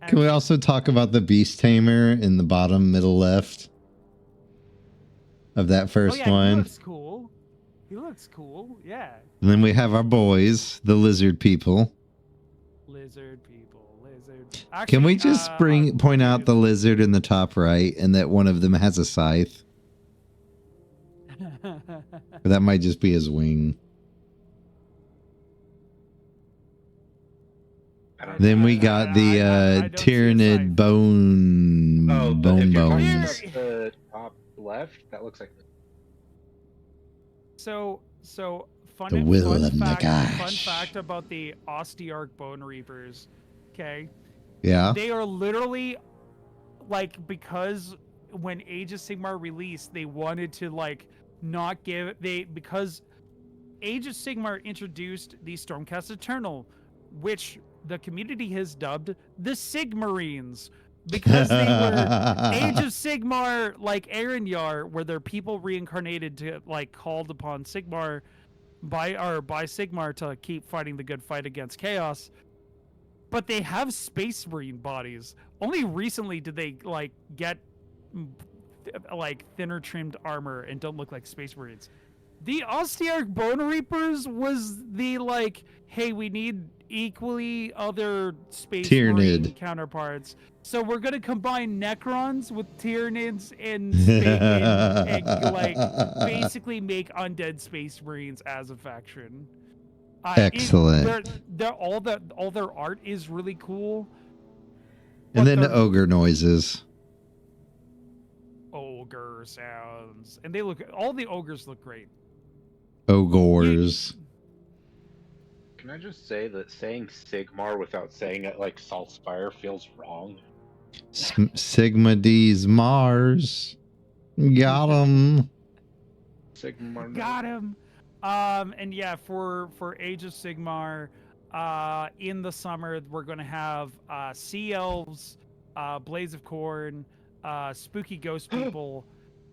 Can we also talk about the Beast Tamer in the bottom middle left of that first one? He looks cool. Yeah. And then we have our boys, the lizard people. Actually, can we just point out the lizard in the top right and that one of them has a scythe? But that might just be his wing. I don't Then know. we got the I don't see a Tyrannid sign. bone Oh, if bone you're talking bones. about the top left, that looks like. So fun, The will fun of fact, Nagash. fun fact about the Ostearch Bone Reapers. Okay, Yeah. they are literally like, because when Age of Sigmar released, they wanted to like not give because Age of Sigmar introduced the Stormcast Eternal, which the community has dubbed the Sigmarines, because they were Age of Sigmar, like Aaron where they're people reincarnated to like called upon Sigmar by Sigmar to keep fighting the good fight against chaos. But they have Space Marine bodies. Only recently did they like get like thinner trimmed armor and don't look like Space Marines. The Ostearch Bone Reapers was the like, hey, we need equally other Space Marine Tyrannid. counterparts, so we're gonna combine Necrons with Tyrannids and like basically make undead Space Marines as a faction. Excellent. All their art is really cool. And but then they're- ogre noises. ogre sounds, and all the ogres look great. Ogres. Can I just say that saying Sigmar without saying it like Saltspire feels wrong? Sigma D's Mars. Got him. Sigmar. Got him. And yeah, for Age of Sigmar, in the summer we're gonna have Sea Elves, Blaze of Corn, Spooky Ghost People,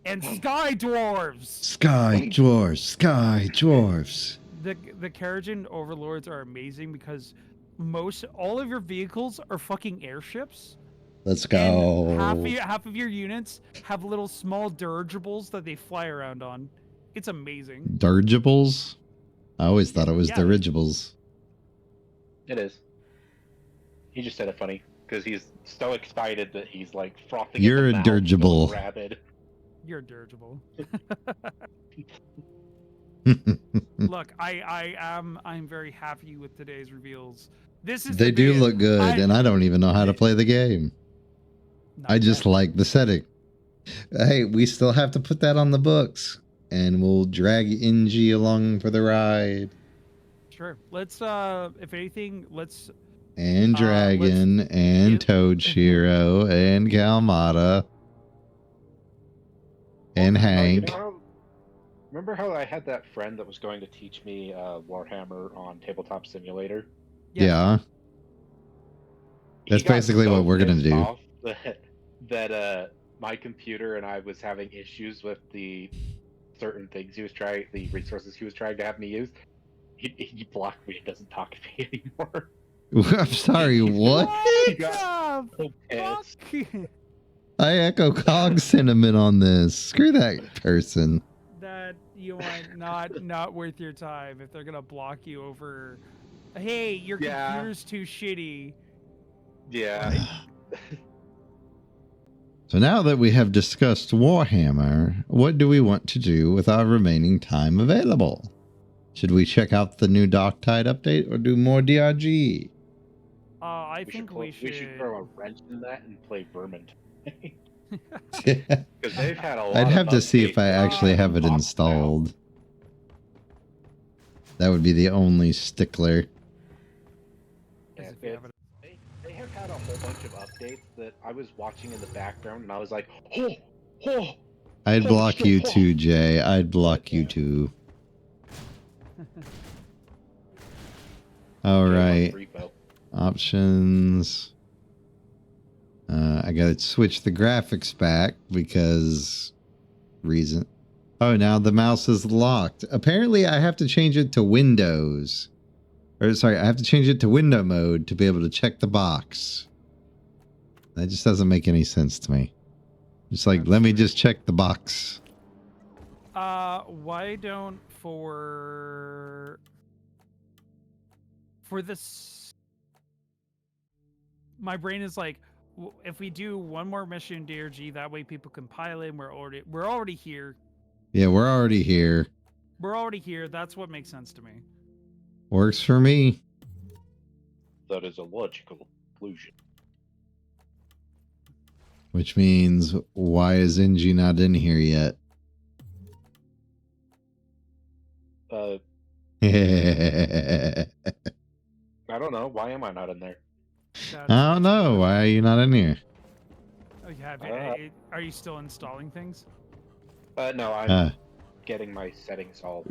and Sky Dwarves. Sky dwarfs. The Karajan Overlords are amazing because all of your vehicles are fucking airships. Let's And go. half of your units have little small dirigibles that they fly around on. It's amazing. Dirigibles? I always thought it was Yeah. dirigibles. It is. He just said it funny because he's so excited that he's like frothing. You're at a the mouth, dirigible. going rabid. You're a dirigible. Look, I'm very happy with today's reveals. This is They the do big- look good, and I don't even know how to play the game. Not I just yet. like the setting. Hey, we still have to put that on the books, and we'll drag NG along for the ride. Sure. Let's if anything, let's And Dragon, and get- Toad Shiro, and Kalmata, and Oh, you Hank. know remember how I had that friend that was going to teach me Warhammer on Tabletop Simulator? Yeah. That's He got basically so what we're gonna pissed do. off That my computer and I was having issues with the certain things the resources he was trying to have me use. He blocked me and doesn't talk to me anymore. I'm sorry, what? He got What so the pissed. fuck? I echo Cog sentiment on this. Screw that person. That you want not worth your time if they're gonna block you over. Hey, your Yeah. computer's too shitty. Yeah. So now that we have discussed Warhammer, what do we want to do with our remaining time available? Should we check out the new Darktide update or do more DRG? I think we should. We should throw a wrench in that and play Vermintide. I'd Because they've had a lot. have of to see if updates I that actually I've have it talked about. installed. That would be the only stickler. Yeah, As if you have it- they have had a whole bunch of updates that I was watching in the background, and I was like, oh. I'd Oh, block shit. you too, Jay. I'd block you too. All right. Options. I gotta switch the graphics back because reason. Oh, now the mouse is locked. Apparently, I have to change it to Windows. Or sorry, I have to change it to window mode to be able to check the box. That just doesn't make any sense to me. Just like, let me just check the box. Why don't for this? My brain is like, if we do one more mission DRG, that way people can pile in. We're already here. Yeah, we're already here. We're already here. That's what makes sense to me. Works for me. That is a logical conclusion. Which means, why is Inji not in here yet? I don't know. Why am I not in there? That's I don't know. Why are you not in here? Oh, you have are you still installing things? No, I'm getting my settings all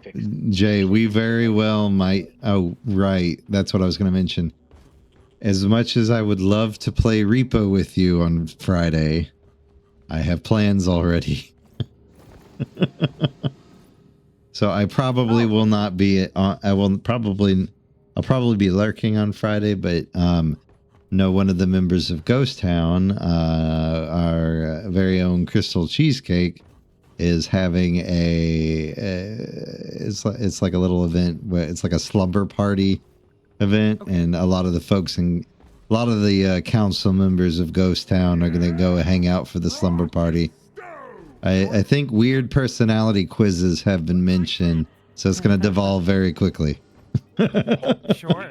fixed. Jay, we very well might. Oh, right. That's what I was going to mention. As much as I would love to play Repo with you on Friday, I have plans already. So I probably will not be. I'll probably be lurking on Friday, but no, one of the members of Ghost Town, our very own Crystal Cheesecake, is having it's like a little event where it's like a slumber party event, and a lot of the folks and a lot of the council members of Ghost Town are going to go hang out for the slumber party. I think weird personality quizzes have been mentioned, so it's going to devolve very quickly. Sure.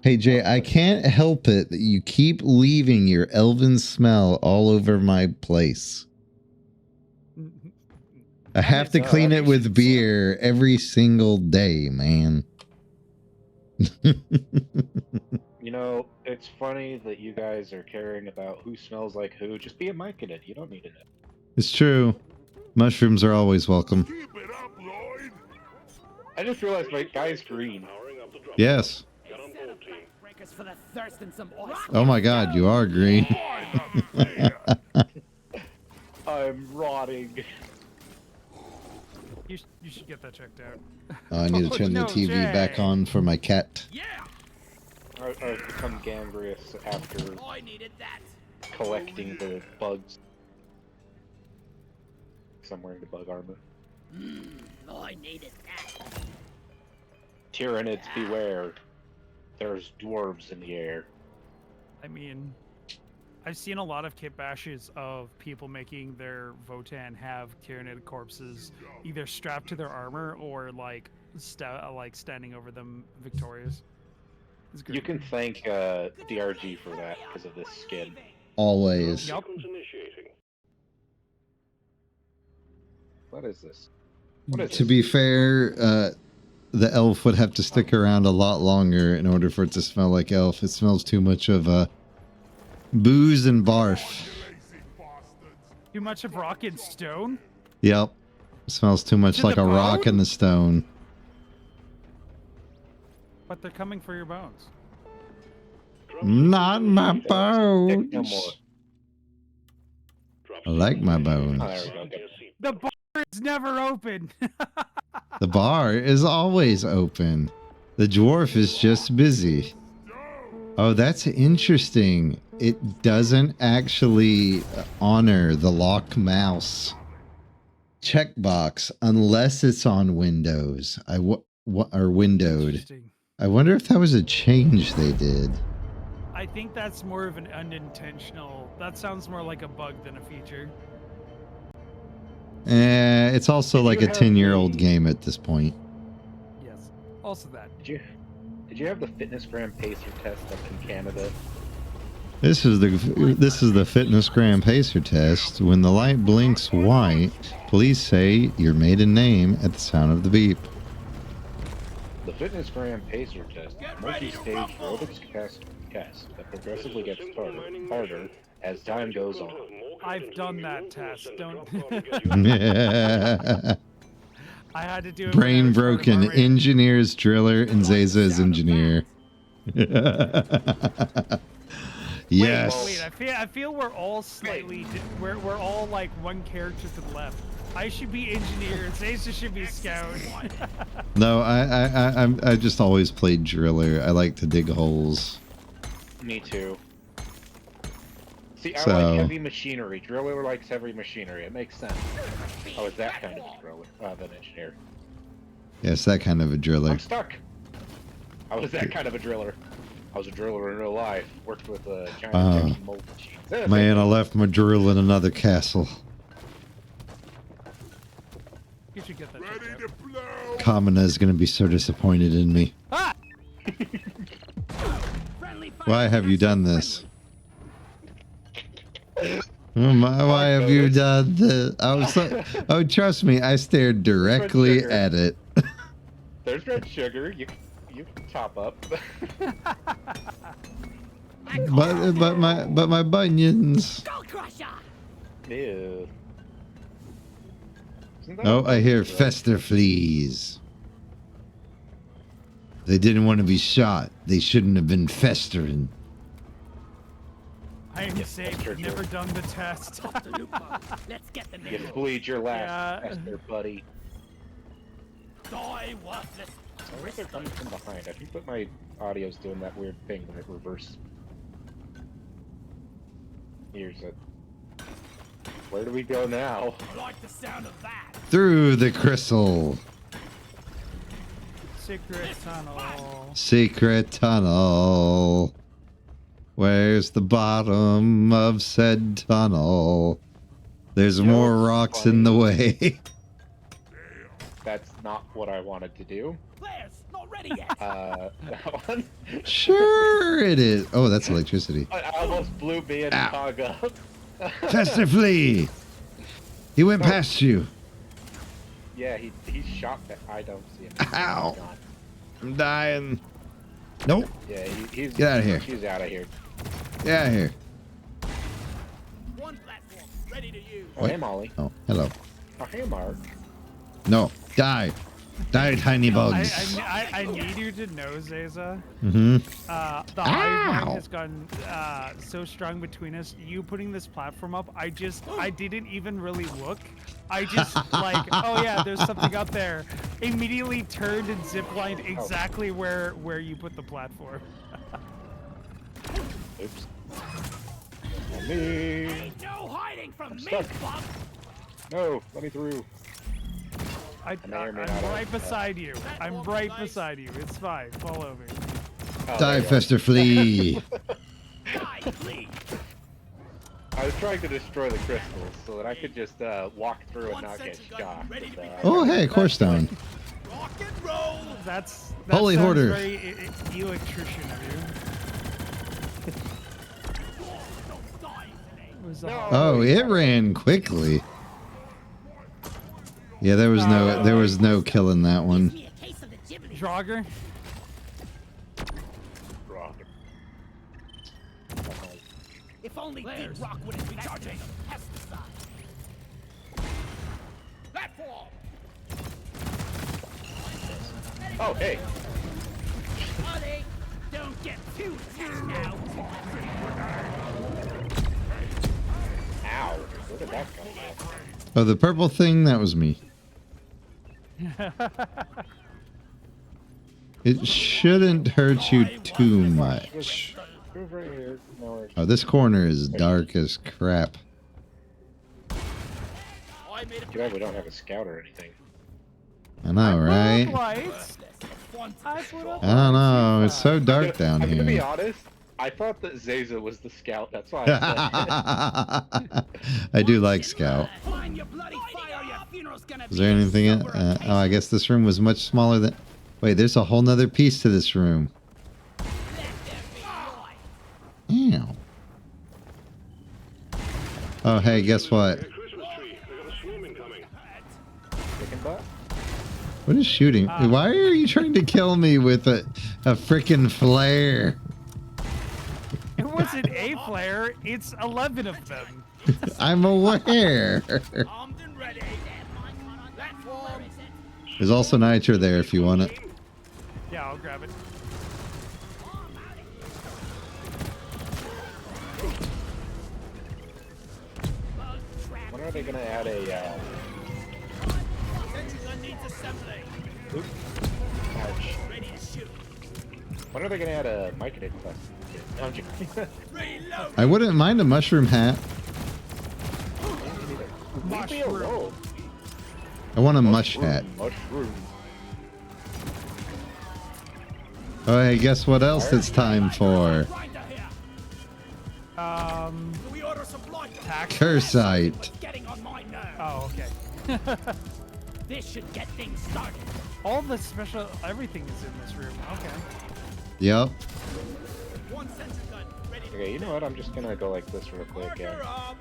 Hey Jay, I can't help it that you keep leaving your elven smell all over my place. I have to clean it with beer every single day, man. You know, it's funny that you guys are caring about who smells like who. Just be a mic in it. You don't need it. It's true. Mushrooms are always welcome. I just realized my guy's green. Yes. For the thirst and some oil. Oh my god, you are green. I'm rotting. You should get that checked out. Oh, I need to turn the TV back on for my cat. Yeah. I've become gangrenous after I needed that. collecting the bugs. I'm wearing the bug armor. I needed that. Tyranids beware. There's dwarves in the air. I mean, I've seen a lot of kit bashes of people making their Votan have Tyranid corpses either strapped to their armor or like standing over them victorious. It's great. You can thank DRG for that because of this skin. Always. Yup. What is this? What is To this? be fair, the elf would have to stick around a lot longer in order for it to smell like elf. It smells too much of booze and barf. Too much of rock and stone? Yep. It smells too much To like the a rock bone? and a stone. But they're coming for your bones. Not my No more. bones. I like my bones. Oh, there we go. Good. The bar is never open. The bar is always open. The dwarf is just busy. Oh, that's interesting. It doesn't actually honor the lock mouse checkbox unless it's on Windows. Or windowed. Interesting. I wonder if that was a change they did. I think that's more of an unintentional. That sounds more like a bug than a feature. It's also Did like you a have 10-year-old the- game at this point. Yes. Also that. Did you have the fitness gram pacer test up in Canada? This is the fitness gram pacer test. When the light blinks white, please say your maiden name at the sound of the beep. The fitness gram pacer test, multi-stage aerobics test that progressively gets harder as time goes on. I've done that test. Don't. I had to do it. when I Brain was part of broken. our raid. Engineer's driller and Zaza is engineer. Yes. Wait, I feel we're all slightly. We're all like one character to the left. I should be engineer. Zaza should be scout. No, I just always played driller. I like to dig holes. Me too. See, I So- like heavy machinery. Driller likes heavy machinery. It makes sense. I was that kind of a driller, than engineer. Yes, that kind of a driller. I'm stuck. I was that kind of a driller. I was a driller in real life. Worked with giant injection mold machines. Man, I left my drill in another castle. Kamina is going to be so disappointed in me. Ah! Why have you done this? Why have you done this? Oh, trust me, I stared directly at it. There's red sugar. You can top up. but my bunions. Ew. Oh, I hear fester fleas. They didn't want to be shot. They shouldn't have been festering. I am safe. I've never done the test. Let's get the You bleed your last Yeah. fester, buddy. Die worthless. I think they're coming from behind. I think that my audio's doing that weird thing when it reverses. Here's it. Where do we go now? I like the sound of that. Through the crystal. Secret tunnel. Secret tunnel. Where's the bottom of said tunnel? There's more rocks in the way. That's not what I wanted to do. Players, not ready yet. That one? Sure it is. Oh, that's electricity. I almost blew me and Tog up. Fester flea. He went past you. Yeah, he shot that. I don't see him. Ow. He's gone. I'm dying. Nope. Yeah, he's Get out of here. He's out of here. Get out of here. One platform, ready to use. Oh, hey, Molly. Oh, hello. Oh, hey, Mark. No. Die. Die, tiny bugs. I need you to know, Zeza. Mm-hmm. The hive mind has gotten so strong between us. You putting this platform up, I didn't even really look. I just like, oh yeah, there's something up there. Immediately turned and ziplined exactly where you put the platform. Oops. Me. Ain't no hiding from me, stuck. Bob. No, let me through. I'm may or may not right have, beside you. I'm right beside you. It's fine. Follow me. Oh, Die, there you go. Fester flea. Die, please. I was trying to destroy the crystals so that I could just walk through and not get shot. Ready to be Oh, hey, core stone. rock and roll. That Holy sounds hoarder. very electrician of you. Don't die today. It was No. Oh, it ran quickly. Yeah, there was no killing that one. Me a case of the Ghibli. Draugr? Rock. If only Deep Rock wouldn't be charging pesticide. Platform. Oh, hey. Buddy, don't get too attached now. Ow. Where did that come from? Oh, the purple thing, that was me. It shouldn't hurt you too much. Move right here. No, Oh, this corner is dark as crap. I made too bad we don't have a scout or anything. I know, right? Lights. I put up I don't know. It's so dark down I'm gonna be here. honest. I thought that Zeza was the scout. That's why I said I do like Scout. Find your bloody fire, your funeral's gonna Is there anything in? Oh, I guess this room was much smaller than... Wait, there's a whole nother piece to this room. Ew. Oh, hey, guess what? Christmas tree. I got a swarm incoming. chicken butt. What is shooting? Why are you trying to kill me with a frickin' flare? It wasn't a flare, it's 11 of them. I'm aware. armed and ready. Platform. There's also nitro there if you want it. Yeah, I'll grab it. When are they gonna add a? Sentry gun needs assembly. Ouch. Ready to shoot. When are they gonna add a microdate class? No, I'm joking. Reload. I wouldn't mind a mushroom hat. Leave me alone. I want a mush hat. Mushroom. Oh, hey, guess what else it's time for? Grinder here. Um, We order supply. tax. Cursite. Getting on my nerves. Oh, okay. This should get things started. All the special, everything is in this room. Okay. Yep. One sensor gun ready to Okay, you know what? I'm just gonna go like this real quick. Yeah. order up.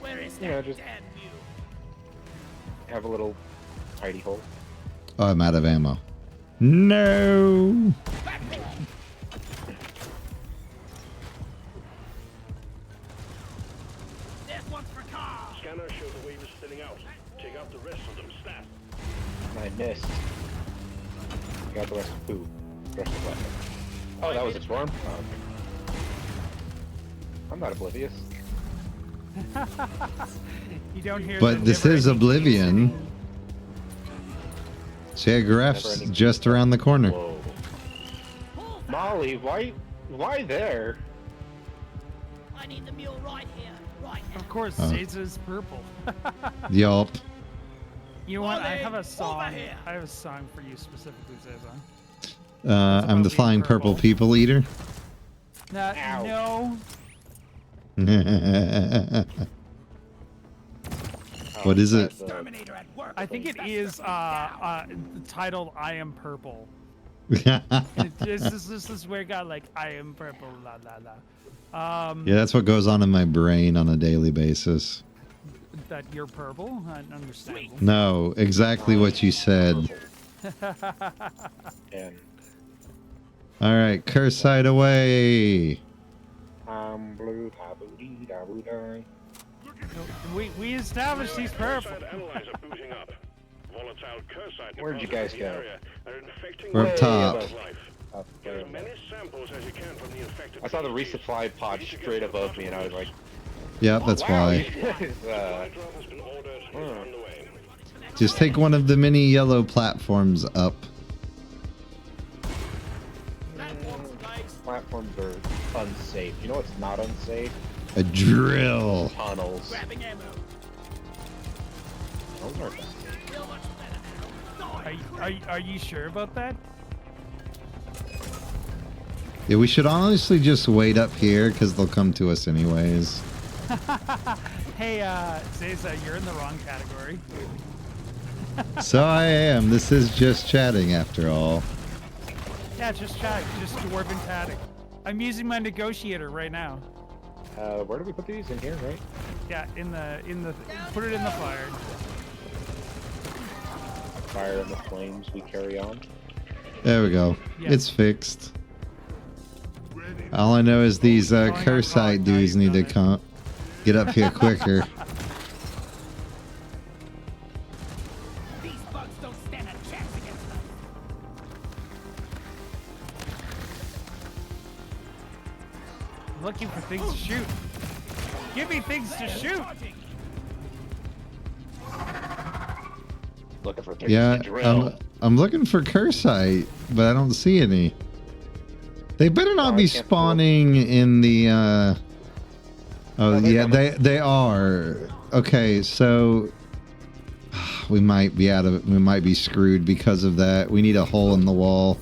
Where is You know, that just damn view? have a little hidey hole. Oh, I'm out of ammo. No. There's one for car. Scanner shows the wave is thinning out. Take out the rest of them, stat. I missed. Got the rest of poo. Rest of weapon. Oh, that was a storm? Oh, okay. I'm not oblivious. You don't hear. But the this is never-ending Oblivion. singing. Shagraf's Never-ending just around the corner. Whoa. Molly, why there? I need the mule right here, right now. Of course, Oh. Zaza's purple. Yup. You know what? I Molly, have a over song. here. I have a song for you specifically, Zaza. I'm the about flying being purple purple. people eater. Ow. No. What is it? Terminator at work. I think it is titled "I Am Purple." Yeah, This is where it got like "I am purple," la la la. that's what goes on in my brain on a daily basis. That you're purple. Understandable. No, exactly what you said. And All right, curse side away. I'm blue, da-boo-dee, da-boo-die. We established he's purple. Cursite analyzer booting up. Volatile cursite Where'd you deposits guys in go? the area are infecting We're up the top. wildlife. Up Get there. as many samples as you can from the infected I saw the species. resupply pod straight above me, and I was like, Yep, that's "Wow, why. you guys, Fire drone has been ordered and is on the way. Just take one of the mini yellow platforms up. Platforms, guys. platforms are unsafe. You know what's not unsafe? A drill. Tunnels. Grabbing ammo. Those aren't bad. Feel much better now. Die. Are you sure about that? Yeah, we should honestly just wait up here because they'll come to us anyways. Hey, Zaza, you're in the wrong category. So I am. This is just chatting after all. Yeah, just chat, just dwarven tatting. I'm using my negotiator right now. Where do we put these? In here, right? Yeah, put it in the fire. Fire and the flames, we carry on. There we go. Yeah. It's fixed. All I know is these cursite dudes need to come get up here quicker. These bugs don't stand a chance against us. I'm looking for things to shoot. Give me things to shoot. Looking for things Yeah, to drill. I'm looking for cursite, but I don't see any. They better not I be can't spawning in the Oh they're yeah, coming. they are. Okay, so we might be screwed because of that. We need a hole in the wall.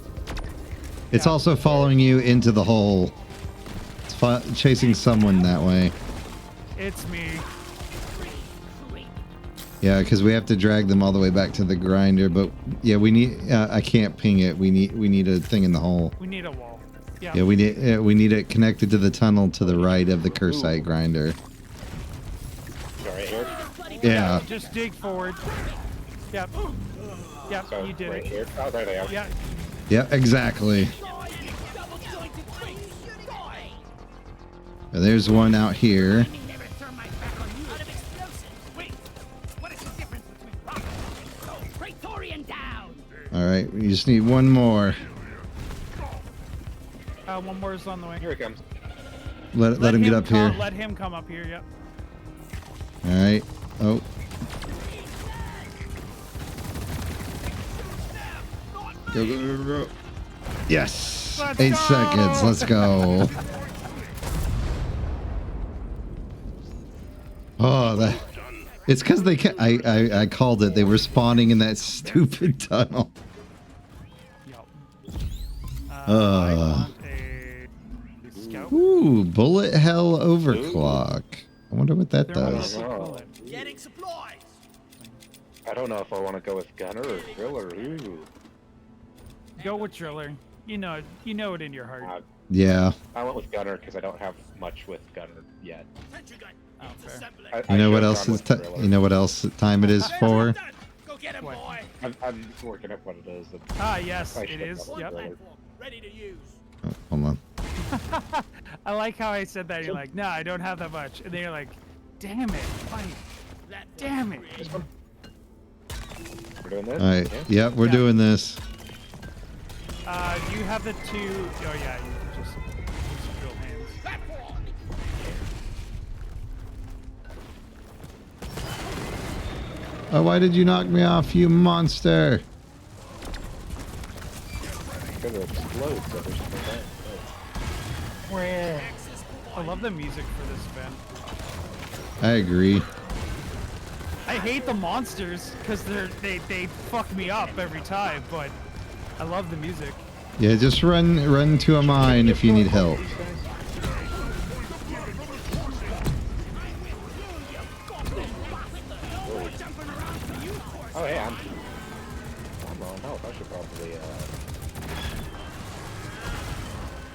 It's Yeah. also following you into the hole. It's chasing someone that way. It's me. Yeah, because we have to drag them all the way back to the grinder. But yeah, we need. I can't ping it. We need a thing in the hole. We need a wall. Yeah. Yeah, we need it connected to the tunnel to the right of the cursite grinder. Right here. Yeah. Just dig forward. Yep. Yep, So you did right it. here. Oh, there they are. Yeah. Yeah, exactly. There's one out here. All right, we just need one more. One more is on the way. Here it comes. Let him get up here. Let him come up here. Yep. All right. Oh. Go, go, go, go. Yes. Let's 8 go. seconds. Let's go. Oh, that. It's because they. I called it. They were spawning in that stupid tunnel. Yep. I want a scout. Ooh. Ooh, bullet hell overclock. I wonder what that They're does. Getting supplies. I don't know if I want to go with gunner or driller. Ooh. Go with driller. You know it in your heart. Yeah. I went with gunner because I don't have much with gunner yet. Oh, fair. You know what else is you know what else time it is for? Go get him, What? boy. I'm working at what it is. and Ah, yes, I it should is. have Yep. driller. Ready to use. Oh, hold on. I like how I said that. You're like, no, I don't have that much. And then you're like, damn it. Fight. Damn it. We're doing this? All right. Yeah. Yep, we're Yeah. doing this. Do you have the two? Oh, yeah, you can just drill hands. Oh, why did you knock me off, you monster? Because it explodes every single time. I love the music for this event. I agree. I hate the monsters because they fuck me up every time, but I love the music. Yeah, just run to a mine if you need help. Oh, hey, I'm on health. I should probably,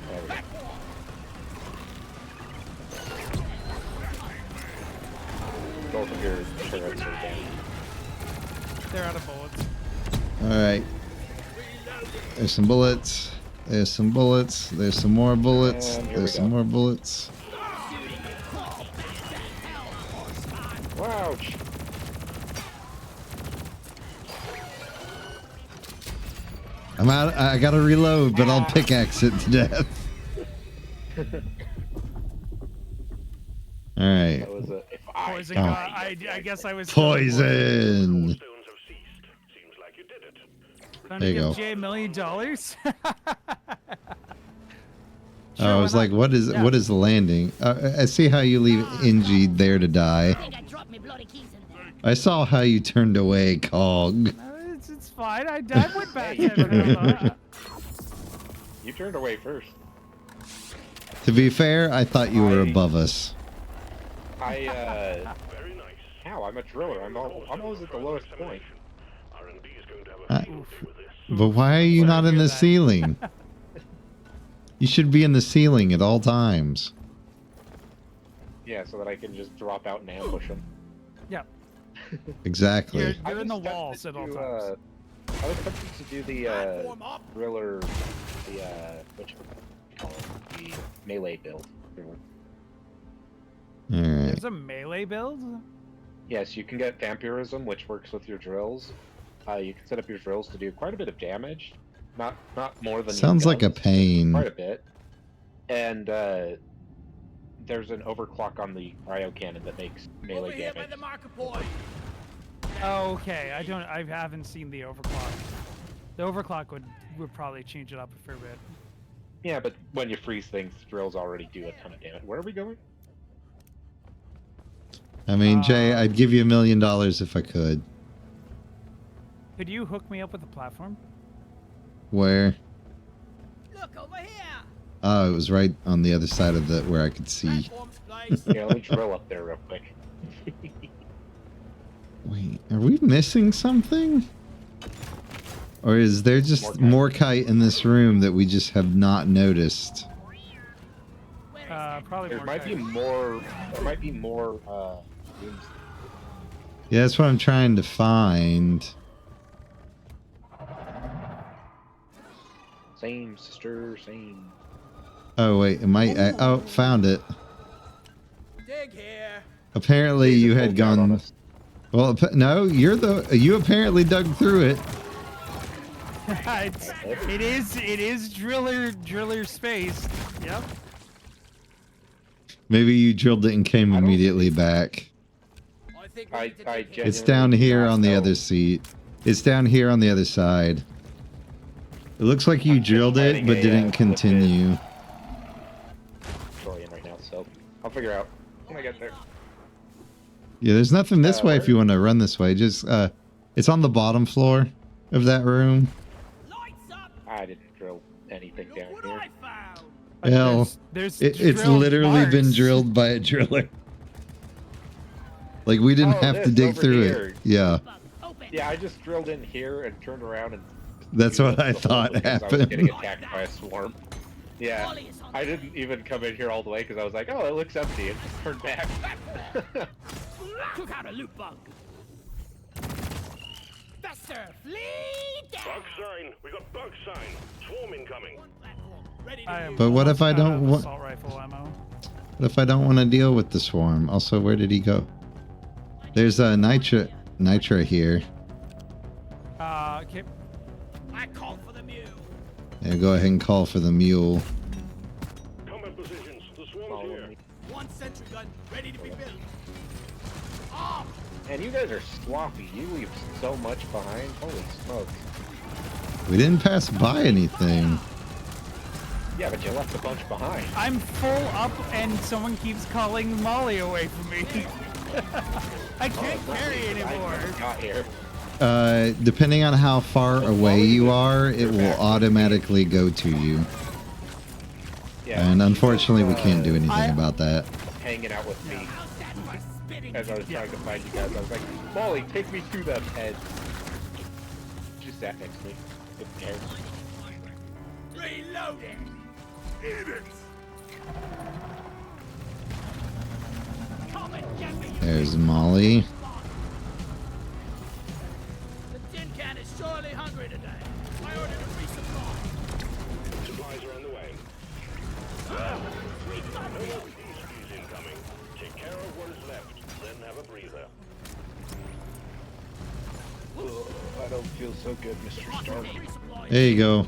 there we go. Both of your turrets are down. They're out of bullets. All right. There's some bullets. There's some bullets. There's some more bullets. And here There's we some go. more bullets. Ouch! I'm out. I gotta reload, but I'll pickaxe it to death. All right. That was a, if I Poison Oh. got, I guess I was Poison. Stones have ceased. Seems like you did it. Trying There to you give go. Jay $1 million. I was like, what is the landing? I see how you leave Ingy there to die. I saw how you turned away, Cog. It's fine. I went back. I You turned away first. To be fair, I thought you were above us. I, Very nice. how? I'm a driller. I'm always at the lowest point. R&D is going to have a field day with this. But why are you not in hear the that. ceiling? You should be in the ceiling at all times. Yeah, so that I can just drop out and ambush them. Yeah. Exactly. You're in the walls at all times. I was tempted to do the Platform up. driller, the what you call it, the melee build. All right. There's a melee build? Yes, you can get vampirism, which works with your drills. You can set up your drills to do quite a bit of damage, not more than. Sounds your like a guns, but pain. Quite a bit. And there's an overclock on the cryo cannon that makes Over melee here by damage. the marker point. Oh, okay. I haven't seen the overclock. The overclock would probably change it up a fair bit. Yeah, but when you freeze things, drills already do a ton of damage. Where are we going? I mean, Jay, I'd give you $1 million if I could. Could you hook me up with a platform? Where? Look over here. Oh, it was right on the other side of the where I could see. Platforms placed. Yeah, let me drill up there real quick. Wait, are we missing something? Or is there just more kite in this room that we just have not noticed? Probably There more might be kites. more. There might be more rooms. Yeah, that's what I'm trying to find. Same sister, same. Oh wait, oh, found it. Dig here. Apparently you had Pulled down on gone. us. Well, no, you apparently dug through it. It is driller space. Yep. Maybe you drilled it and came immediately back. I think we I need to dig here. genuinely It's down here not on the know. other seat. It's down here on the other side. It looks like you drilled it, fighting but a, didn't lipid. continue. Story in right now, so I'll figure out when I get there. Yeah, there's nothing this way if where? you want to run this way. Just, it's on the bottom floor of that room. Lights up. I didn't drill anything down Look what here. I found. Hell, there's it's drilled literally been marks. drilled by a driller. Like we didn't Oh, have to this dig over through here. it. Yeah, Yeah, I just drilled in here and turned around and. that's used what I the hole thought because I was getting happened. attacked by a swarm. Yeah, I didn't even come in here all the way because I was like, oh, it looks empty, and just turned back. Took out a loot bug. Faster, flee down. Bug sign. We got bug sign. Swarm incoming. Platform, ready I to am move. But what if I almost out don't of want? assault rifle ammo? What if I don't want to deal with the swarm? Also, where did he go? There's a nitra here. Okay. I call for the mule. Yeah, go ahead and call for the mule. Combat positions. The swarm's Follow here. me. One sentry gun ready to be built. Ah, And you guys are sloppy. You leave so much behind. Holy smokes. We didn't pass by anything. Yeah, but you left a bunch behind. I'm full up and someone keeps calling Molly away from me. I can't carry anymore. I got here. Depending on how far away you are, it will automatically go to you. Yeah, And unfortunately, we can't do anything I- about that. hanging out with me how's that for spitting? as I was trying to find you guys. I was like, Molly, take me to them. And she sat next to me. Didn't care. Reloading. Come and get me. There's Molly. The tin can is surely hungry today. I ordered a resupply. Supplies are on the way. No more peace incoming. Take care of what is left, then have a breather. I don't feel so good, Mr. Stark. Resupply. There you go.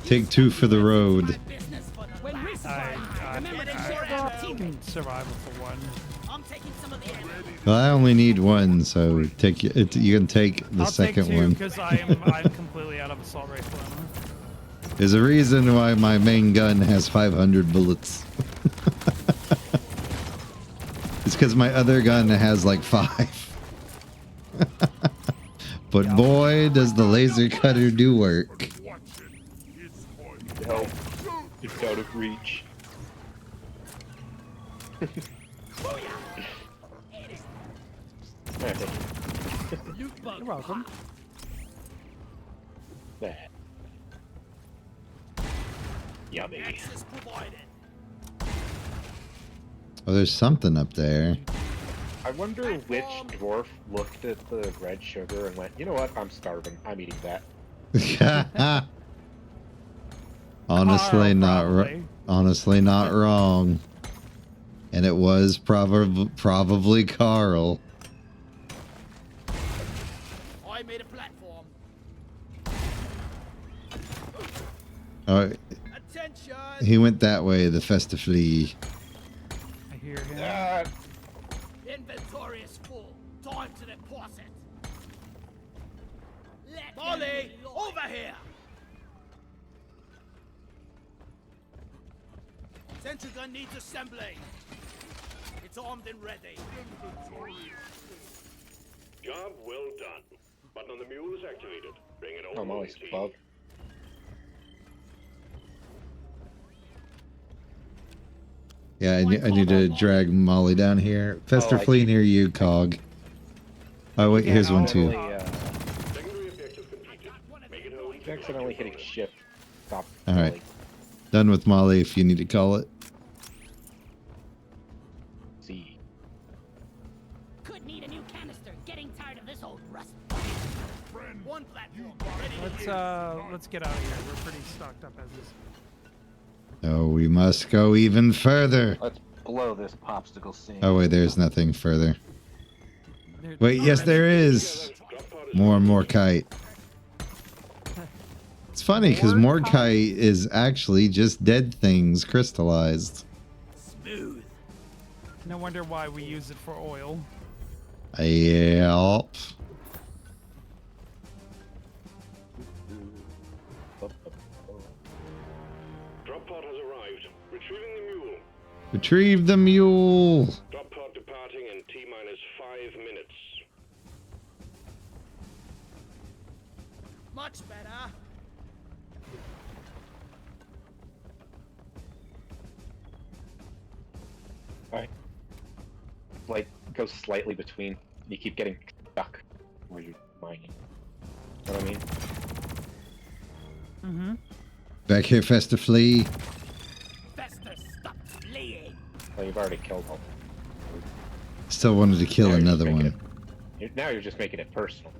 Take two for the road. Business for the when I resupply. Remember to share well, ammo. can survival for one. I'm taking some of the ammo. Well, I only need one, so take it. You can take the I'll second take two one. because I'm completely out of assault rifle ammo. There's a reason why my main gun has 500 bullets. It's because my other gun has like 5. But boy, does the laser cutter do work. Help. It's out of reach. Loot bug. You're welcome. There. Yummy. Access provided. Oh, there's something up there. I wonder which dwarf looked at the red sugar and went, you know what, I'm starving. I'm eating that. Honestly, Carl, honestly not wrong. And it was probably Carl. I made a platform. Oh, Attention. he went that way, the festively. I hear him. Ah, Inventory is full. Time to deposit. Molly, over here. Sentry gun needs assembly. It's armed and ready. Job well done. Button on the mule is activated. Bring it oh, on. Molly's above. Yeah, I need to drag Molly down here. Festerflea near you, Cog. Oh wait, here's one too. Secondary objective completed. Make it home. Accidentally hitting shift. Stop. All right. Done with Molly if you need to call it. See. Could need a new canister. Getting tired of this old rust. One platform ready. Let's get out of here. We're pretty stocked up as is. Oh, we must go even further. Let's blow this popsicle scene. Oh wait, there's nothing further. There- Wait, yes there is. More and more kite. It's funny because more kite is actually just dead things crystallized. Smooth. No wonder why we use it for oil. Yep. Drop pod has arrived. Retrieving the mule. Retrieve the mule. Drop pod departing in T-minus 5 minutes. Much better. Alright. Like, goes slightly between. You keep getting stuck where you're mining. You know what I mean? Mm-hmm. Back here, Festa Flea. Fester, stop fleeing. Well, you've already killed one. Still wanted to kill Now you're just another making one. Now you're just making it personal.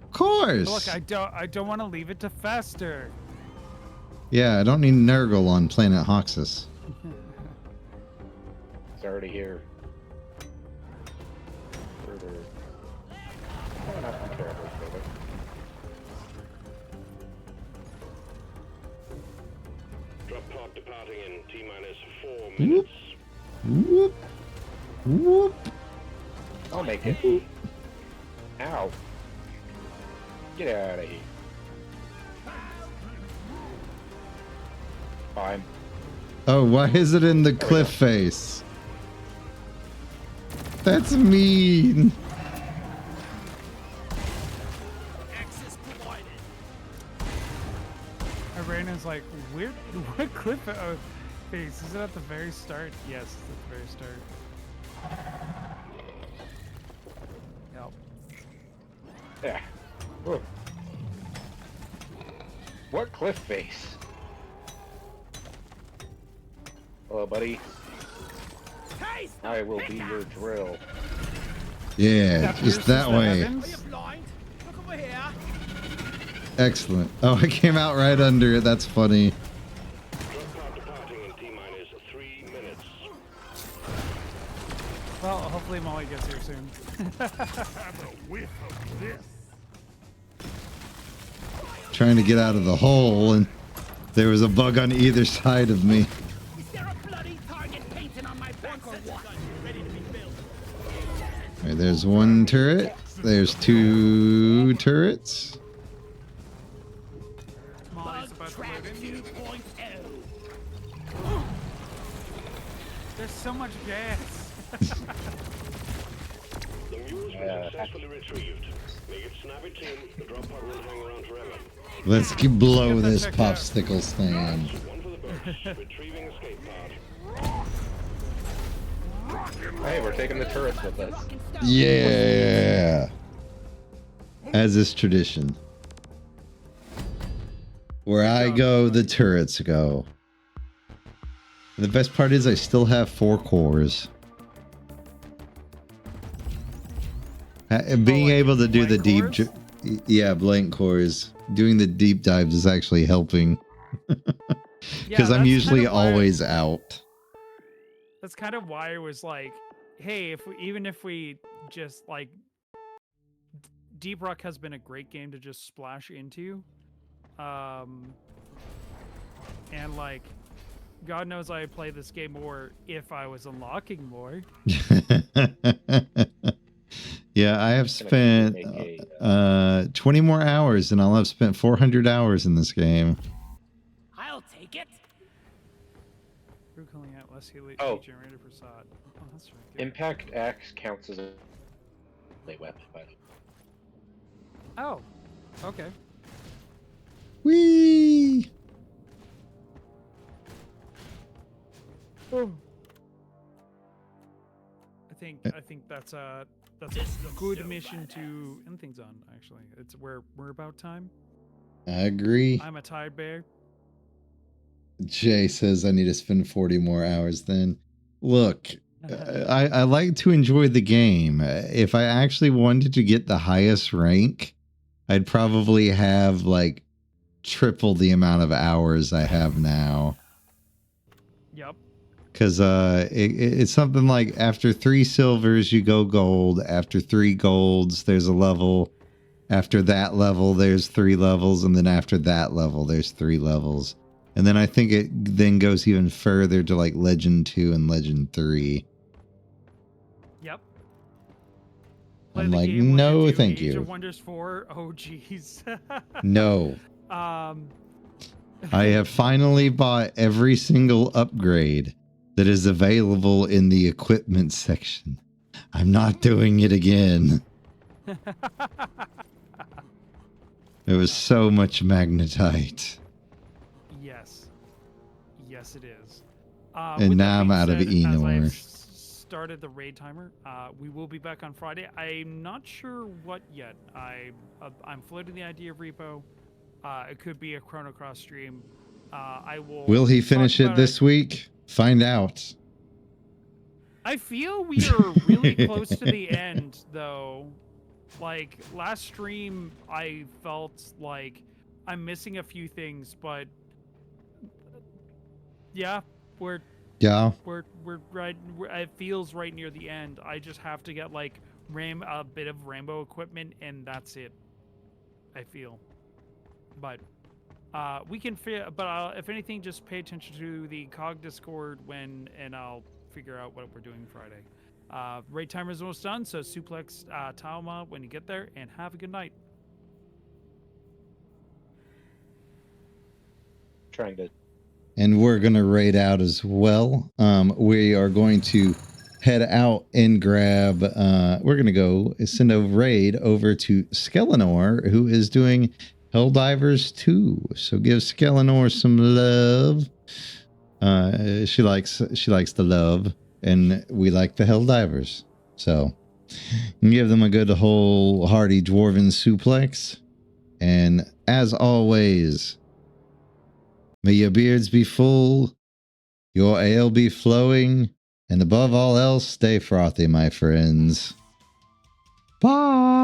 Of course. Look, I don't want to leave it to fester. Yeah, I don't need Nurgle on planet Hoxus. It's already here. Further. Not too terribly further. Drop pod departing in T-minus 4 Whoop. minutes. Whoop. Whoop. I'll make it. Ow. Get out of here. Fine. Oh, why is it in the cliff face? That's mean. Access provided. Brandon's like, what clip face? Is it at the very start? Yes, it's at the very start. Yep. Yeah. Whoa. What cliff face? Hello, buddy. I will be your drill. Yeah, just that way. Are you blind? Look over here. Excellent. Oh, I came out right under it. That's funny. Drop pod departing in T-minus 3 minutes. Well, hopefully Molly gets here soon. Have a whiff of this. Trying to get out of the hole, and there was a bug on either side of me. Is there a bloody target painted on my back or what? Ready to be built. All right, there's one turret. There's two turrets. Molly's about to Track move in. 2.0. There's so much gas. The mule's been successfully retrieved. Make it snappy, team. The drop pod won't hang around forever. Let's blow Get that this checked out. popsicle stand. One for the books. Retrieving escape pod. Hey, we're taking the turrets with us. Yeah. As is tradition. Where I go, the turrets go. The best part is I still have 4 cores. Being like able to do the blank deep... cores? Yeah, blank cores. Doing the deep dives is actually helping. Because I'm usually always out. That's kind of why I was like, hey, even if we just like Deep Rock has been a great game to just splash into. And like God knows I play this game more if I was unlocking more. Yeah, I have spent 20 more hours and I'll have spent 400 hours in this game. I'll take it. We're calling out less heat Oh. generated for SOD. Oh, that's right. Good. Impact Axe counts as a melee weapon, by the way. Oh, okay. Whee! I think that's a good mission to end things on. Actually, we're about time. I agree. I'm a tired bear. Jay says I need to spend 40 more hours then. Look, I like to enjoy the game. If I actually wanted to get the highest rank, I'd probably have like triple the amount of hours I have now. Yep. Because it's something like after 3 silvers, you go gold. After 3 golds, there's a level. After that level, there's 3 levels. And then after that level, there's 3 levels. And then I think it then goes even further to like Legend 2 and Legend 3. Yep. I'm like, no, thank Age you. of Wonders 4. Oh, jeez. No. I I have finally bought every single upgrade that is available in the equipment section. I'm not doing it again. There was so much magnetite. Yes. Yes, it is. And With now that I'm being out of said, as Enor. I've started the raid timer. We will be back on Friday. I'm not sure what yet. I'm floating the idea of repo. It could be a Chrono Cross stream. I will. Will he finish it this week? Find out. I feel we are really close to the end, though. Like, last stream, I felt like I'm missing a few things, but yeah, we're right. It feels right near the end. I just have to get like a bit of Rambo equipment, and that's it. I feel, but we can figure. But if anything, just pay attention to the COG Discord and I'll figure out what we're doing Friday. Raid timer is almost done, so suplex Tauma when you get there, and have a good night. Trying to. And we're going to raid out as well. We are going to head out and grab, we're going to go send a raid over to Skelenor, who is doing Helldivers 2. So give Skelenor some love. She likes the love, and we like the Helldivers. So give them a good whole hearty dwarven suplex. And as always, may your beards be full, your ale be flowing, and above all else, stay frothy, my friends. Bye!